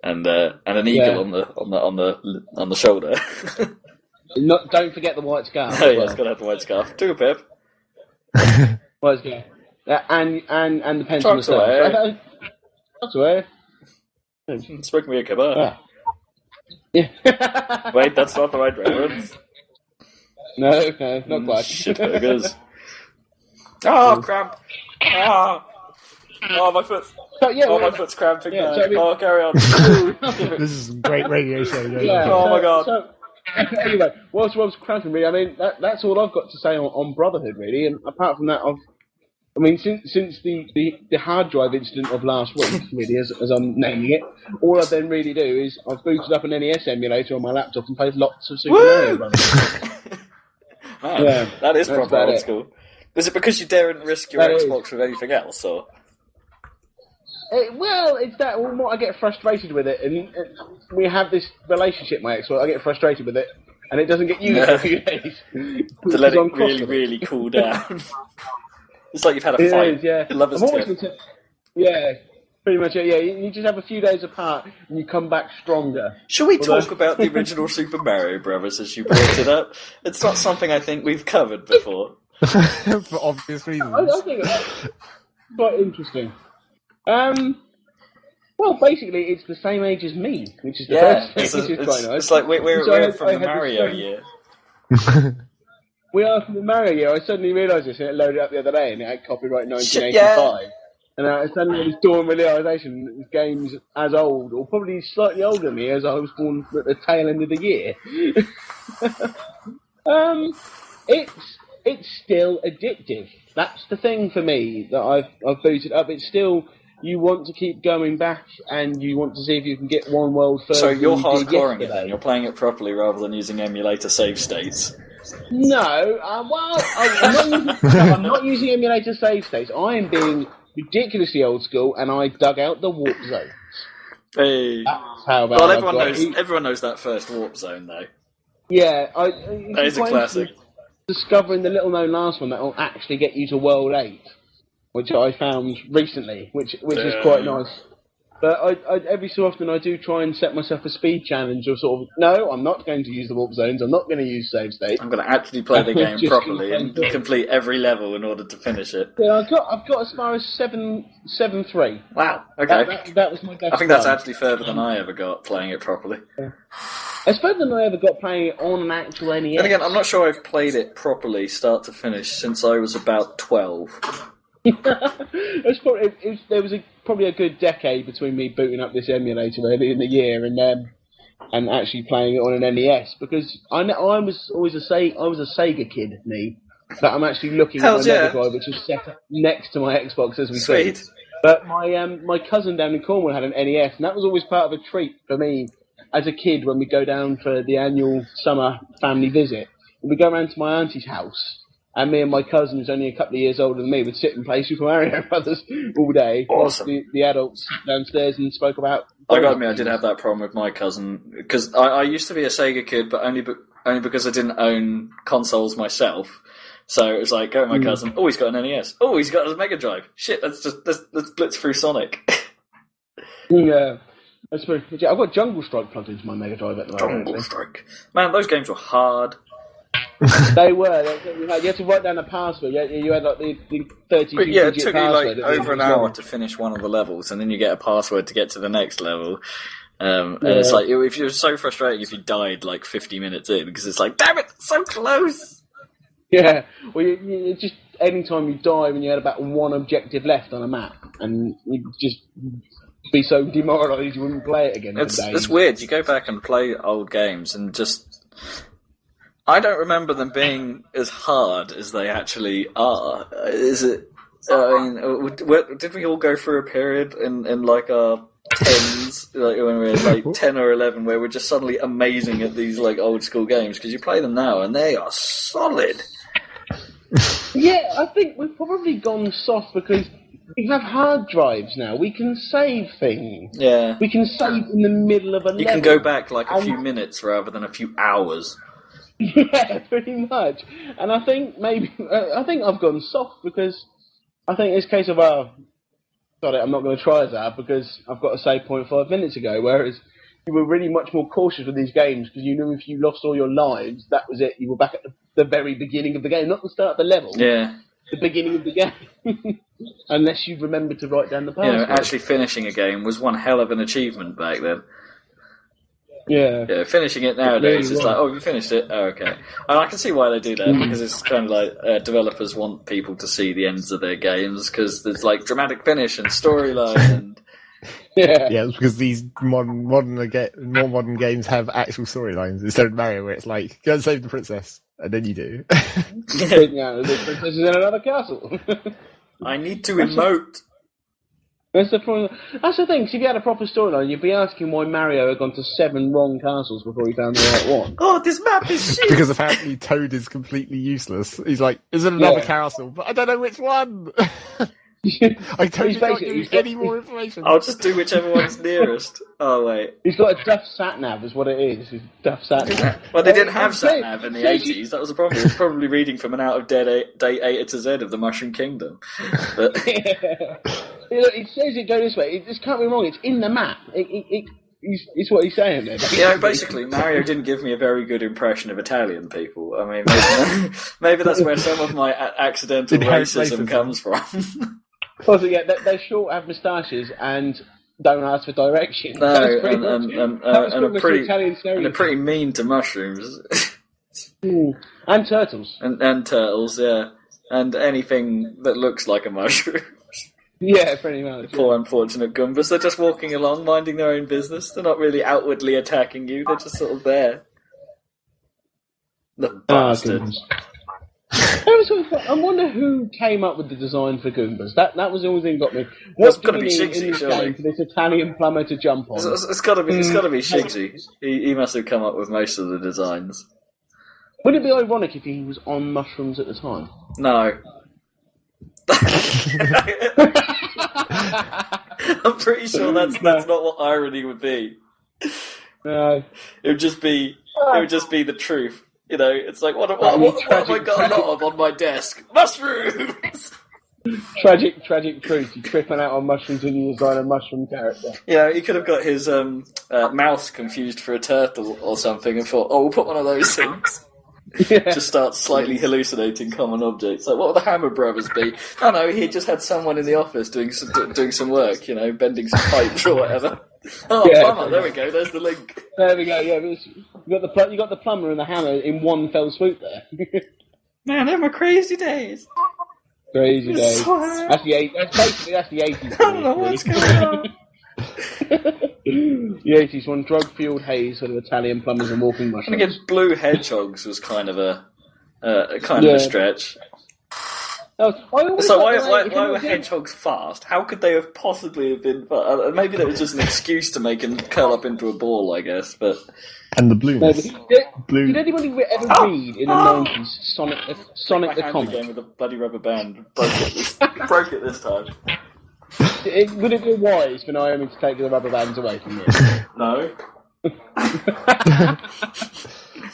and an eagle on the shoulder. Don't forget the white scarf. Oh yeah, it's got to have the white scarf. Do a pip. White scarf. And the pencil. Trucks away. Trucks away. Smoke me a kebab. Yeah. Wait, that's not the right reference. No, not quite. Shit burgers. Oh, cramp! Oh, my foot! My foot's cramping. Yeah, carry on. This is a great radio show. Oh my god. So, anyway, whilst Rob's cramping me, I mean that's all I've got to say on Brotherhood, really. And apart from that, since the hard drive incident of last week, really, as I'm naming it, all I then really do is I've booted up an NES emulator on my laptop and played lots of Super Mario Brothers. Man, that is proper old school. Is it because you daren't risk your Xbox with anything else, or? It's that. Well, I get frustrated with it, and we have this relationship, my ex. I get frustrated with it, and it doesn't get used for a few days. To let it really cool down. It's like you've had a fight. Yeah. Lovers tip. Yeah. Pretty much, yeah. You just have a few days apart, and you come back stronger. Shall we talk about the original Super Mario Brothers as you brought it up? It's not something I think we've covered before. For obvious reasons. I think it's quite interesting. Well, basically, it's the same age as me, which is the first thing, which is quite nice. It's like we're from the Mario year. We are from the Mario year. I suddenly realised this, and it loaded up the other day, and it had copyright 1985. Yeah. And I suddenly had this dawn realisation that this game's as old, or probably slightly older than me, as I was born at the tail end of the year. It's still addictive. That's the thing for me that I've booted up. It's still, you want to keep going back, and you want to see if you can get one world further. So you're hardcoring it then? You're playing it properly rather than using emulator save states? No, I'm not using emulator save states. I am being ridiculously old school, and I dug out the warp zones. Hey. That's how bad everyone knows that first warp zone, though. Yeah. That is a classic. Discovering the little-known last one that will actually get you to World 8, which I found recently, which is quite nice. But I every so often I do try and set myself a speed challenge of sort of, no, I'm not going to use the warp zones, I'm not going to use save state. I'm going to actually play the game properly and complete every level in order to finish it. Yeah, I've got as far as 7-3. Wow, okay. That was my best I think that's actually further than I ever got playing it properly. Yeah. It's further than I ever got playing it on an actual NES. And again, I'm not sure I've played it properly, start to finish, since I was about 12. There was probably a good decade between me booting up this emulator early in the year and actually playing it on an NES, because I was always a Sega kid, me. But I'm actually looking at my Mega Drive, which is set up next to my Xbox as we speak. But my cousin down in Cornwall had an NES, and that was always part of a treat for me as a kid when we go down for the annual summer family visit. We go around to my auntie's house. And me and my cousin, who's only a couple of years older than me, would sit and play Super Mario Brothers all day, whilst the adults sat downstairs and spoke about... I got me, I did have that problem with my cousin, because I used to be a Sega kid, but only because I didn't own consoles myself. So it was like, go with my cousin, he's got an NES, he's got a Mega Drive. Shit, let's blitz through Sonic. Yeah. That's very, I've got Jungle Strike plugged into my Mega Drive at the moment. Jungle Strike. Man, those games were hard. They were. You had to write down a password. You had like the 32-digit password. Yeah, it took you like over an hour to finish one of the levels, and then you get a password to get to the next level. And it's like, if you're so frustrating if you died like 50 minutes in, because it's like, damn it, so close! Yeah, well, you just, any time you die when you had about one objective left on a map, and you just be so demoralised you wouldn't play it again. It's weird, you go back and play old games, and just... I don't remember them being as hard as they actually are. Is it? Did we all go through a period in like our tens, like when we were like 10 or 11, where we're just suddenly amazing at these like old school games? Because you play them now and they are solid. Yeah, I think we've probably gone soft because we have hard drives now. We can save things. Yeah, we can save in the middle of a level. You can go back like a few minutes rather than a few hours. Yeah, pretty much. And I think I've gone soft because I think it's a case of, I'm not going to try that because I've got to save 0.5 minutes ago, whereas you were really much more cautious with these games because you knew if you lost all your lives, that was it. You were back at the very beginning of the game, not the start of the level. Yeah. The beginning of the game. Unless you remember to write down the password. Actually finishing a game was one hell of an achievement back then. Yeah, finishing it nowadays, it's like, you finished it? Oh, okay. And I can see why they do that, because it's kind of like developers want people to see the ends of their games, because there's like dramatic finish and storyline and... Yeah, it's because these more modern games have actual storylines instead of Mario, where it's like, go and save the princess, and then you do. Yeah, the princess is in another castle. I need to emote. That's the problem. That's the thing, because if you had a proper storyline, you'd be asking why Mario had gone to 7 wrong castles before he found the right one. Oh, this map is shit! Because apparently Toad is completely useless. He's like, is it another castle? But I don't know which one! I totally He's can't basically- give you he's got- any more information. I'll just do whichever one's nearest. Oh, wait. He's got a Duff sat-nav, is what it is. It's Duff sat-nav. Well, they didn't have It sat-nav in the says 80s. That was the problem. He was probably reading from an out-of-date A to Z of the Mushroom Kingdom. But, It says it go this way. It just can't be wrong. It's in the map. It's what he's saying there. basically, Mario didn't give me a very good impression of Italian people. I mean, maybe that's where some of my accidental Inherent racism racism. comes from. Also, yeah, they short have moustaches and don't ask for directions. No, That's pretty and much- that's are much pretty Italian and stereotype. are pretty mean to mushrooms And turtles. and turtles, yeah, and anything that looks like a mushroom. Yeah, pretty much. Poor unfortunate Goombas. They're just walking along, minding their own business. They're not really outwardly attacking you. They're just sort of there. The bastards. I wonder who came up with the design for Goombas. That was the only thing that got me. That's What gotta do be you need Shigsy, in this surely. game for this Italian plumber to jump on? It's got to be Shigsy. He must have come up with most of the designs. Would it be ironic if he was on mushrooms at the time? No. I'm pretty sure that's not what irony would be. No. It would just be the truth. You know, it's like what have I got a lot of on my desk? Mushrooms. Tragic truth. You're tripping out on mushrooms and you design a mushroom character. Yeah, he could have got his mouse confused for a turtle or something and thought, oh, we'll put one of those things. Yeah. Just start slightly hallucinating common objects. Like, what would the Hammer Brothers be? Oh no, he just had someone in the office doing some work, you know, bending some pipes or whatever. Oh, Yeah. plumber, there we go, there's the link. There we go. Yeah, you got the plumber and the hammer in one fell swoop there. Man, they're my crazy days. Crazy days. So- That's the 80s. That's the 80s. I don't know what's going on. The 80s, one drug-fueled haze sort of Italian plumbers and walking And mushrooms. again, blue hedgehogs was kind of a stretch. Oh, I always So like the way- why if you were look at- hedgehogs fast? How could they have possibly have been fast? Maybe that was just an excuse to make them curl up into a ball, I guess. But And the No, blueness. Did anybody ever read in the 90s Sonic my the hand Comic? again with a bloody rubber band. Broke it this time. Would it be wise for Naomi to take the rubber bands away from you? No.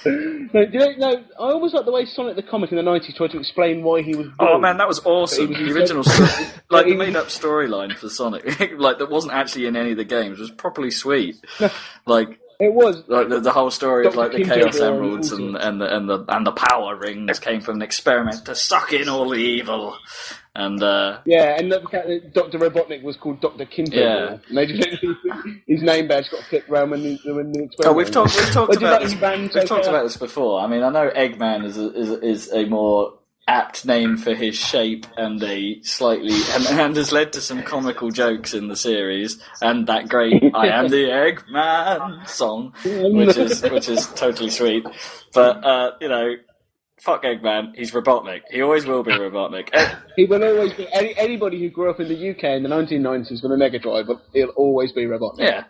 No, I always like the way Sonic the Comic in the 90s tried to explain why he was Oh bald. man, that was awesome. But he was The original story, like the he was- made-up storyline for Sonic, like that wasn't actually in any of the games, was properly sweet. Like It was. Like the whole story of Dr. like the Kimbo Chaos Ball Emeralds and and the power rings came from an experiment to suck in all the evil, and Yeah, and the fact that Dr. Robotnik was called Dr. Kimbo. Yeah. And they just, his name badge got flipped around when the experiment. oh, we've talked But you about like this. he ran so We've talked fast? about this before. I mean, I know Eggman is a more apt name for his shape and a slightly and has led to some comical jokes in the series and that great "I am the Eggman" song, which is totally sweet. But you know, fuck Eggman. He's Robotnik. He always will be Robotnik. He will always be. Anybody who grew up in the UK in the 1990s with a Mega Drive, he'll always be Robotnik. Yeah,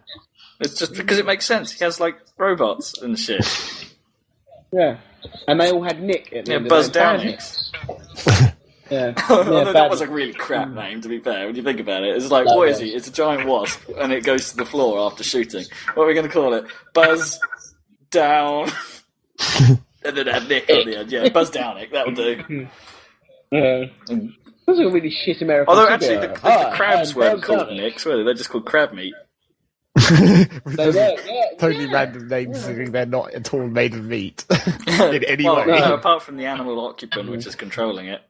it's just because it makes sense. He has like robots and shit. Yeah. And they all had Nick at the Yeah, end Buzz of their Downing. Yeah. Although that bad. was a really crap name, to be fair, when you think about it. It's like, That what was. is he? It's a giant wasp, and it goes to the floor after shooting. What are we going to call it? Buzz Down. And then add Nick on the end. Yeah, Buzz Downick, that'll do. Yeah. That's a really shit American Although, actually, the superhero. crabs and weren't Buzz called Downing. Nicks, were they? They're just called crab meat. They were, yeah. Totally yeah. random names, considering they're not at all made of meat in any Well, way. no, apart from the animal occupant, which is controlling it.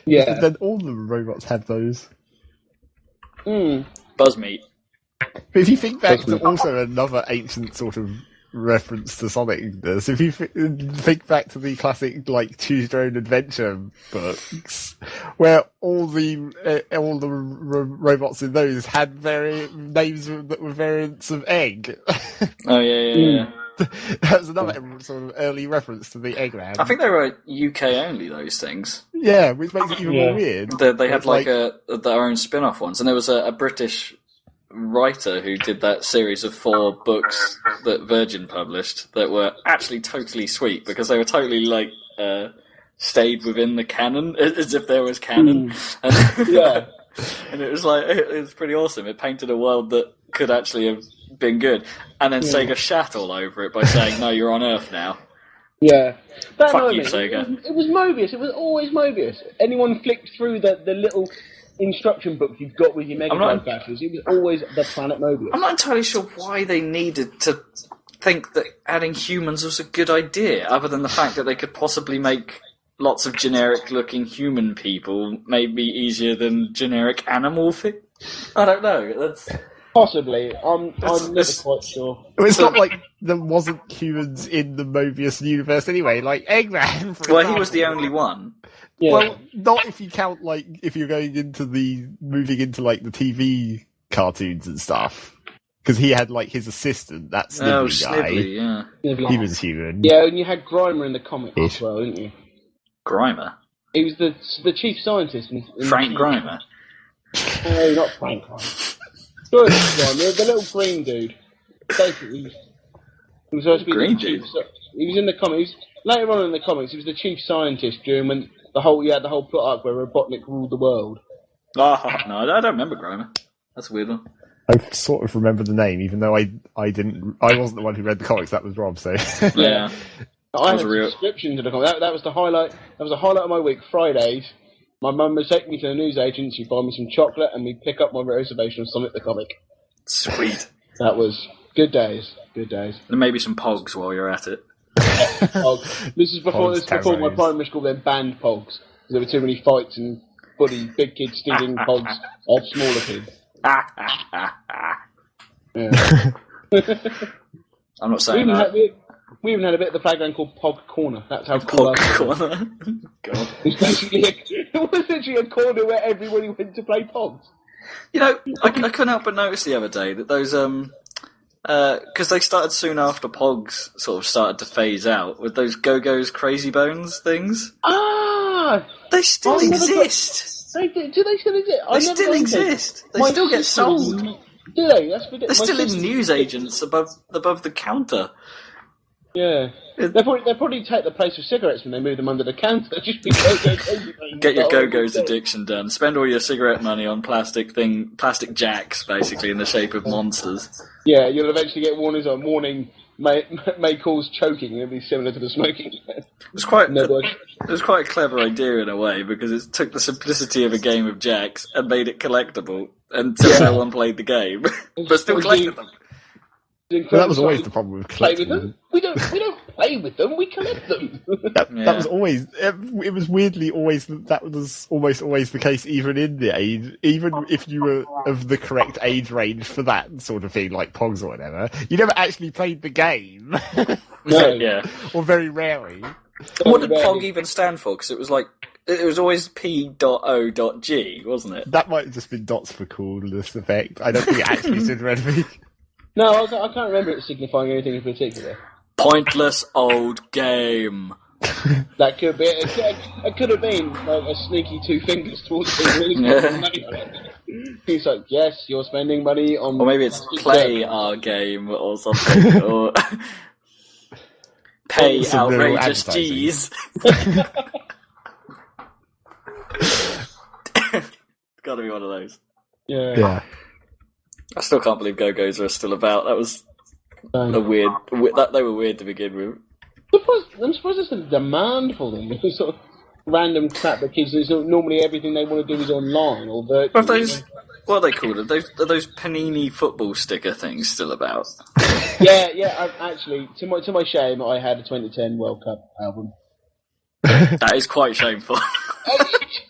Yeah. Then all the robots have those. Mm. Buzz meat. But if you think back to also another ancient sort of reference to Sonic, this, if you think back to the classic like Choose Your Own Adventure books, where all the robots in those had names that were variants of egg. Oh, yeah. That was another sort of early reference to the Eggman. I think they were UK only, those things. Yeah, which makes it even Yeah. more weird. They had It's like their own spin-off ones, and there was a British writer who did that series of 4 books that Virgin published that were actually totally sweet because they were totally like stayed within the canon, as if there was canon. And, and it was like, it was pretty awesome. It painted a world that could actually have been good. And then Sega shat all over it by saying, no, you're on Earth now. Yeah. That Fuck moment, you, Sega. It was Mobius. It was always Mobius. Anyone flicked through the little instruction book you've got with your Mega Drive batteries, it was always the planet Mobius. I'm not entirely sure why they needed to think that adding humans was a good idea, other than the fact that they could possibly make lots of generic-looking human people maybe easier than generic animal things. I don't know. That's... Possibly. I'm never quite sure. It's not like there wasn't humans in the Mobius universe anyway, like Eggman, for Well, example. he was the only one. Yeah. Well, not if you count, like, if you're moving into, like, the TV cartoons and stuff. Because he had, like, his assistant, that Snivelly guy. Snivelly, yeah. He was human. Yeah, and you had Grimer in the comic as well, didn't you? Grimer? He was the chief scientist. Frank Grimer? No, not Frank Grimer. Good Grimer, the little green dude. Basically, he was supposed to be Green the chief, dude? he was in the comics. Later on in the comics, he was the chief scientist during when the whole plot arc where Robotnik ruled the world. Oh, no, I don't remember Grimer. That's a weird one. I sort of remember the name, even though I wasn't the one who read the comics, that was Rob, so... Yeah. I had a subscription to the comic. That was the highlight. That was the highlight of my week. Fridays, my mum would take me to the newsagent. She'd buy me some chocolate, and we'd pick up my reservation of Sonic the Comic. Sweet. That was good days. Good days. And maybe some Pogs while you're at it. This is before my primary school then banned Pogs. There were too many fights and big kids stealing Pogs off smaller kids. Yeah. I'm not saying that. We even had a bit of the playground called Pog Corner. That's how cool Pog Corner? God. It was literally a corner where everybody went to play Pogs. You know, I couldn't help but notice the other day that those, because they started soon after Pogs sort of started to phase out, with those Go-Go's Crazy Bones things. Ah! They still exist! Do they still exist? They still exist! They still get sold! Do they? That's ridiculous. They're still in newsagents above the counter. Yeah. They'll probably take the place of cigarettes when they move them under the counter. Just be Go-Go. Get your Go-Go's addiction done. Spend all your cigarette money on plastic jacks, basically, in the shape of monsters. Yeah, you'll eventually get warnings on warning may cause choking. It'll be similar to the smoking. It was quite a clever idea in a way, because it took the simplicity of a game of jacks and made it collectible until no one played the game, but still collected them. Well, that was always the problem with collecting them. We don't play with them. We collect them. That was always. It was weirdly always that was almost always the case, even in the age, even if you were of the correct age range for that sort of thing, like Pogs or whatever. You never actually played the game. No. Yeah. Or very rarely. What did Pog even stand for? Because it was always P.O.G, wasn't it? That might have just been dots for coolness effect. I don't think it actually stood for anything. No, I can't remember it signifying anything in particular. Pointless old game. That could be. It could have been like a sneaky two fingers towards the He's like, yes, you're spending money on. Or maybe it's play our game or something. Or pay outrageous G's. It's got to be one of those. Yeah. I still can't believe Go-Go's are still about. That was a weird. They were weird to begin with. I'm surprised there's a demand for them. It's sort of random crap that kids do. Normally, everything they want to do is online or virtual. What are they called? Are those Panini football sticker things still about? Yeah. Actually, to my shame, I had a 2010 World Cup album. That is quite shameful.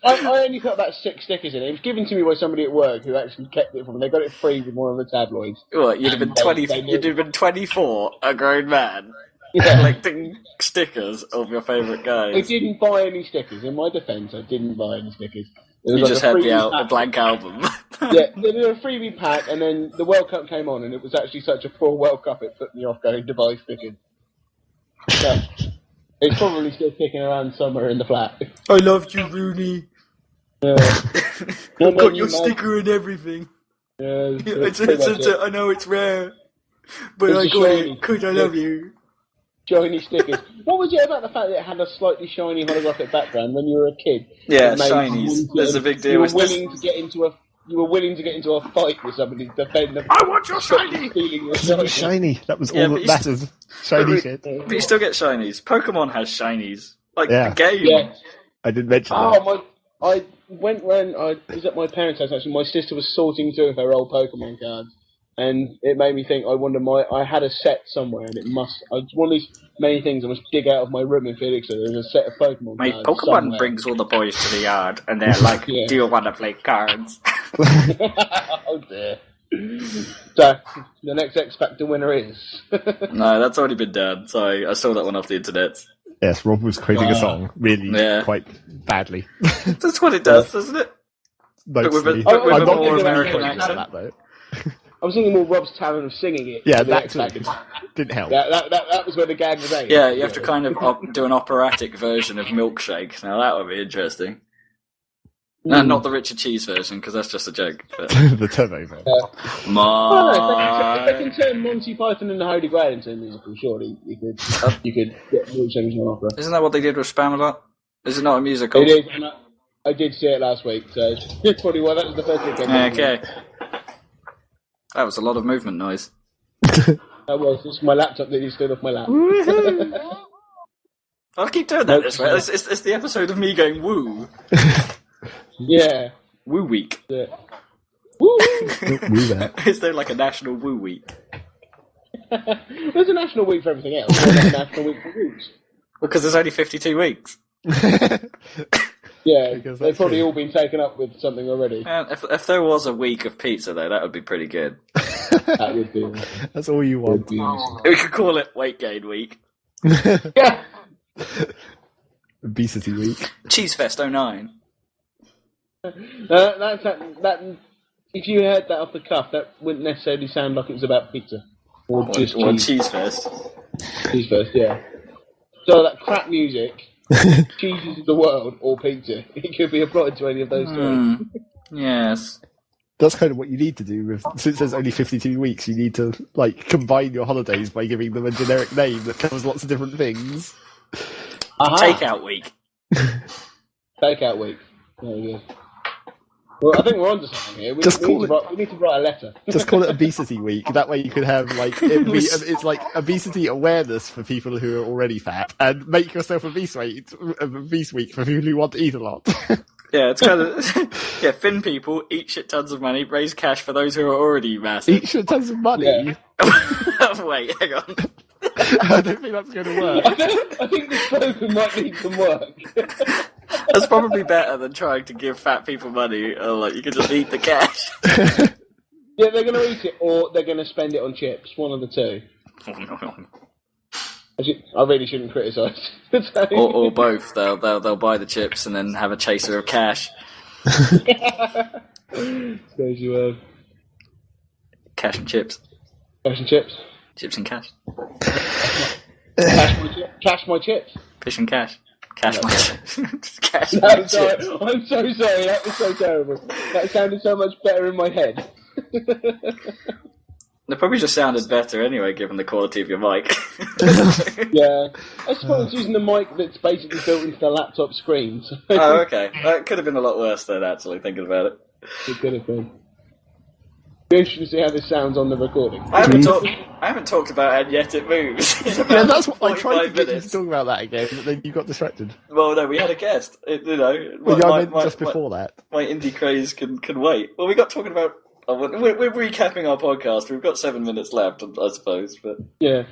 I only put about 6 stickers in it. It was given to me by somebody at work who actually kept it from me. They got it free with one of the tabloids. What, you'd have been 20? You'd have been 24, a grown man, yeah. collecting stickers of your favourite guys. I didn't buy any stickers. In my defence, I didn't buy any stickers. You just had a blank album. Yeah, they did a freebie pack, and then the World Cup came on, and it was actually such a poor World Cup, it put me off going to buy stickers. So, it's probably still kicking around somewhere in the flat. I loved you, Rooney. Yeah. I've got your sticker and everything. Yeah, I know it's rare, but I got it because I love you. shiny stickers. What was it about the fact that it had a slightly shiny holographic background when you were a kid? Yeah, That made shinies. you There's a big deal. You were with willing to get into a. You were willing to get into a fight with somebody to defend them. I want your shiny! Stealing your It was shiny. That was all but that you mattered. Shiny shit. But you still get shinies. Pokemon has shinies. Like, Yeah. the game. Yeah. I didn't mention that. I went when I was at my parents' house. Actually, my sister was sorting through her old Pokemon cards, and it made me think. I had a set somewhere, and it's one of these many things I must dig out of my room in Felix. So there's a set of Pokemon Mate, cards. Pokemon somewhere. brings all the boys to the yard, and they're like, Yeah. do you want to play cards? Oh dear. So the next X Factor winner is. No, that's already been done. Sorry, I stole that one off the internet. Yes, Rob was quoting a song really Yeah. quite badly. That's what it does, doesn't it? Mostly. but with I'm a not more giving American credit for accent. that, though. I was thinking more Rob's talent of singing it. Yeah, for the that X too. Factor. Didn't help. That was where the gag was at. Yeah, you have to kind of do an operatic version of Milkshake. Now that would be interesting. No, not the Richard Cheese version, because that's just a joke. But... The turbo version. If they can turn Monty Python and the Holy Grail into a musical, surely you could get Milkshake into an opera. Isn't that what they did with Spamalot? Is it not a musical? It is, and I did see it last week, so it's probably why that was the first thing. Okay. That was a lot of movement noise. That was. It's my laptop that you stood off my lap. I'll keep doing that this way. It's the episode of me going woo. Yeah. Woo week. Yeah. Woo! Woo that. Is there like a national woo week? There's a national week for everything else. There's a national week for roots. Because there's only 52 weeks. Yeah, Because they've that's probably true. all been taken up with something already. If there was a week of pizza, though, that would be pretty good. That would be. That's all you want. We could call it weight gain week. Yeah. Obesity week. Cheese Fest 09. That. If you heard that off the cuff, that wouldn't necessarily sound like it was about pizza or just Or cheese. Cheese Fest. Cheese first, yeah. So that crap music, cheeses of the world, or pizza, it could be applied to any of those three. Yes. That's kind of what you need to do. Since there's only 52 weeks, you need to combine your holidays by giving them a generic name that covers lots of different things. Takeout week. Takeout week. There we go. Well, I think we're onto something here. We need to write a letter. Just call it Obesity Week. That way you could have, it's like obesity awareness for people who are already fat, and make yourself obese week for people who want to eat a lot. Yeah, it's kind of... yeah, thin people, eat shit tons of money, raise cash for those who are already massive. Eat shit tons of money? Yeah. Wait, hang on. I don't think that's going to work. I think this slogan might need some work. That's probably better than trying to give fat people money. Or, you can just eat the cash. Yeah, they're going to eat it, or they're going to spend it on chips. One of the two. I really shouldn't criticise. or both. They'll buy the chips and then have a chaser of cash. Suppose you have Cash and chips. cash and chips. Chips and cash. Cash my chips. Fish and cash. Cash my chips. Cash No, my I'm sorry. chips. I'm so sorry. That was so terrible. That sounded so much better in my head. They probably just sounded better anyway, given the quality of your mic. Yeah. I suppose using the mic that's basically built into the laptop screen. So Oh, okay. That could have been a lot worse then, actually, thinking about it. it could have been. Be interesting to see how this sounds on the recording. I haven't talked about And Yet It Moves. in Yeah, about that's what I tried to 45 get you minutes. to talk about that again, but then you got distracted. Well, no, we had a guest. I meant just before that. My indie craze can wait. Well, we got talking about... we're recapping our podcast. We've got 7 minutes left, I suppose. But Yeah.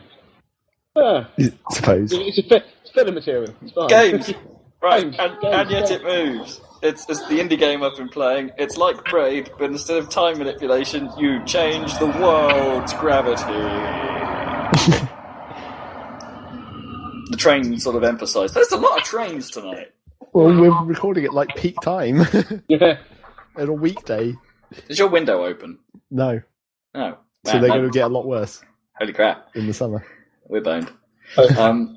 Ah, I suppose. it's filler material. It's fine. games, right? Games, And Yet It Moves. It's the indie game I've been playing. It's like Braid, but instead of time manipulation, you change the world's gravity. The train sort of emphasised. There's a lot of trains tonight. Well, we're recording at peak time. Yeah. On a weekday. Is your window open? No. Oh, So man, they're going to get a lot worse holy crap. in the summer. We're boned. Oh.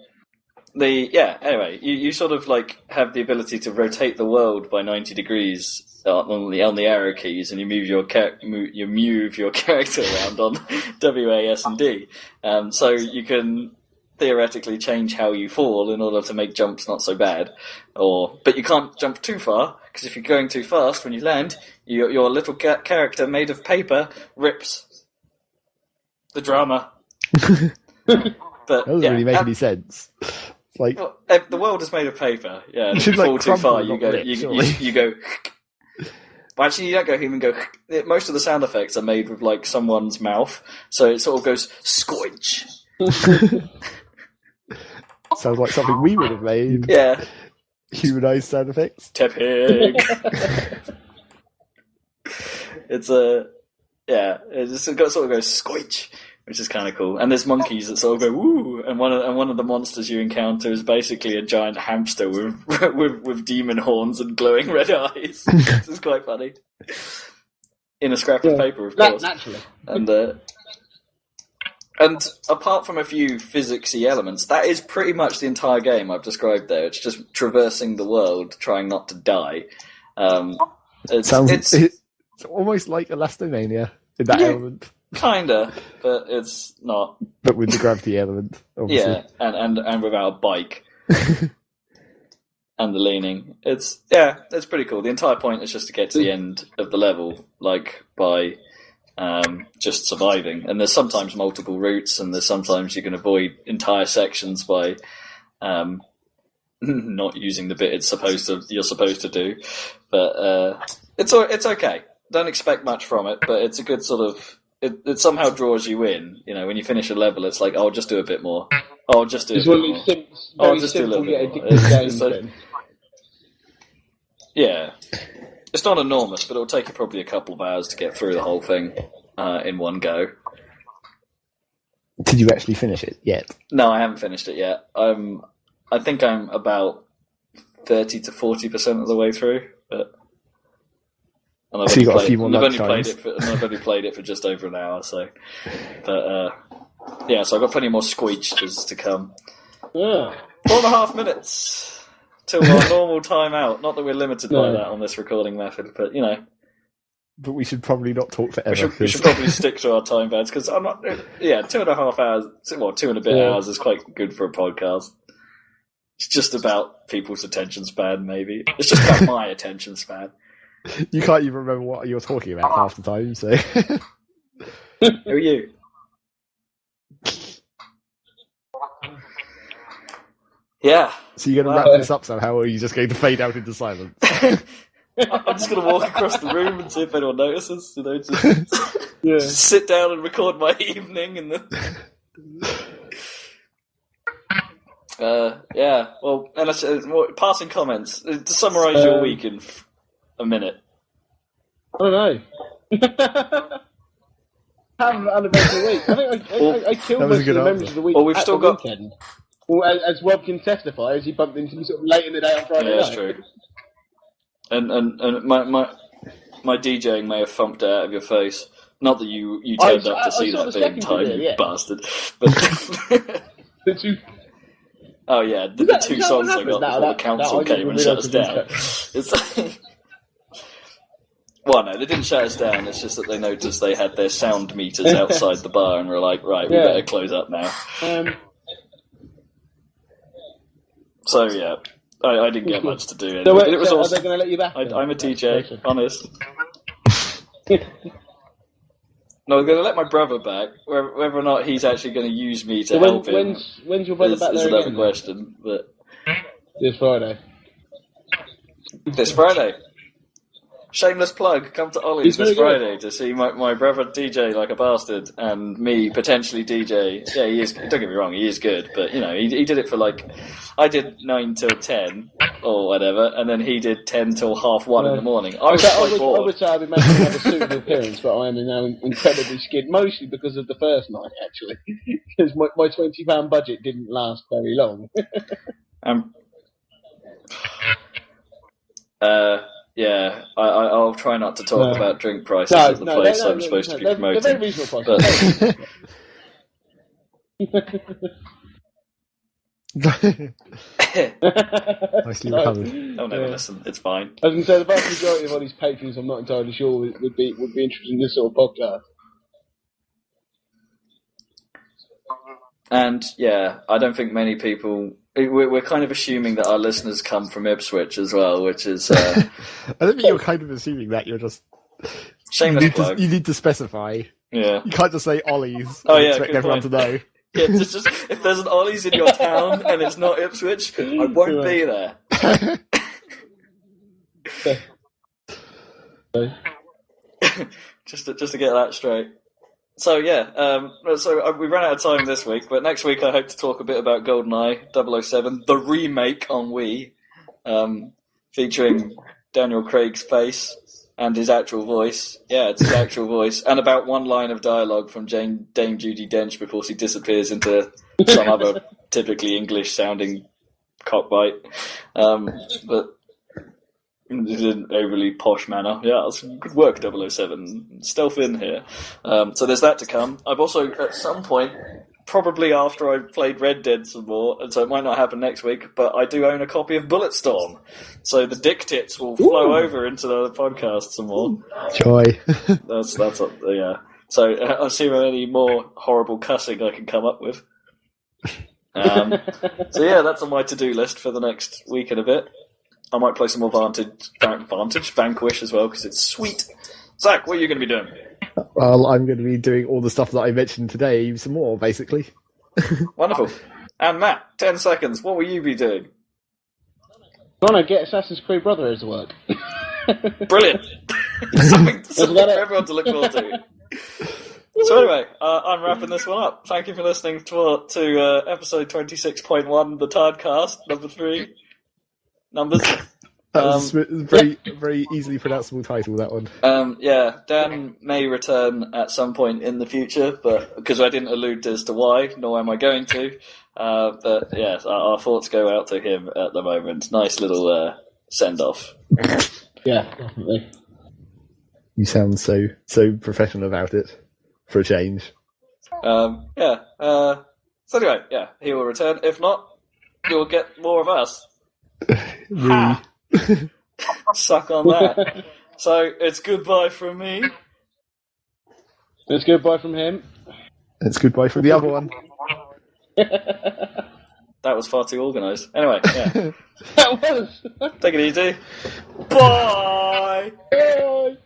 Anyway, you sort of have the ability to rotate the world by 90 degrees on the arrow keys, and you move your character around on W, A, S, and D. So you can theoretically change how you fall in order to make jumps not so bad, but you can't jump too far because if you're going too fast when you land, your little character made of paper rips. The drama. But That doesn't really make any sense. It's like the world is made of paper. Yeah, if should, you fall like, too far, crumple, you go. not rip, You go. Well, actually, you don't go human. Go. Most of the sound effects are made with like someone's mouth, so it sort of goes squinch. sounds like something we would have made. Yeah. Humanized sound effects. Tepig. It's it just sort of goes squinch, which is kind of cool. And there's monkeys that sort of go woo, and one of the monsters you encounter is basically a giant hamster with demon horns and glowing red eyes. This is quite funny. In a scrap of paper, of course. Naturally. And apart from a few physicsy elements, that is pretty much the entire game I've described there. It's just traversing the world, trying not to die. It's almost like Elastomania in that element. Kinda, but it's not. But with the gravity element, obviously. Yeah, and without a bike. And the leaning. It's pretty cool. The entire point is just to get to the end of the level, like by just surviving. And there's sometimes multiple routes, and there's sometimes you can avoid entire sections by not using the bit you're supposed to do. But it's okay. Don't expect much from it, but it's a good sort of. It somehow draws you in. You know, when you finish a level, it's like, I'll just do a bit more. I'll just do a bit more. I'll just do a little bit more. Yeah. It's not enormous, but it'll take you probably a couple of hours to get through the whole thing in one go. Did you actually finish it yet? No, I haven't finished it yet. I think I'm about 30 to 40% of the way through, but... And so you got a few more lunch times. I've only played it for just over an hour, so... But, so I've got plenty more squeeches to come. Yeah. 4.5 minutes till our normal time out. Not that we're limited by that on this recording method, but, you know... But we should probably not talk forever. We should probably stick to our time bands, because I'm not... Yeah, 2.5 hours... Well, 2 and a bit hours is quite good for a podcast. It's just about people's attention span, maybe. It's just about my attention span. You can't even remember what you're talking about half the time, so... Who are you? Yeah. So you're going to wrap this up somehow, or are you just going to fade out into silence? I'm just going to walk across the room and see if anyone notices. You know, just sit down and record my evening, and then... Well, and passing comments. To summarise your week in a minute. I don't know. Have an uneventful week. I think I killed most of the members of the week. Well, we've still got weekend. Well, as Rob can testify, as he bumped into me sort of late in the day on Friday night. Yeah, that's true. And my DJing may have thumped it out of your face. Not that you turned up to see that big time, you bastard. But oh yeah, the two songs I got before the council came and shut us down. Well, no, they didn't shut us down. It's just that they noticed they had their sound meters outside the bar and were like, right, we better close up now. So yeah, I didn't get much to do. Anyway. So but it was awesome. Are they going to let you back? I'm a DJ, honest. No, I'm going to let my brother back. Whether or not he's actually going to use me to help him when's your brother back there is another again, question. But this Friday. This Friday. Shameless plug, come to Ollie's this Friday to see my brother DJ like a bastard and me potentially DJ. Yeah, he is. Don't get me wrong, he is good, but you know, he did it for like, I did 9 till 10 or whatever, and then he did 10 till 1:30 in the morning. I was quite bored. I would say I've been making another suitable appearance, but I am now incredibly skid, mostly because of the first night, actually, because my £20 budget didn't last very long. Yeah, I'll try not to talk about drink prices at the place I'm supposed to be promoting. They're very reasonable prices. Nicely recovered. I'll never listen. It's fine. I was going to say the vast majority of all these patrons, I'm not entirely sure would be interested in this sort of podcast. And yeah, I don't think many people. We're kind of assuming that our listeners come from Ipswich as well, which is. I don't think you're kind of assuming that. You're just shameless plug. You need to specify. Yeah. You can't just say Ollie's Oh, and yeah, expect good everyone point. to know. Yeah, just if there's an Ollie's in your town and it's not Ipswich, I won't be there. just to get that straight. So yeah, we ran out of time this week, but next week I hope to talk a bit about GoldenEye 007, the remake on Wii, featuring Daniel Craig's face and his actual voice. Yeah, it's his actual voice, and about one line of dialogue from Dame Judi Dench before she disappears into some other typically English-sounding cockbite, but in an overly posh manner. Yeah, it's good work, 007. Stealth in here. So there's that to come. I've also, at some point, probably after I've played Red Dead some more, and so it might not happen next week, but I do own a copy of Bulletstorm. So the dick tits will flow over into the podcast some more. Joy. That's yeah. So I'll see how any more horrible cussing I can come up with. So yeah, that's on my to-do list for the next week and a bit. I might play some more Vanquish as well, because it's sweet. Zach, what are you going to be doing? Well, I'm going to be doing all the stuff that I mentioned today, some more, basically. Wonderful. And Matt, 10 seconds, what will you be doing? Wanna get Assassin's Creed Brotherhood to work? Brilliant. something for everyone to look forward to. So anyway, I'm wrapping this one up. Thank you for listening to episode 26.1, the Tardcast, number 3. Numbers. That was a very, very easily pronounceable title, that one. Yeah, Dan may return at some point in the future, but because I didn't allude as to why, nor am I going to. But yes, our thoughts go out to him at the moment. Nice little send-off. Yeah, definitely. You sound so professional about it, for a change. Yeah. So anyway, yeah, he will return. If not, you'll get more of us. Suck on that. So it's goodbye from me. It's goodbye from him. It's goodbye from the other one. That was far too organised. Anyway, yeah. That was. Take it easy. Bye. Bye.